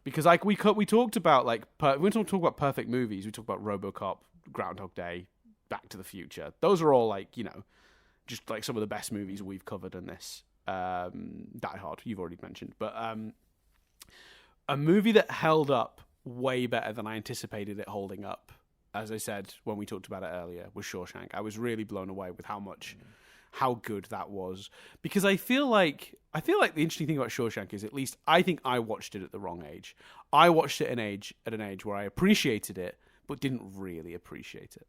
because like we talked about like we don't talk about perfect movies. We talk about RoboCop, Groundhog Day, Back to the Future. Those are all like, you know, just like some of the best movies we've covered in this. Die Hard, you've already mentioned, but a movie that held up way better than I anticipated it holding up, as I said when we talked about it earlier, was Shawshank. I was really blown away with how good that was, because I feel like the interesting thing about Shawshank is, at least I think I watched it at the wrong age. I watched it at an age where I appreciated it, but didn't really appreciate it.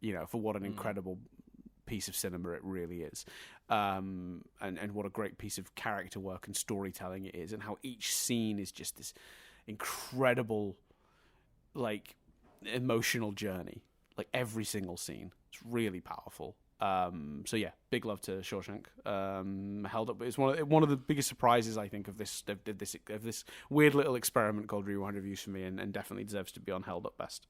You know, for what an incredible piece of cinema it really is, and what a great piece of character work and storytelling it is, and how each scene is just this incredible, like, emotional journey. Like every single scene, it's really powerful. So yeah, big love to Shawshank. Held up. It's one of the biggest surprises I think of this weird little experiment called Rewind Reviews for me, and definitely deserves to be on Held Up Best.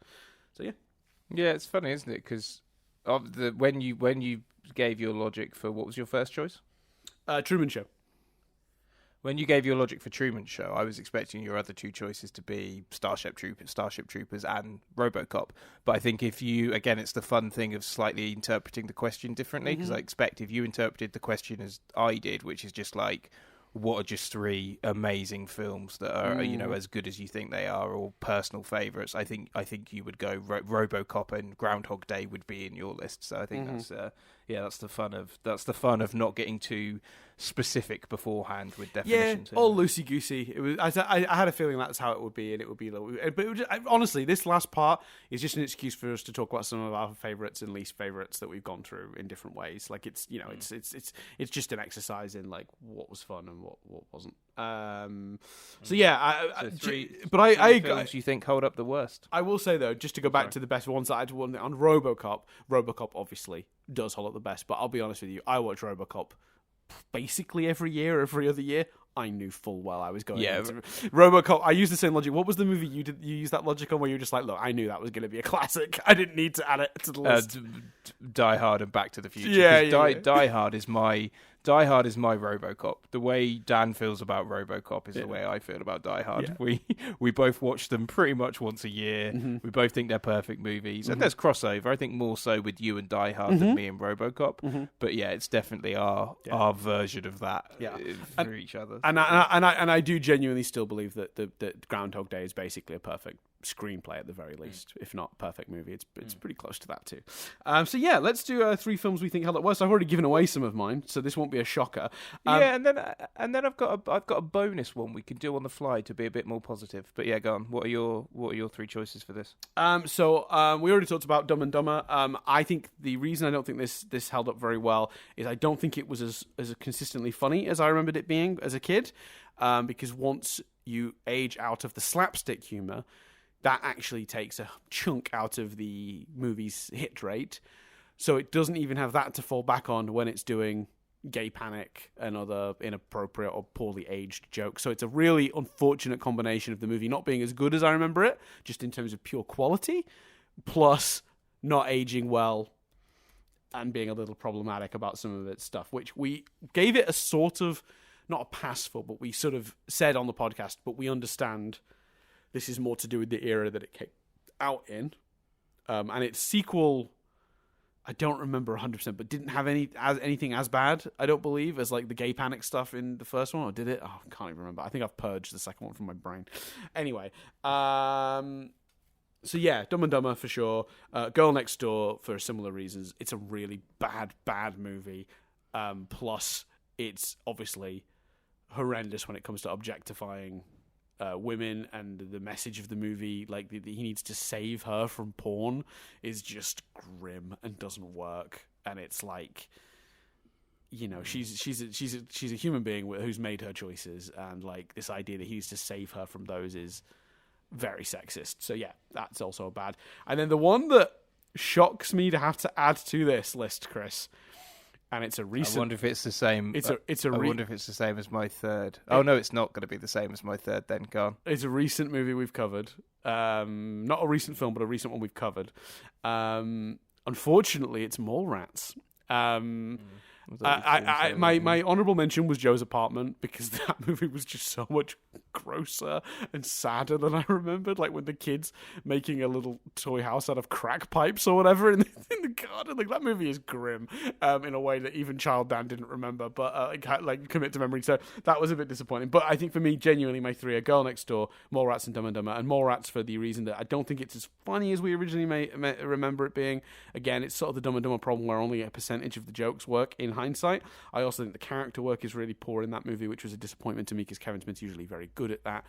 So yeah, it's funny, isn't it? Because of when you gave your logic for what was your first choice? Truman Show. When you gave your logic for Truman Show, I was expecting your other two choices to be Starship Troopers and RoboCop. But I think it's the fun thing of slightly interpreting the question differently, because I expect if you interpreted the question as I did, which is just like, what are just three amazing films that are as good as you think they are, or personal favourites, I think you would go RoboCop and Groundhog Day would be in your list. So I think that's the fun of not getting too specific beforehand with definitions. Yeah, all loosey goosey. It was. I had a feeling that's how it would be, and it would be. But honestly, this last part is just an excuse for us to talk about some of our favourites and least favourites that we've gone through in different ways. Like it's just an exercise in like what was fun and what wasn't. So yeah, three films you think hold up the worst. I will say though, just to go back to the best ones that I'd won on RoboCop. RoboCop obviously does hold up the best, but I'll be honest with you, I watch RoboCop basically every other year. I knew full well I was going into RoboCop. I used the same logic. What was the movie you used that logic on, where you were just like, look, I knew that was going to be a classic. I didn't need to add it to the list. Die Hard and Back to the Future. Die Hard is my RoboCop. The way Dan feels about RoboCop is the way I feel about Die Hard. Yeah. We both watch them pretty much once a year. We both think they're perfect movies. And there's crossover. I think more so with you and Die Hard than me and RoboCop. But yeah, it's definitely our version of that for each other. And I do genuinely still believe that Groundhog Day is basically a perfect screenplay at the very least, if not perfect movie. It's pretty close to that too. So yeah, let's do three films we think held up worst. I've already given away some of mine, so this won't be a shocker. And then I've got a bonus one we can do on the fly to be a bit more positive. But yeah, go on. What are your three choices for this? So we already talked about Dumb and Dumber. I think the reason I don't think this held up very well is I don't think it was as consistently funny as I remembered it being as a kid. Because once you age out of the slapstick humor, that actually takes a chunk out of the movie's hit rate. So it doesn't even have that to fall back on when it's doing gay panic and other inappropriate or poorly aged jokes. So it's a really unfortunate combination of the movie not being as good as I remember it, just in terms of pure quality, plus not aging well and being a little problematic about some of its stuff, which we gave it a sort of, not a pass for, but we sort of said on the podcast, but we understand this is more to do with the era that it came out in. And its sequel, I don't remember 100%, but didn't have anything as bad, I don't believe, as like the gay panic stuff in the first one, or did it? Oh, I can't even remember. I think I've purged the second one from my brain. Anyway, so yeah, Dumb and Dumber for sure. Girl Next Door for similar reasons. It's a really bad movie. Plus, it's obviously horrendous when it comes to objectifying women, and the message of the movie, like he needs to save her from porn, is just grim and doesn't work. And it's like, you know, she's a human being who's made her choices, and like this idea that he needs to save her from those is very sexist. So yeah, that's also bad. And then the one that shocks me to have to add to this list, Chris, and it's a recent. I wonder if it's the same. I wonder if it's the same as my third. Oh no, it's not going to be the same as my third. Then go on. It's a recent movie we've covered. Not a recent film, but a recent one we've covered. Unfortunately, it's Mallrats. My honourable mention was Joe's Apartment, because that movie was just so much grosser and sadder than I remembered. Like when the kids making a little toy house out of crack pipes or whatever in the garden. Like that movie is grim in a way that even Child Dan didn't remember, but like commit to memory. So that was a bit disappointing. But I think for me, genuinely, my three are Girl Next Door, Mallrats, and Dumb and Dumber. And Mallrats for the reason that I don't think it's as funny as we originally remember it being. Again, it's sort of the Dumb and Dumber problem where only a percentage of the jokes work in hindsight. I also think the character work is really poor in that movie, which was a disappointment to me because Kevin Smith's usually very good at that.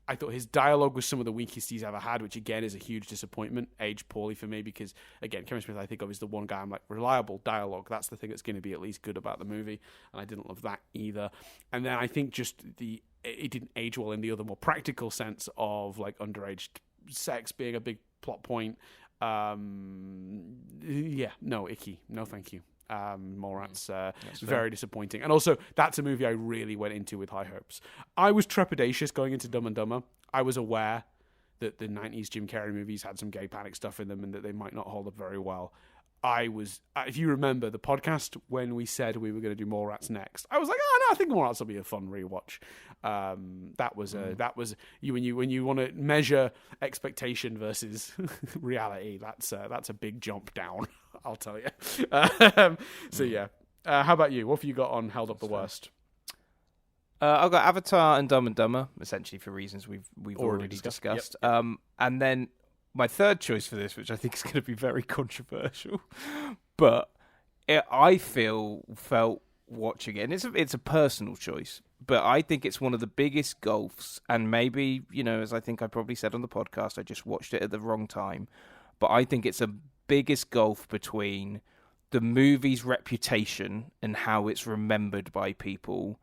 I thought his dialogue was some of the weakest he's ever had, which again is a huge disappointment. Aged poorly for me because, again, Kevin Smith I think of is the one guy I'm like, reliable dialogue. That's the thing that's going to be at least good about the movie, and I didn't love that either. And then I think just it didn't age well in the other more practical sense of like underage sex being a big plot point. Yeah, no, icky. No, thank you. Mallrats very disappointing, and also that's a movie I really went into with high hopes. I was trepidatious going into Dumb and Dumber. I was aware that the 90s Jim Carrey movies had some gay panic stuff in them and that they might not hold up very well. I was, if you remember the podcast when we said we were going to do Mallrats next, I was like, oh no, I think Mallrats will be a fun rewatch. That was you when you want to measure expectation versus reality. That's a big jump down, I'll tell you. So yeah, how about you? What have you got on held up the worst? I've got Avatar and Dumb and Dumber, essentially for reasons we've already discussed. Yep. And then my third choice for this, which I think is going to be very controversial, but I felt watching it, and it's a personal choice, but I think it's one of the biggest gulfs, and maybe, as I think I probably said on the podcast, I just watched it at the wrong time, but I think it's a biggest gulf between the movie's reputation and how it's remembered by people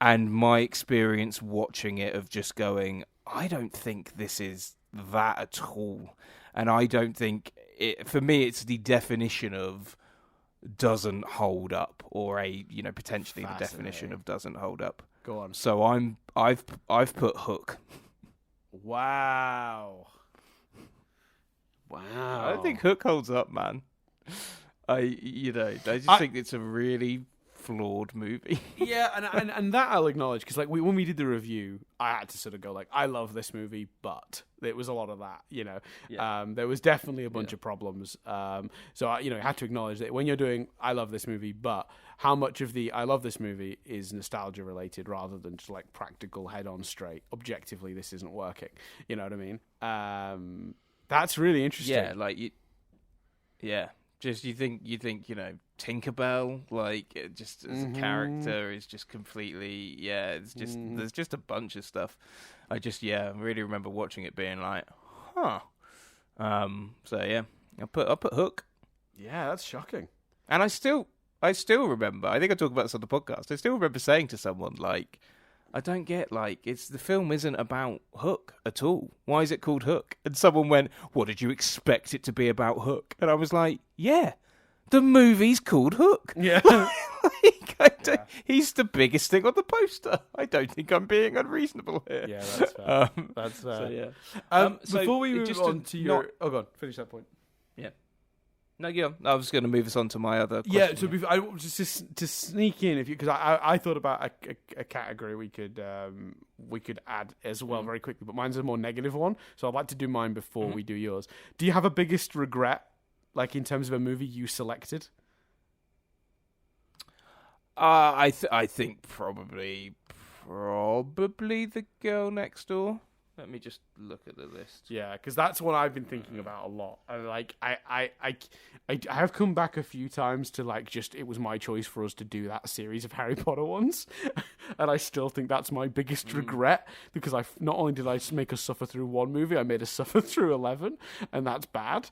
and my experience watching it of just going, I don't think this is that at all. And I don't think for me it's the definition of doesn't hold up, or potentially the definition of doesn't hold up. Go on. So I've put Hook. Wow. I don't think Hook holds up, man. I just think it's a really flawed movie. Yeah, and that I'll acknowledge, because when we did the review, I had to sort of go I love this movie, but it was a lot of that, Yeah. There was definitely a bunch of problems. So I had to acknowledge that when you're doing I love this movie, but how much of the I love this movie is nostalgia related rather than just practical head on straight. Objectively, this isn't working. You know what I mean? That's really interesting. Yeah, Just you think Tinkerbell, just as a character is just completely it's just there's just a bunch of stuff. I really remember watching it being like, huh. So yeah, I put Hook. Yeah, that's shocking. And I still remember. I think I talked about this on the podcast. I still remember saying to someone I don't get, the film isn't about Hook at all. Why is it called Hook? And someone went, what did you expect it to be about Hook? And I was like, yeah, the movie's called Hook. Yeah. He's the biggest thing on the poster. I don't think I'm being unreasonable here. Yeah, that's fair. That's fair. So, before we move on to your... Oh, go on. Finish that point. Yeah. No, go on. I was going to move us on to my other question. Yeah, so I just to sneak in, because I thought about a category we could add as well very quickly, but mine's a more negative one, so I'd like to do mine before we do yours. Do you have a biggest regret, in terms of a movie you selected? I think probably The Girl Next Door. Let me just look at the list. Yeah, because that's what I've been thinking about a lot. And I have come back a few times to it was my choice for us to do that series of Harry Potter ones, and I still think that's my biggest regret, because not only did I make us suffer through one movie, I made us suffer through 11, and that's bad.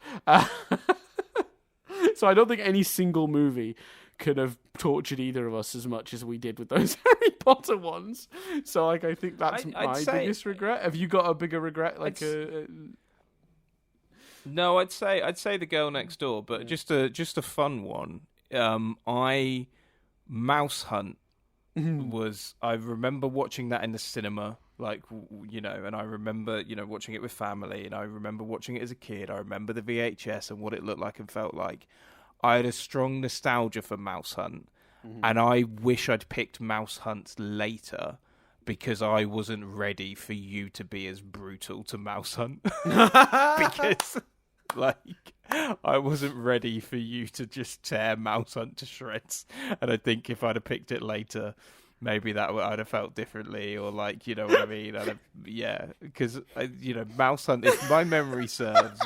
So I don't think any single movie could have tortured either of us as much as we did with those Harry Potter ones. So I think that's my biggest regret. Have you got a bigger regret? No, I'd say The Girl Next Door, but just a fun one. Mouse Hunt was. I remember watching that in the cinema, and I remember watching it with family, and I remember watching it as a kid. I remember the VHS and what it looked like and felt like. I had a strong nostalgia for Mouse Hunt, and I wish I'd picked Mouse Hunt later, because I wasn't ready for you to be as brutal to Mouse Hunt. Because, I wasn't ready for you to just tear Mouse Hunt to shreds. And I think if I'd have picked it later, maybe I'd have felt differently, or you know what I mean? Because, Mouse Hunt, if my memory serves,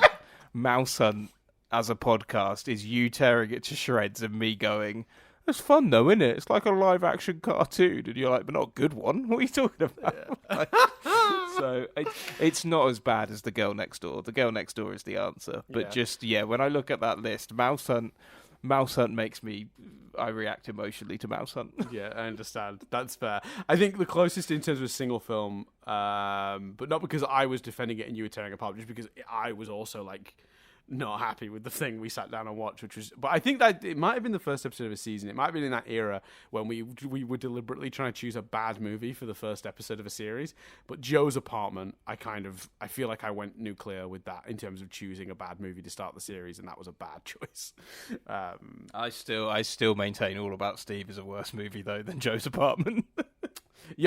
Mouse Hunt, as a podcast, is you tearing it to shreds and me going, it's fun though, isn't it? It's like a live action cartoon. And you're like, but not a good one. What are you talking about? So it's not as bad as The Girl Next Door. The Girl Next Door is the answer. But when I look at that list, Mouse Hunt makes me... I react emotionally to Mouse Hunt. Yeah, I understand. That's fair. I think the closest in terms of a single film, but not because I was defending it and you were tearing it apart, just because I was also not happy with the thing we sat down and watched, but I think that it might have been the first episode of a season. It might have been in that era when we were deliberately trying to choose a bad movie for the first episode of a series. But Joe's Apartment, I feel like I went nuclear with that in terms of choosing a bad movie to start the series, and that was a bad choice. I still maintain All About Steve is a worse movie though than Joe's Apartment.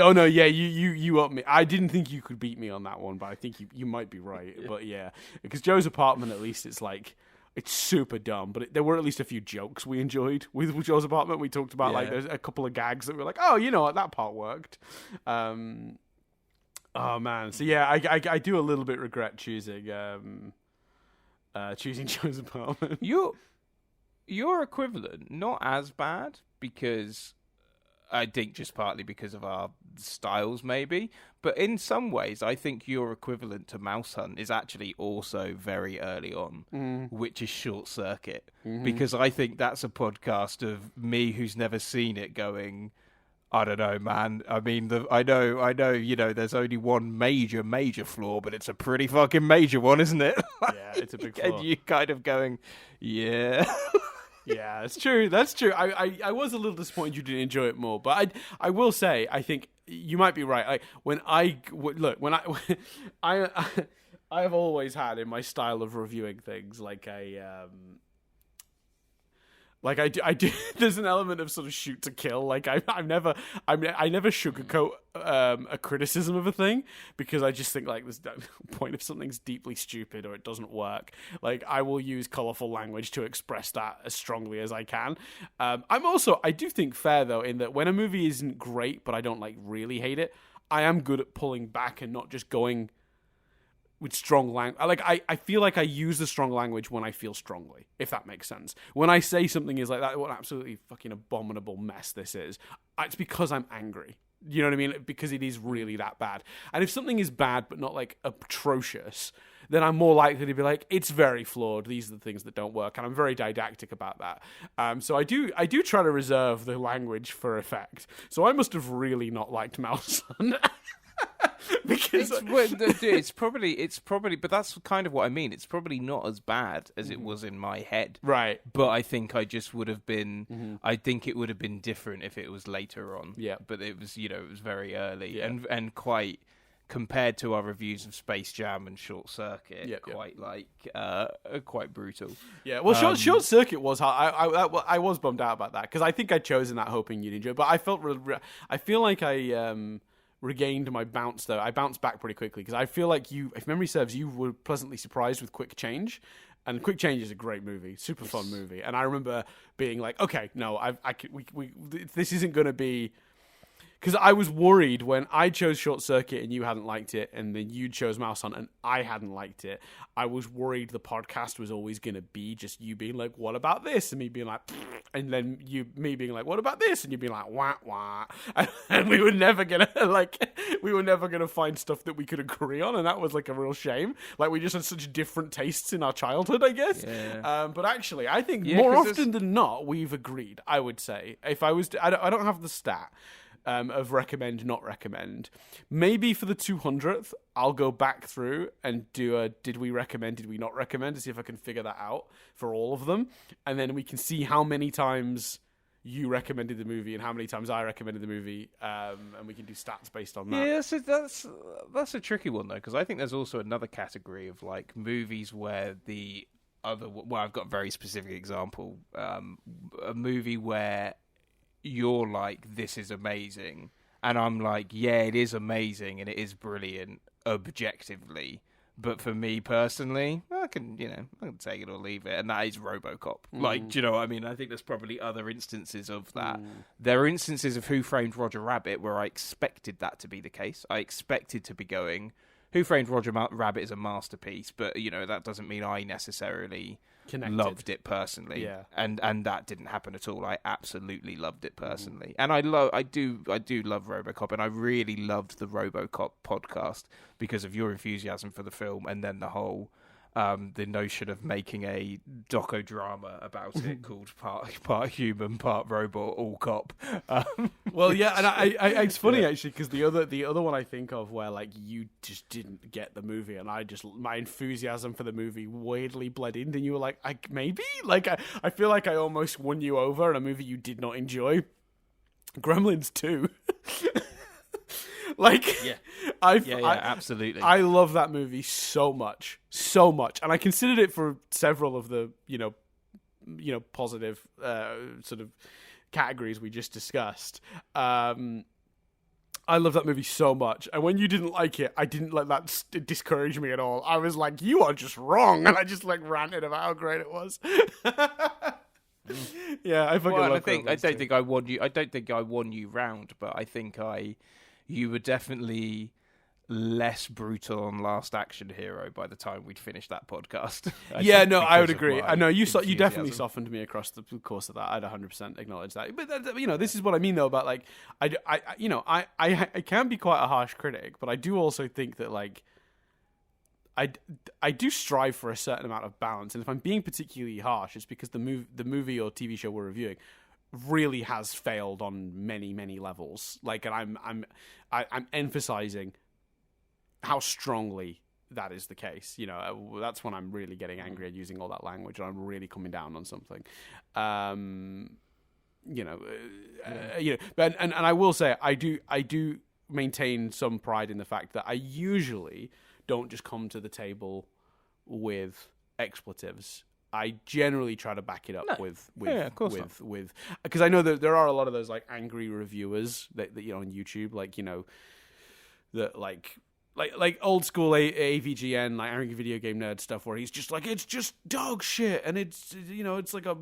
Oh no, yeah, you up me. I didn't think you could beat me on that one, but I think you might be right. Yeah. But yeah, because Joe's Apartment, at least it's super dumb, but there were at least a few jokes we enjoyed with Joe's Apartment. We talked about like there's a couple of gags that were like, oh, you know what, that part worked. Oh man, so yeah, I do a little bit regret choosing Joe's Apartment. Your equivalent, not as bad, because I think just partly because of our styles, maybe. But in some ways, I think your equivalent to Mouse Hunt is actually also very early on, which is Short Circuit. Mm-hmm. Because I think that's a podcast of me who's never seen it going, I don't know, man. I mean, I know, there's only one major flaw, but it's a pretty fucking major one, isn't it? Yeah, it's a big flaw. And you kind of going, yeah... Yeah, it's true. That's true. I was a little disappointed you didn't enjoy it more, but I will say I think you might be right. I have always had in my style of reviewing things I do. There's an element of sort of shoot to kill. Like I never sugarcoat a criticism of a thing, because I just think like there's no point if something's deeply stupid or it doesn't work. Like I will use colourful language to express that as strongly as I can. I do think fair though in that when a movie isn't great but I don't like really hate it, I am good at pulling back and not just going with strong language. I feel like I use the strong language when I feel strongly, if that makes sense. When I say something is like that, what an absolutely fucking abominable mess this is, it's because I'm angry. You know what I mean? Because it is really that bad. And if something is bad but not like atrocious, then I'm more likely to be like, it's very flawed. These are the things that don't work, and I'm very didactic about that. So I do try to reserve the language for effect. So I must have really not liked Mouse Hunt. Because it's probably, but that's kind of what I mean. It's probably not as bad as it was in my head, right? But I think I just would have been. Mm-hmm. I think it would have been different if it was later on. Yeah, but it was, it was very early, and quite compared to our reviews of Space Jam and Short Circuit, quite brutal. Yeah, well, Short Circuit was hard. I was bummed out about that because I think I'd chosen that hoping you'd enjoy it, but I feel like I regained my bounce though. I bounced back pretty quickly because I feel like you, if memory serves, you were pleasantly surprised with Quick Change, and Quick Change is a great movie, super fun movie. And I remember being like, okay, no, this isn't going to be. Because I was worried when I chose Short Circuit and you hadn't liked it, and then you chose Mouse Hunt and I hadn't liked it. I was worried the podcast was always going to be just you being like, what about this? And me being like, and then me being like, what about this? And you being like, wah, wah. And we were never going to find stuff that we could agree on. And that was like a real shame. Like we just had such different tastes in our childhood, I guess. Yeah. But actually, I think more often than not, we've agreed, I would say. If I was I don't have the stat. Of recommend, not recommend. Maybe for the 200th, I'll go back through and do a did we recommend, did we not recommend, to see if I can figure that out for all of them. And then we can see how many times you recommended the movie and how many times I recommended the movie, and we can do stats based on that. Yeah, so that's a tricky one, though, because I think there's also another category of like movies where I've got a very specific example, a movie where you're like, this is amazing, and I'm like, yeah, it is amazing and it is brilliant objectively, but for me personally, I can take it or leave it, and that is RoboCop. Like, do you know what I mean? I think there's probably other instances of that. There are instances of Who Framed Roger Rabbit where I expected that to be the case. I expected to be going, Who Framed Roger Rabbit is a masterpiece, but that doesn't mean I necessarily loved it personally. Yeah. And that didn't happen at all. I absolutely loved it personally. And I do love RoboCop, and I really loved the RoboCop podcast because of your enthusiasm for the film, and then the whole the notion of making a docodrama about it called part human, part robot, all cop. Well, yeah, and I it's funny actually because the other one I think of where like you just didn't get the movie, and my enthusiasm for the movie weirdly bled in, and you were like, I feel like I almost won you over in a movie you did not enjoy. Gremlins 2. Absolutely. I love that movie so much, and I considered it for several of the positive sort of categories we just discussed. I love that movie so much, and when you didn't like it, I didn't let that discourage me at all. I was like, "You are just wrong," and I just like ranted about how great it was. Yeah, I fucking love I don't think I won you. I don't think I won you round, but I think you were definitely less brutal on Last Action Hero by the time we'd finished that podcast. I would agree. I know you definitely softened me across the course of that. I'd 100% acknowledge that. But this is what I mean though about like I can be quite a harsh critic, but I do also think that like I do strive for a certain amount of balance, and if I'm being particularly harsh, it's because the movie or TV show we're reviewing really has failed on many, many levels. Like, and I'm emphasizing how strongly that is the case. You know, that's when I'm really getting angry at using all that language, and I'm really coming down on something. But I will say I do maintain some pride in the fact that I usually don't just come to the table with expletives. I generally try to back it up with because I know that there are a lot of those like angry reviewers that on YouTube, like that like old school AVGN, like angry video game nerd stuff, where he's just like, it's just dog shit, and it's it's like a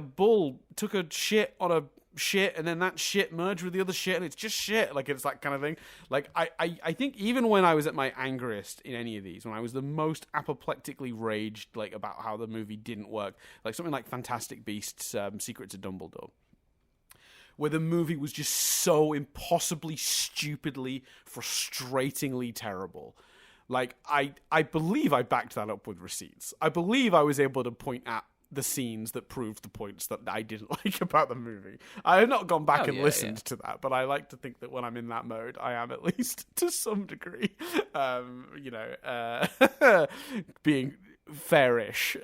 bull took a shit on a shit, and then that shit merged with the other shit, and it's just shit. Like, it's that kind of thing. Like, I think even when I was at my angriest in any of these, when I was the most apoplectically raged like about how the movie didn't work, like something like Fantastic Beasts, Secrets of Dumbledore, where the movie was just so impossibly, stupidly, frustratingly terrible. Like, I believe I backed that up with receipts. I believe I was able to point at the scenes that proved the points that I didn't like about the movie. I have not gone back and listened to that, but I like to think that when I'm in that mode, I am at least to some degree, being fairish,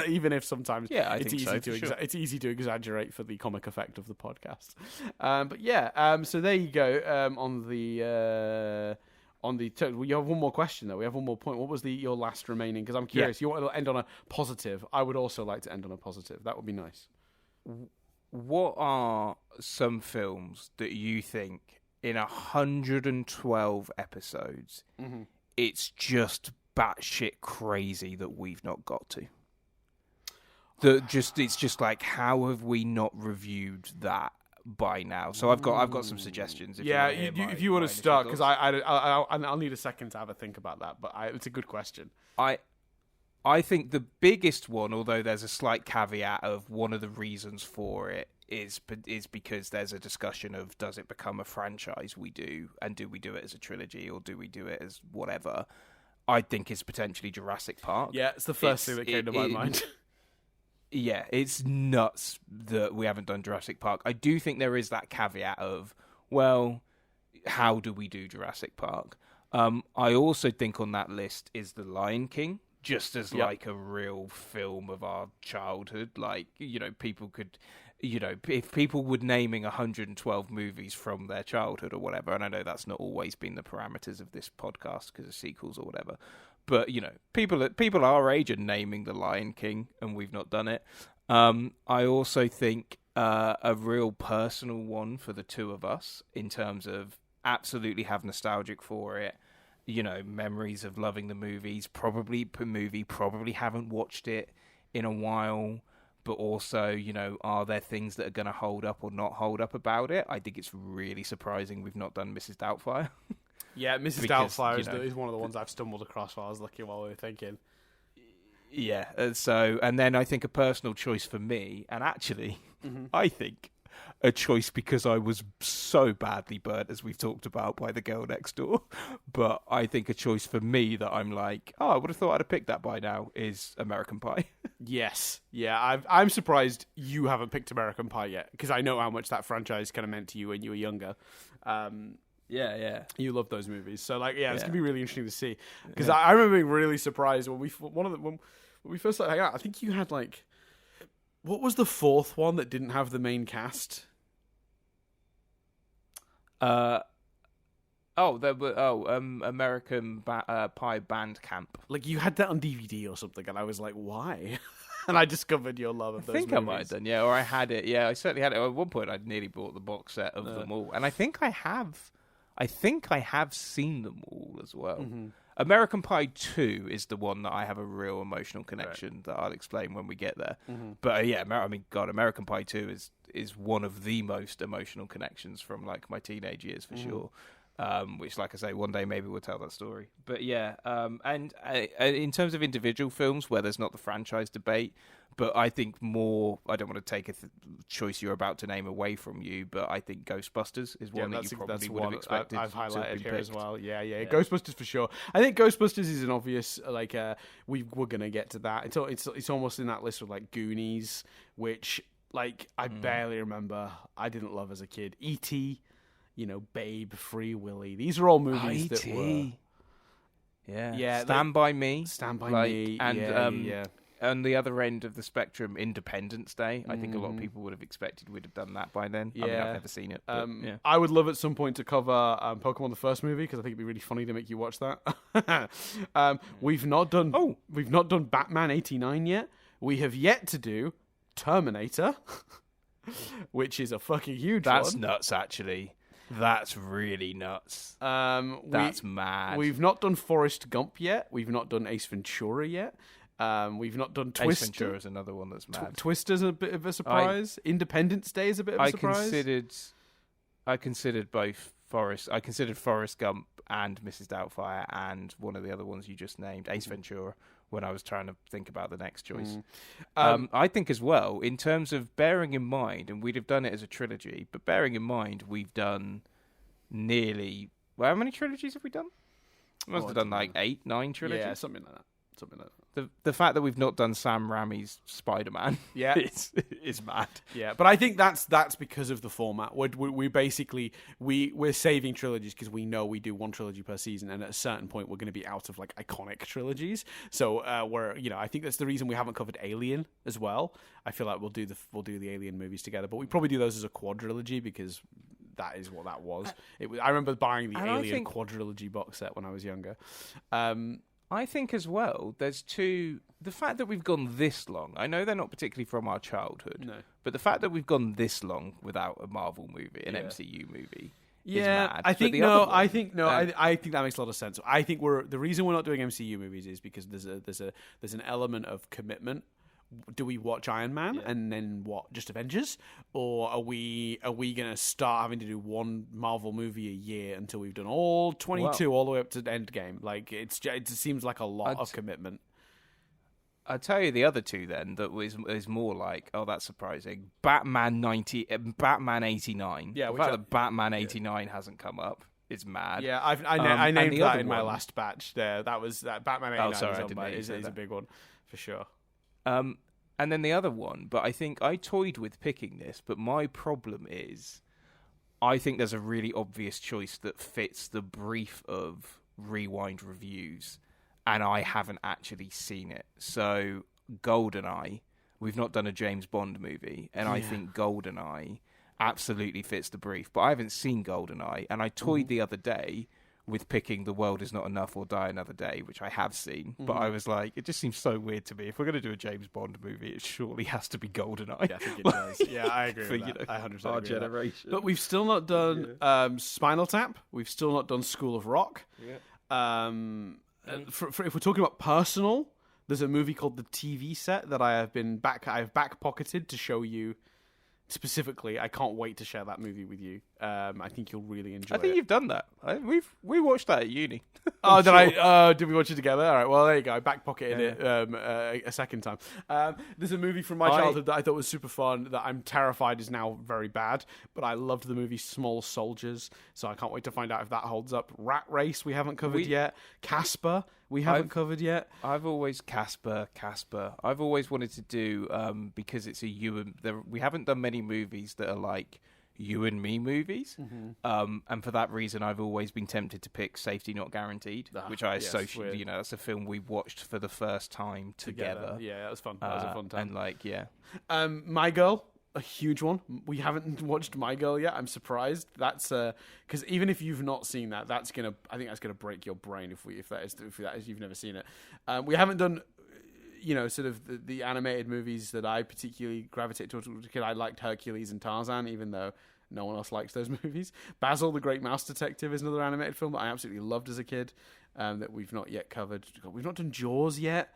even if sometimes it's easy to exaggerate for the comic effect of the podcast. So there you go. You have one more question though. We have one more point. What was your last remaining? Because I'm curious. You want to end on a positive. I would also like to end on a positive. That would be nice. What are some films that you think in 112 episodes, it's just batshit crazy that we've not got to? It's just like, how have we not reviewed that by now? So I've got some suggestions. If you want to start, because I'll need a second to have a think about that. But it's a good question. I think the biggest one, although there's a slight caveat of one of the reasons for it is because there's a discussion of, does it become a franchise we do, and do we do it as a trilogy, or do we do it as whatever? I think it's potentially Jurassic Park. Yeah, it's the first thing that came to my mind. Yeah, it's nuts that we haven't done Jurassic Park. I do think there is that caveat of, well, how do we do Jurassic Park? I also think on that list is The Lion King, just as like a real film of our childhood. Like, people could, if people were naming 112 movies from their childhood or whatever, and I know that's not always been the parameters of this podcast because of sequels or whatever, but, people our age are naming The Lion King, and we've not done it. I also think a real personal one for the two of us, in terms of absolutely have nostalgic for it, memories of loving the movies, probably haven't watched it in a while, but also, are there things that are going to hold up or not hold up about it? I think it's really surprising we've not done Mrs. Doubtfire. Yeah, Mrs. Doubtfire is one of the ones I've stumbled across while I was looking, while we were thinking. Yeah, and then I think a personal choice for me, and actually, I think a choice because I was so badly burnt, as we've talked about, by The Girl Next Door. But I think a choice for me that I'm like, oh, I would have thought I'd have picked that by now is American Pie. Yes. Yeah, I'm surprised you haven't picked American Pie yet, because I know how much that franchise kind of meant to you when you were younger. Yeah. You love those movies. So, like, it's going to be really interesting to see. Because I remember being really surprised when when we first started hanging out. I think you had, like... What was the fourth one that didn't have the main cast? American Pie Band Camp. Like, you had that on DVD or something, and I was like, why? And I discovered your love of those movies. I might have done, yeah, or I had it. Yeah, I certainly had it. At one point, I'd nearly bought the box set of them all, and I think I have seen them all as well. Mm-hmm. American Pie 2 is the one that I have a real emotional connection that I'll explain when we get there. Mm-hmm. But American Pie 2 is one of the most emotional connections from like my teenage years for sure. Which, like I say, one day maybe we'll tell that story. But yeah, and in terms of individual films where there's not the franchise debate, but I think more, I don't want to take a choice you're about to name away from you, but I think Ghostbusters is one that you probably would have expected. I've highlighted here picked. as well. Yeah, Ghostbusters for sure. I think Ghostbusters is an obvious, like, we're going to get to that. It's almost in that list with, like, Goonies, which, like, I barely remember. I didn't love as a kid. E.T., Babe, Free Willy. These are all movies that were... Yeah. Stand By Me. And on the other end of the spectrum, Independence Day. I think a lot of people would have expected we'd have done that by then. Yeah. I mean, I've never seen it. But, I would love at some point to cover Pokemon the first movie, because I think it'd be really funny to make you watch that. We've not done Batman 89 yet. We have yet to do Terminator, which is a fucking huge one. That's nuts, actually. That's really nuts. That's mad. We've not done Forrest Gump yet. We've not done Ace Ventura yet. We've not done Twister. Ace Ventura is another one that's mad. Twister's a bit of a surprise. Independence Day is a bit of a surprise. I considered both Forrest. I considered Forrest Gump and Mrs. Doubtfire and one of the other ones you just named, Ace Ventura, when I was trying to think about the next choice. I think as well, in terms of bearing in mind, and we'd have done it as a trilogy, but bearing in mind we've done nearly... Well, how many trilogies have we done? We must have done like 8, 9 trilogies. Yeah, something like that. The fact that we've not done Sam Raimi's Spider-Man is mad. Yeah, but I think that's because of the format. We're basically we're saving trilogies because we know we do one trilogy per season, and at a certain point we're going to be out of like iconic trilogies. So I think that's the reason we haven't covered Alien as well. I feel like we'll do the Alien movies together, but we probably do those as a quadrilogy because that is what that was. I remember buying the Alien quadrilogy box set when I was younger. I think as well, the fact that we've gone this long, I know they're not particularly from our childhood, but the fact that we've gone this long without a Marvel movie, an MCU movie, is mad. I think I think that makes a lot of sense. I think the reason we're not doing MCU movies is because there's an element of commitment. Do we watch Iron Man and then what? Just Avengers, or are we going to start having to do one Marvel movie a year until we've done all 22 all the way up to Endgame? Like it seems like a lot of commitment. I'll tell you the other two then that is more like, oh, that's surprising. Batman 89. Yeah, the fact that Batman 89 hasn't come up is mad. Yeah, I named that in my last batch. There, that Batman 89 is a big one for sure. And then the other one, but I think I toyed with picking this, but my problem is I think there's a really obvious choice that fits the brief of Rewind reviews, and I haven't actually seen it. So GoldenEye, we've not done a James Bond movie, and I think GoldenEye absolutely fits the brief, but I haven't seen GoldenEye, and I toyed the other day with picking The World Is Not Enough or Die Another Day, which I have seen. But I was like, it just seems so weird to me. If we're going to do a James Bond movie, it surely has to be GoldenEye. Yeah, I think it does. Yeah, I agree with that. I 100% our agree generation. But we've still not done Spinal Tap. We've still not done School of Rock. Yeah. If we're talking about personal, there's a movie called The TV Set that I've back pocketed to show you. Specifically, I can't wait to share that movie with you. I think you'll really enjoy it. I think you've done that. We watched that at uni. Oh, did we watch it together? All right. Well, there you go. I back pocketed it a second time. There's a movie from my childhood that I thought was super fun that I'm terrified is now very bad, but I loved the movie Small Soldiers, so I can't wait to find out if that holds up. Rat Race we haven't covered yet. Casper we haven't covered yet. I've always Casper. I've always wanted to do because it's a you and we haven't done many movies that are like you and me movies, and for that reason, I've always been tempted to pick Safety Not Guaranteed, which I associate. That's a film we watched for the first time together. Yeah, that was fun. That was a fun time. And My Girl, a huge one. We haven't watched My Girl yet. I'm surprised. That's because even if you've not seen that, I think that's gonna break your brain if that is you've never seen it. We haven't done. Sort of the animated movies that I particularly gravitate towards. I liked Hercules and Tarzan, even though no one else likes those movies. Basil the Great Mouse Detective is another animated film that I absolutely loved as a kid, that we've not yet covered. We've not done Jaws yet.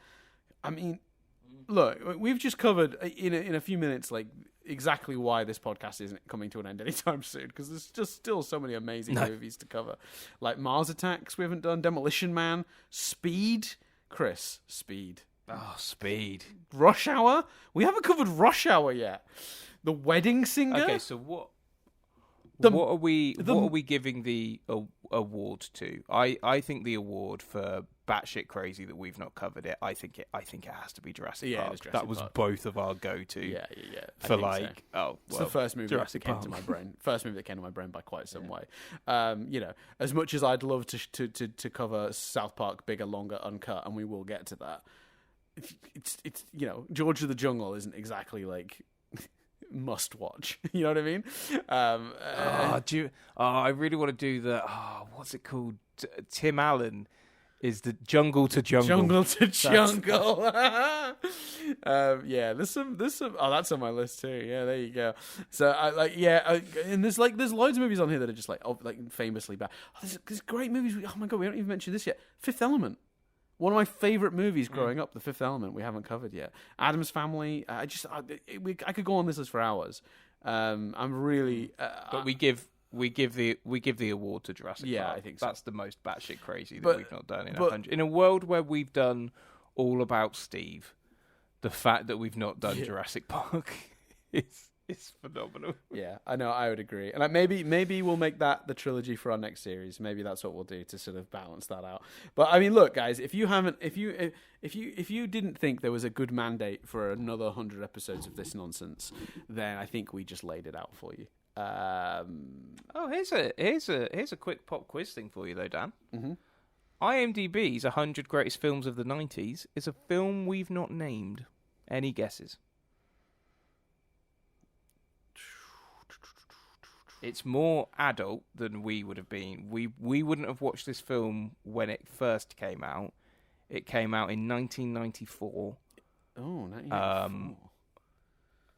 I mean, look, we've just covered in a few minutes, like, exactly why this podcast isn't coming to an end anytime soon, because there's just still so many amazing movies to cover. Like Mars Attacks we haven't done, Demolition Man, Speed. Oh, Speed. Rush Hour? We haven't covered Rush Hour yet. The Wedding Singer? Okay, so what are we giving the award to? I think the award for batshit crazy that we've not covered it. I think it has to be Jurassic Park. That was both of our go-to. Yeah. For like, so. It's the first movie that came to my brain. First movie that came to my brain by quite some way. As much as I'd love to cover South Park bigger, longer, uncut, and we will get to that. It's George of the Jungle isn't exactly like must watch. You know what I mean? I really want to do the what's it called? Tim Allen is the Jungle to Jungle. Jungle to Jungle. There's some. Oh, that's on my list too. Yeah, there you go. So and there's loads of movies on here that are just like famously bad. Oh, there's great movies. Oh my god, we haven't even mentioned this yet. Fifth Element. One of my favourite movies growing up, The Fifth Element, we haven't covered yet. Addams Family. I could go on this list for hours. I'm really. But we give the award to Jurassic Park. Yeah, I think so. That's the most batshit crazy that we've not done in 100. In a world where we've done All About Steve, the fact that we've not done Jurassic Park is phenomenal. Yeah, I know. I would agree. And maybe we'll make that the trilogy for our next series. Maybe that's what we'll do to sort of balance that out. But I mean, look, guys, if you didn't think there was a good mandate for another 100 episodes of this nonsense, then I think we just laid it out for you. Here's a quick pop quiz thing for you though, Dan. Mm-hmm. IMDb's 100 Greatest Films of the 90s is a film we've not named. Any guesses? It's more adult than we would have been. We wouldn't have watched this film when it first came out. It came out in 1994. Oh, 1994.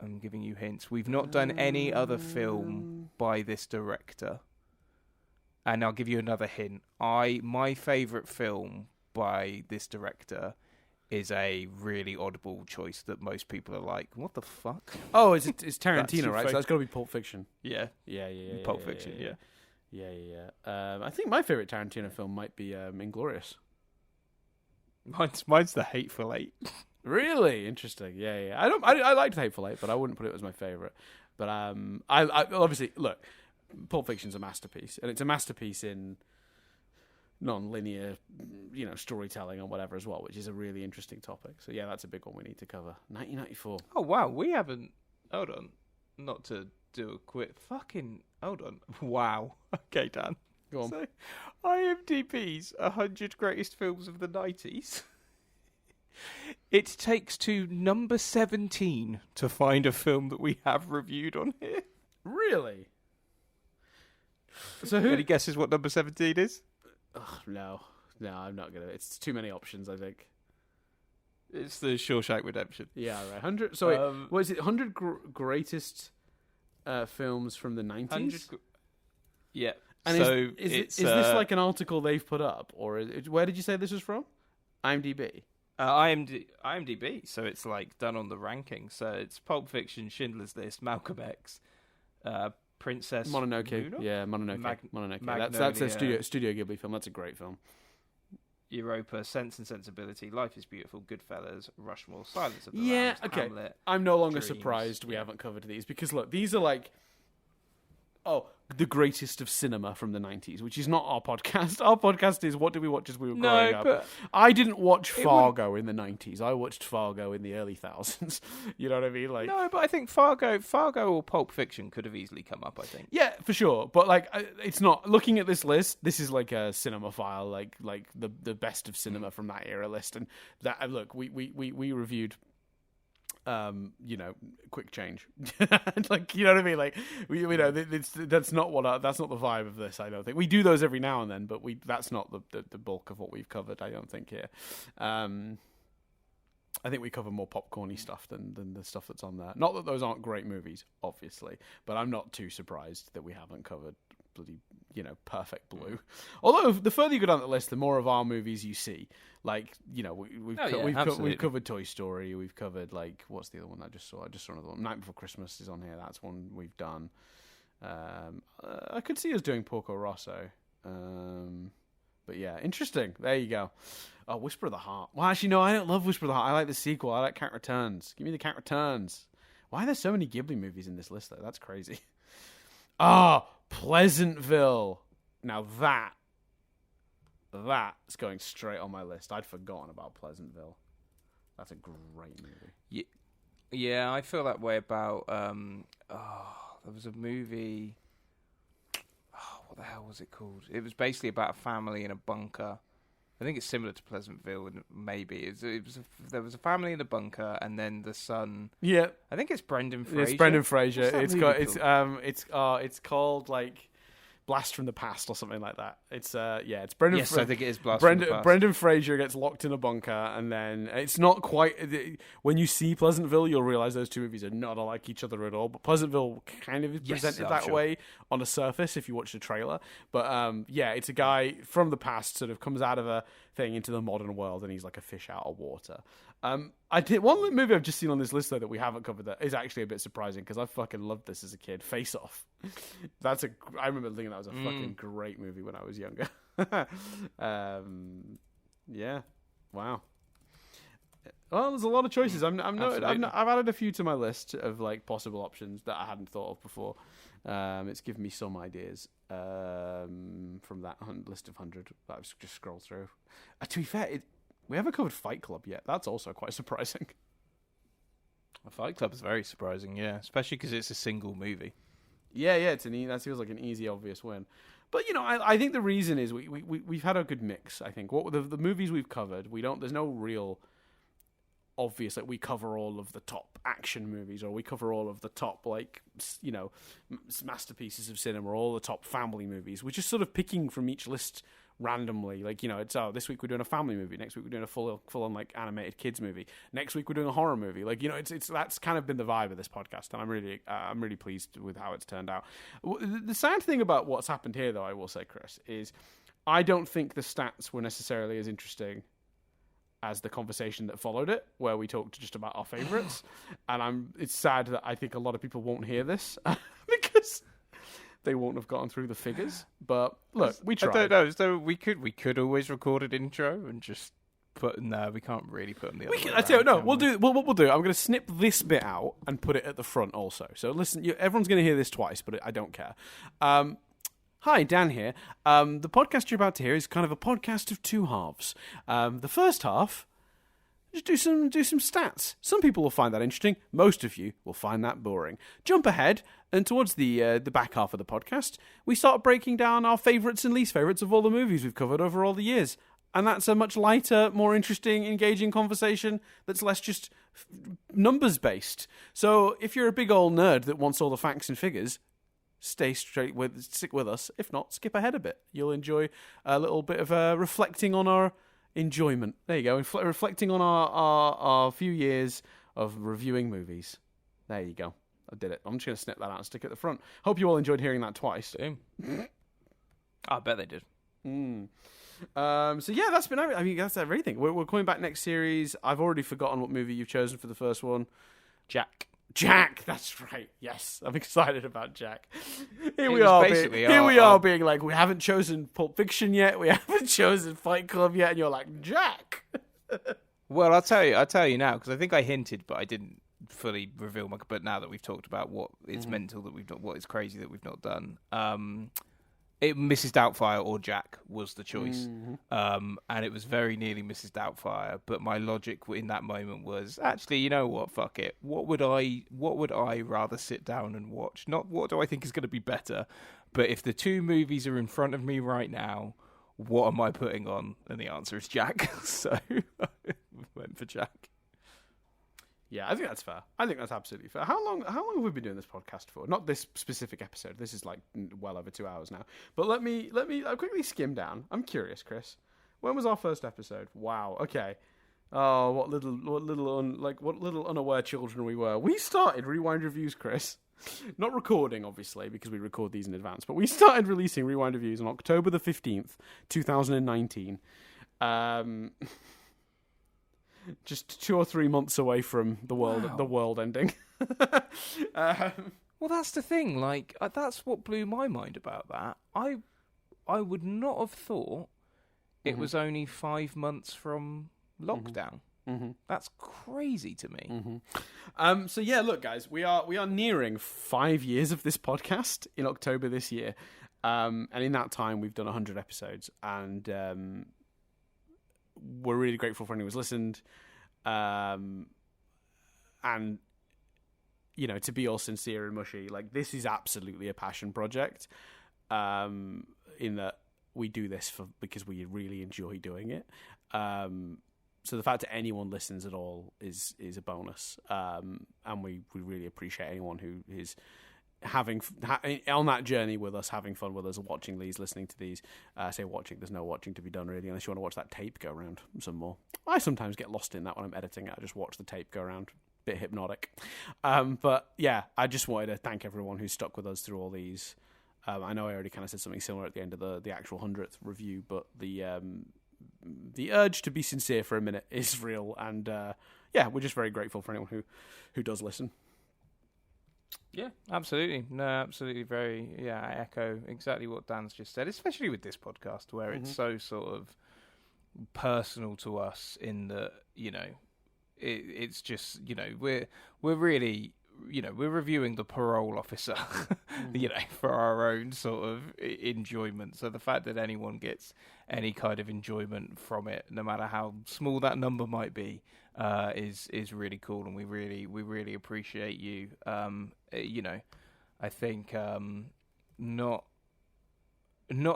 I'm giving you hints. We've not done any other film by this director. And I'll give you another hint. My favourite film by this director is a really audible choice that most people are like, what the fuck? Oh, it's Tarantino, right? So that's got to be Pulp Fiction. Yeah. Pulp Fiction, yeah. I think my favourite Tarantino film might be Inglourious. Mine's The Hateful Eight. Really interesting. Yeah. I liked Hateful Eight, but I wouldn't put it as my favorite. But I obviously look. Pulp Fiction's a masterpiece, and it's a masterpiece in non-linear, storytelling and whatever as well, which is a really interesting topic. So yeah, that's a big one we need to cover. 1994. Oh wow, we haven't. Hold on, not to do a quick fucking. Hold on. Wow. Okay, Dan. Go on. So, IMDb's 100 Greatest Films of the 90s. It takes to number 17 to find a film that we have reviewed on here. Really? So any guesses what number 17 is? No, I'm not gonna. It's too many options, I think. It's the Shawshank Redemption. Yeah, right. 100. So wait, what is it? 100 greatest films from the 90s. Yeah. And so is this like an article they've put up, or where did you say this was from? IMDb. IMDb. So it's like done on the ranking. So it's Pulp Fiction, Schindler's List, Malcolm X, Princess Mononoke. Luna? Yeah, Mononoke. Mononoke. Magnolia. That's a Studio Ghibli film. That's a great film. Europa, Sense and Sensibility, Life is Beautiful, Goodfellas, Rushmore, Silence of the Lambs, okay. Hamlet. I'm no longer Dreams. surprised we haven't covered these because look, these are like, the greatest of cinema from the 90s, which is not our podcast. Our podcast is what did we watch as we were growing up. But I didn't watch Fargo in the 90s. I watched Fargo in the early thousands. You know what I mean? Like, no, but I think Fargo or Pulp Fiction could have easily come up, I think. yeah, for sure. But like, it's not. Looking at this list, this is like a cinema file, like the best of cinema from that era list. And that look, we reviewed. Quick change. Like, you know what I mean? Like, we know that's not that's not the vibe of this. I don't think we do those every now and then, but that's not the bulk of what we've covered. I don't think here. I think we cover more popcorny stuff than the stuff that's on there. Not that those aren't great movies, obviously, but I'm not too surprised that we haven't covered bloody, Perfect Blue. Although the further you go down the list, the more of our movies you see. Like, we've covered Toy Story. We've covered, like, what's the other one I just saw? I just saw another one. Night Before Christmas is on here. That's one we've done. I could see us doing Porco Rosso. But yeah, interesting. There you go. Oh, Whisper of the Heart. Well, actually, no, I don't love Whisper of the Heart. I like the sequel. I like Cat Returns. Give me the Cat Returns. Why are there so many Ghibli movies in this list, though? That's crazy. Pleasantville. Now that's going straight on my list. I'd forgotten about Pleasantville. That's a great movie. Yeah, I feel that way about... there was a movie... what the hell was it called? It was basically about a family in a bunker. I think it's similar to Pleasantville, and maybe there was a family in a bunker, and then the son. Yeah, I think it's Brendan Fraser. It's Brendan Fraser. It's called like Blast from the Past or something like that. It's Brendan. Yes, I think it is Blast from the Past. Brendan Fraser gets locked in a bunker, and then it's not quite. When you see Pleasantville, you'll realize those two movies are not alike each other at all. But Pleasantville kind of is presented that way on the surface if you watch the trailer. But it's a guy from the past sort of comes out of a thing into the modern world, and he's like a fish out of water. One movie I've just seen on this list though that we haven't covered that is actually a bit surprising because I fucking loved this as a kid. Face Off. I remember thinking that was a fucking great movie when I was younger. Yeah. Wow. Well, there's a lot of choices. I've added a few to my list of like possible options that I hadn't thought of before. It's given me some ideas from that list of 100 that I've just scrolled through. To be fair, we haven't covered Fight Club yet. That's also quite surprising. Fight Club is very surprising, yeah, especially because it's a single movie. Yeah, that feels like an easy, obvious win. But I think the reason is we've had a good mix. I think what the movies we've covered, there's no real obvious like we cover all of the top action movies or we cover all of the top masterpieces of cinema or all the top family movies. We're just sort of picking from each list randomly, like it's this week we're doing a family movie, next week we're doing a full on like animated kids movie, next week we're doing a horror movie. Like it's that's kind of been the vibe of this podcast, and I'm really pleased with how it's turned out. The sad thing about what's happened here, though, I will say, Chris, is I don't think the stats were necessarily as interesting as the conversation that followed it, where we talked just about our favorites. And it's sad that I think a lot of people won't hear this because they won't have gotten through the figures. But look, we tried. I don't know. So we could always record an intro and just put. No, we can't really put in the other way around, I tell you, no, we'll do. What we'll do, I'm going to snip this bit out and put it at the front also. So listen, everyone's going to hear this twice, but I don't care. Hi, Dan here. The podcast you're about to hear is kind of a podcast of two halves. The first half, just do some stats. Some people will find that interesting. Most of you will find that boring. Jump ahead, and towards the back half of the podcast, we start breaking down our favourites and least favourites of all the movies we've covered over all the years. And that's a much lighter, more interesting, engaging conversation that's less just numbers-based. So if you're a big old nerd that wants all the facts and figures, stick with us. If not, skip ahead a bit. You'll enjoy a little bit of reflecting on our enjoyment. There you go. Reflecting on our few years of reviewing movies. There you go. I did it. I'm just going to snip that out and stick it at the front. Hope you all enjoyed hearing that twice. I bet they did. So yeah, that's been. I mean, that's everything. We're coming back next series. I've already forgotten what movie you've chosen for the first one. Jack, that's right. Yes, I'm excited about Jack. Here we are being like, we haven't chosen Pulp Fiction yet. We haven't chosen Fight Club yet, and you're like, Jack. Well, I'll tell you now, because I think I hinted, but I didn't fully reveal but now that we've talked about what it's mental that we've not, what is crazy that we've not done, Mrs. Doubtfire or Jack was the choice, and it was very nearly Mrs. Doubtfire. But my logic in that moment was, actually, you know what? Fuck it. What would I rather sit down and watch? Not what do I think is going to be better, but if the two movies are in front of me right now, what am I putting on? And the answer is Jack. So I went for Jack. Yeah, I think that's fair. I think that's absolutely fair. How long have we been doing this podcast for? Not this specific episode. This is like well over 2 hours now. But let me I'll quickly skim down. I'm curious, Chris. When was our first episode? Wow. Okay. Oh, what little unaware children we were. We started Rewind Reviews, Chris. Not recording, obviously, because we record these in advance. But we started releasing Rewind Reviews on October the 15th, 2019. Just 2 or 3 months away from the world ending. Well, that's the thing. Like, that's what blew my mind about that. I would not have thought it was only 5 months from lockdown. That's crazy to me. So yeah, look, guys, we are nearing 5 years of this podcast in October this year, and in that time we've done 100 episodes, and we're really grateful for anyone who's listened, and you know, to be all sincere and mushy, like, this is absolutely a passion project, in that we do this because we really enjoy doing it. So the fact that anyone listens at all is a bonus, and we really appreciate anyone who is on that journey with us, having fun with us, watching these, listening to these. I say watching, there's no watching to be done really, unless you want to watch that tape go around some more. I sometimes get lost in that when I'm editing it. I just watch the tape go around. Bit hypnotic. But yeah, I just wanted to thank everyone who's stuck with us through all these. I know I already kind of said something similar at the end of the actual 100th review, but the urge to be sincere for a minute is real, and yeah, we're just very grateful for anyone who does listen. Yeah, absolutely. No, absolutely. I echo exactly what Dan's just said, especially with this podcast where it's so sort of personal to us in that, you know, it's just, you know, we're really, you know, we're reviewing the parole officer, you know, for our own sort of enjoyment. So the fact that anyone gets any kind of enjoyment from it, no matter how small that number might be, is really cool, and we really appreciate you. You know, I think not. Can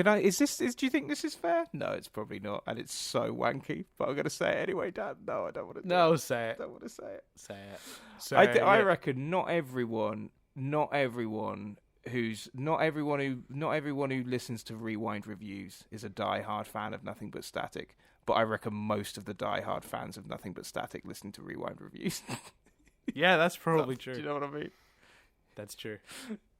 I? Do you think this is fair? No, it's probably not, and it's so wanky. But I'm gonna say it anyway, Dan. No, I don't want to. No, say it. I don't want to say it. Say it. I reckon not everyone who listens to Rewind Reviews is a die-hard fan of Nothing But Static. But I reckon most of the die-hard fans of Nothing But Static listen to Rewind Reviews. Yeah, that's probably true. Do you know what I mean? That's true.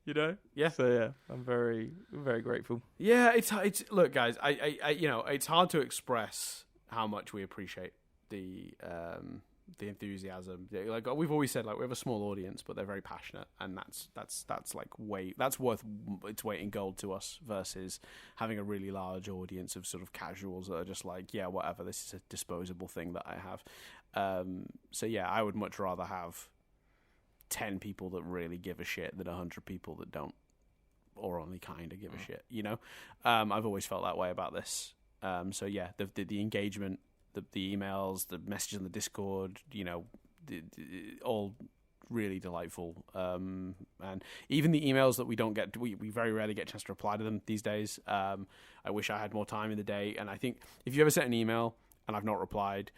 You know? Yeah. So yeah, I'm very, very grateful. Yeah, it's look, guys, I you know, it's hard to express how much we appreciate the enthusiasm. Like we've always said, like, we have a small audience, but they're very passionate, and that's like that's worth its weight in gold to us versus having a really large audience of sort of casuals that are just like, yeah, whatever, this is a disposable thing that I have. So yeah, I would much rather have 10 people that really give a shit than 100 people that don't, or only kind of give a shit, you know? I've always felt that way about this. So yeah, the engagement, the emails, the messages on the Discord, you know, all really delightful. And even the emails that we don't get, we very rarely get a chance to reply to them these days. I wish I had more time in the day. And I think if you ever sent an email and I've not replied,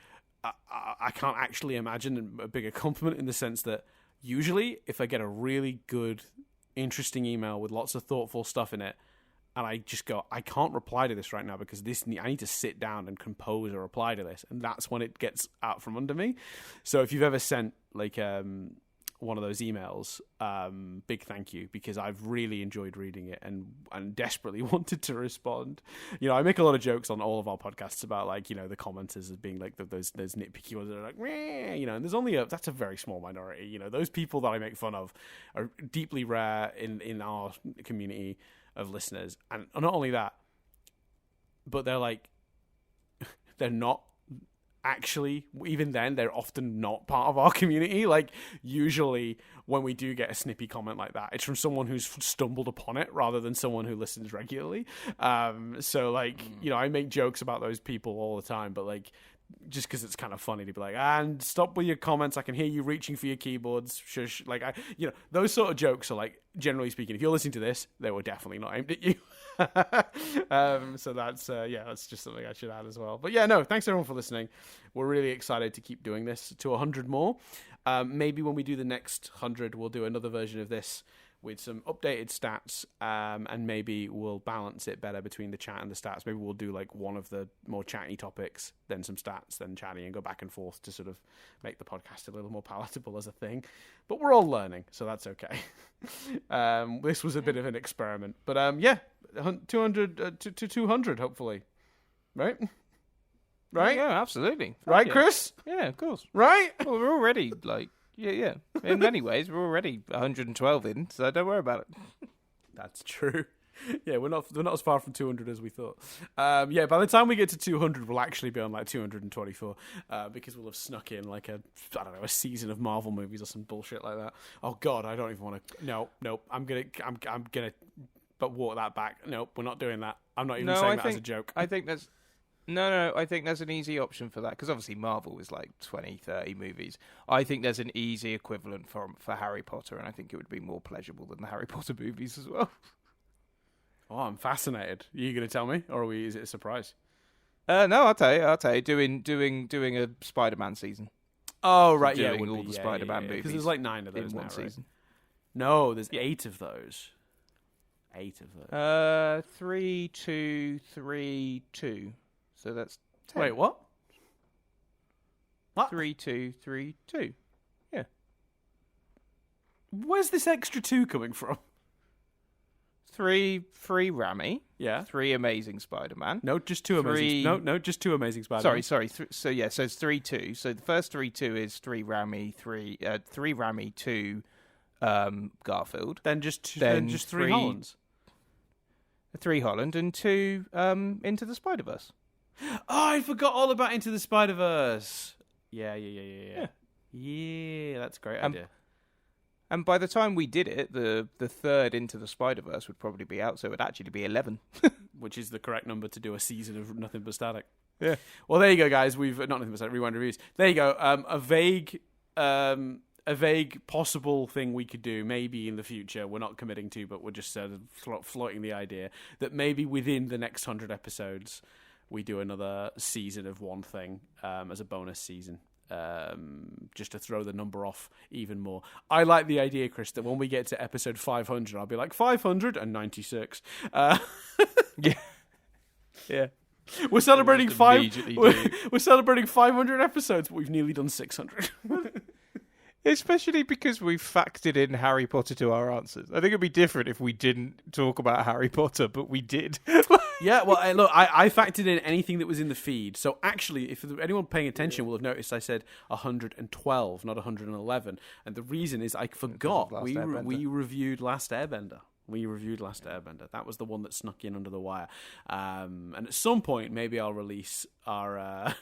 I can't actually imagine a bigger compliment, in the sense that usually if I get a really good, interesting email with lots of thoughtful stuff in it, and I just go, I can't reply to this right now because I need to sit down and compose a reply to this, and that's when it gets out from under me. So if you've ever sent like one of those emails, big thank you, because I've really enjoyed reading it and desperately wanted to respond. I make a lot of jokes on all of our podcasts about the commenters as being like those nitpicky ones that are like, meh, and there's only that's a very small minority. Those people that I make fun of are deeply rare in our community of listeners, and not only that, but they're not actually, even then, they're often not part of our community. Usually when we do get a snippy comment like that, it's from someone who's stumbled upon it rather than someone who listens regularly. I make jokes about those people all the time, but just because it's kind of funny to be like, and stop with your comments, I can hear you reaching for your keyboards, shush. Those sort of jokes are generally speaking, if you're listening to this, they were definitely not aimed at you. So that's just something I should add as well. But thanks everyone for listening. We're really excited to keep doing this to 100 more. Maybe when we do the next 100, we'll do another version of this with some updated stats, and maybe we'll balance it better between the chat and the stats. Maybe we'll do one of the more chatty topics, then some stats, then chatty, and go back and forth to sort of make the podcast a little more palatable as a thing. But we're all learning, so that's okay. This was a bit of an experiment, but 200 to 200 hopefully, right? Right? Yeah, absolutely. Right, Chris? Yeah, of course. Right? Well, we're already Yeah. In many ways, we're already 112 in, so don't worry about it. That's true. Yeah, we're not as far from 200 as we thought. By the time we get to 200, we'll actually be on 224, because we'll have snuck in a season of Marvel movies or some bullshit like that. Oh God, I don't even want to. No, I'm gonna, but walk that back. Nope, we're not doing that. I'm not even saying that as a joke. I think that's. No, I think there's an easy option for that, because obviously Marvel is 20, 30 movies. I think there's an easy equivalent for Harry Potter, and I think it would be more pleasurable than the Harry Potter movies as well. Oh, I'm fascinated. Are you going to tell me, or is it a surprise? No, I'll tell you. Doing a Spider-Man season. Oh, right, doing it would all be. the Spider-Man movies. Because there's 9 of those in now, one season. Right? No, there's 8 of those. 8 of those. 3, 2, 3, 2. So that's 10. Wait, what? 3, 2, 3, 2. Yeah. Where's this extra 2 coming from? 3 Rami. Yeah. 3 Amazing Spider-Man. No, just 2 Amazing. No, just 2 Amazing Spider-Man. Sorry. So it's 3 2. So the first 3 2 is 3 Rami, 3 Rami, 2 Garfield. Then just 3 Hollands. 3 Holland and 2 Into the Spider-Verse. Oh, I forgot all about Into the Spider-Verse. Yeah. Yeah, that's a great idea. And by the time we did it, the third Into the Spider-Verse would probably be out, so it would actually be 11. Which is the correct number to do a season of Nothing But Static. Yeah. Well, there you go, guys. We've not Nothing But Static, Rewind Reviews. There you go. A vague possible thing we could do, maybe in the future. We're not committing to, but we're just sort of floating the idea that maybe within the next 100 episodes, we do another season of one thing as a bonus season. Just to throw the number off even more. I like the idea, Chris, that when we get to episode 500, I'll be like 596. Yeah. We're celebrating we're celebrating 500 episodes, but we've nearly done 600. Especially because we've factored in Harry Potter to our answers. I think it'd be different if we didn't talk about Harry Potter, but we did. Yeah, well, look, I factored in anything that was in the feed. So actually, if anyone paying attention will have noticed I said 112, not 111. And the reason is I forgot we reviewed Last Airbender. That was the one that snuck in under the wire. And at some point, maybe I'll release our...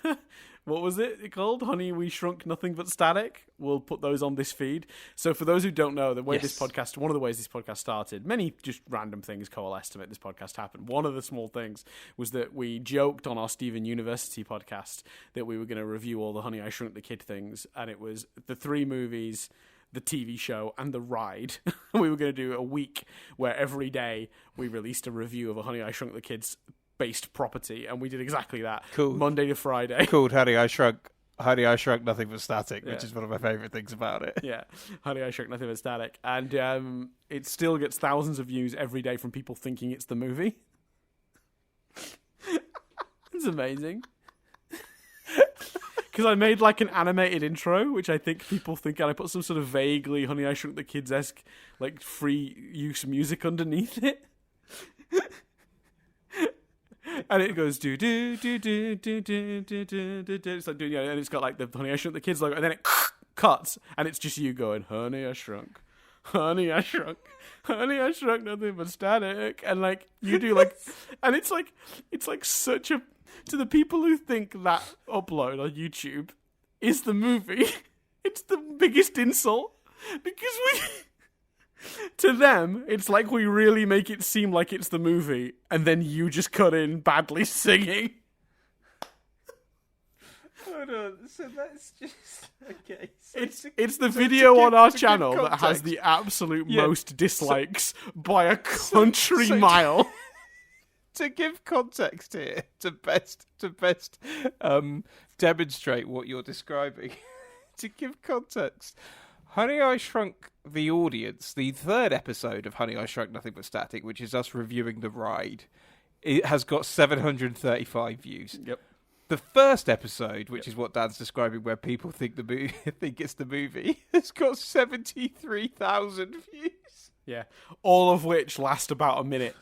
what was it called? Honey, We Shrunk Nothing But Static. We'll put those on this feed. So for those who don't know, the way this podcast, one of the ways this podcast started, many just random things coalesced to make this podcast happen. One of the small things was that we joked on our Steven University podcast that we were going to review all the Honey, I Shrunk the Kid things. And it was the 3 movies, the TV show, and the ride. We were going to do a week where every day we released a review of a Honey, I Shrunk the Kids based property, and we did exactly that. Cool. Monday to Friday. Called Honey, I Shrunk Nothing But Static, which is one of my favourite things about it. Yeah, Honey, I Shrunk Nothing But Static. And it still gets thousands of views every day from people thinking it's the movie. It's amazing. because I made like an animated intro, which I think people think, and I put some sort of vaguely Honey I Shrunk the Kids-esque like free use music underneath it. And it goes do do do do do do do do do do. It's like doing, and it's got like the Honey I Shrunk the Kids logo, and then it cuts, and it's just you going, Honey I Shrunk, Honey I Shrunk, Honey I Shrunk nothing but static, and like you do like, and it's like such a, to the people who think that upload on YouTube is the movie, it's the biggest insult because we. To them, it's like we really make it seem like it's the movie, and then you just cut in badly singing. Hold on, so that's just... Okay. So it's the video on our channel that has the absolute most dislikes by a country mile. To give context here, to best demonstrate what you're describing, to give context... Honey, I Shrunk the Audience, the third episode of Honey, I Shrunk Nothing But Static, which is us reviewing the ride, it has got 735 views. Yep. The first episode, which is what Dan's describing, where people think think it's the movie, has got 73,000 views. Yeah, all of which last about a minute.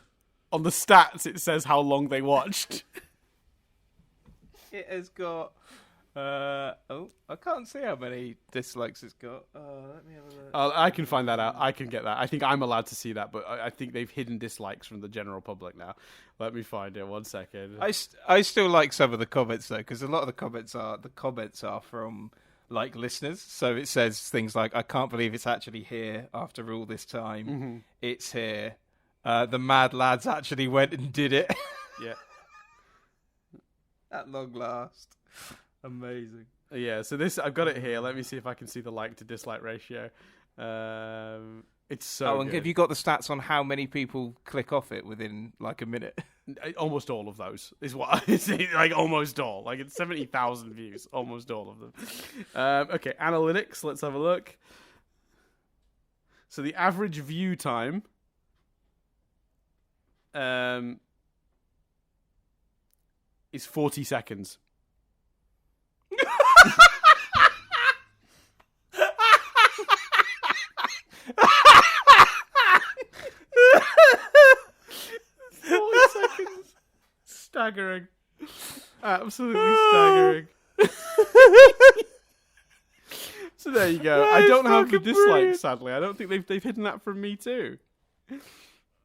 On the stats, it says how long they watched. It has got... I can't see how many dislikes it's got. Let me have a look. I can find that out. I can get that. I think I'm allowed to see that, but I think they've hidden dislikes from the general public now. Let me find it. 1 second. I still like some of the comments though, because a lot of the comments are from like listeners. So it says things like, "I can't believe it's actually here after all this time. Mm-hmm. It's here. The mad lads actually went and did it." Yeah. At long last. Amazing. Yeah, so this, I've got it here. Let me see if I can see the like to dislike ratio. It's so and good. have you got the stats on how many people click off it within like a minute? Almost all of those is what it's like. Almost all, like it's 70,000 views. Almost all of them. Okay, analytics. Let's have a look. So the average view time is 40 seconds. 40 seconds. Staggering. Absolutely staggering. So there you go. I don't have the dislikes, sadly. I don't think they've hidden that from me too.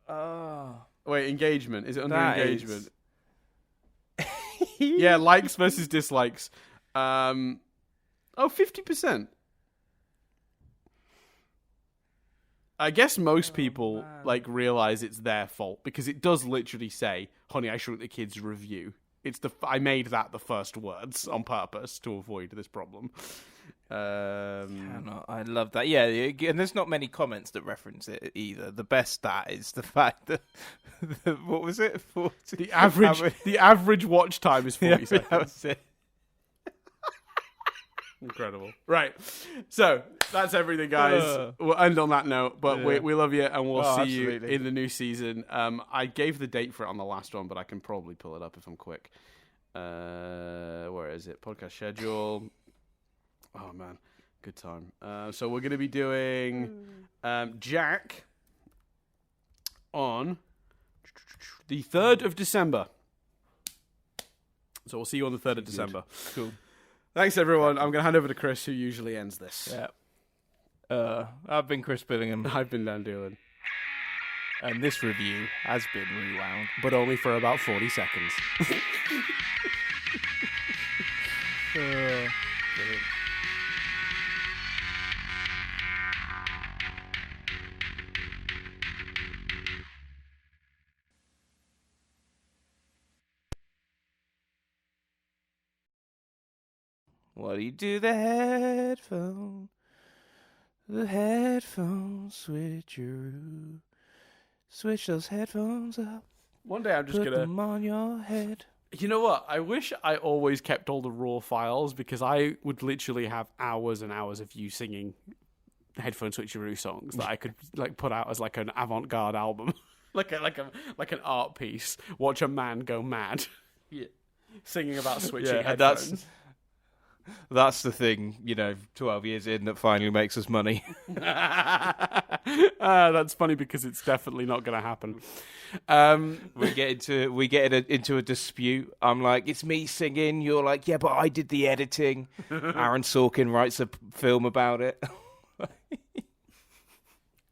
Wait, engagement. Is it under engagement? Yeah, likes versus dislikes. 50%. I guess most people like realize it's their fault because it does literally say "Honey, I Shrunk the Kids" review. I made that the first words on purpose to avoid this problem. I love that. Yeah, and there's not many comments that reference it either. The best stat is the fact that what was it? 40? The average watch time is 40 seconds. That was it. Incredible. Right. So that's everything, guys. We'll end on that note, but we love you, and we'll see you in the new season. I gave the date for it on the last one, but I can probably pull it up if I'm quick. Where is it? Podcast schedule. Oh, man. Good time. So we're going to be doing Jack on the 3rd of December. So we'll see you on the 3rd of December. Cool. Thanks, everyone. I'm going to hand over to Chris, who usually ends this. Yeah. I've been Chris Billingham. I've been Dan Doolan. And this review has been rewound. But only for about 40 seconds. Brilliant. What do you do? The headphone switcheroo. Switch those headphones up. One day I'm just Put them on your head. You know what? I wish I always kept all the raw files because I would literally have hours and hours of you singing headphone switcheroo songs that I could like put out as like an avant-garde album, like an art piece. Watch a man go mad. Yeah. Singing about switching headphones. That's the thing, 12 years in that finally makes us money. That's funny because it's definitely not going to happen. We get into a dispute. I'm like, it's me singing. You're like, yeah, but I did the editing. Aaron Sorkin writes a film about it.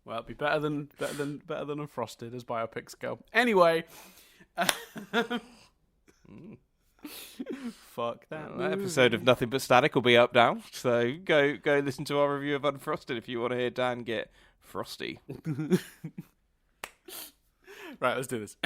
Well, it'd be better than Unfrosted as biopics go. Anyway. Fuck that. That episode of Nothing But Static will be up now, so go listen to our review of Unfrosted if you want to hear Dan get frosty. Right, let's do this.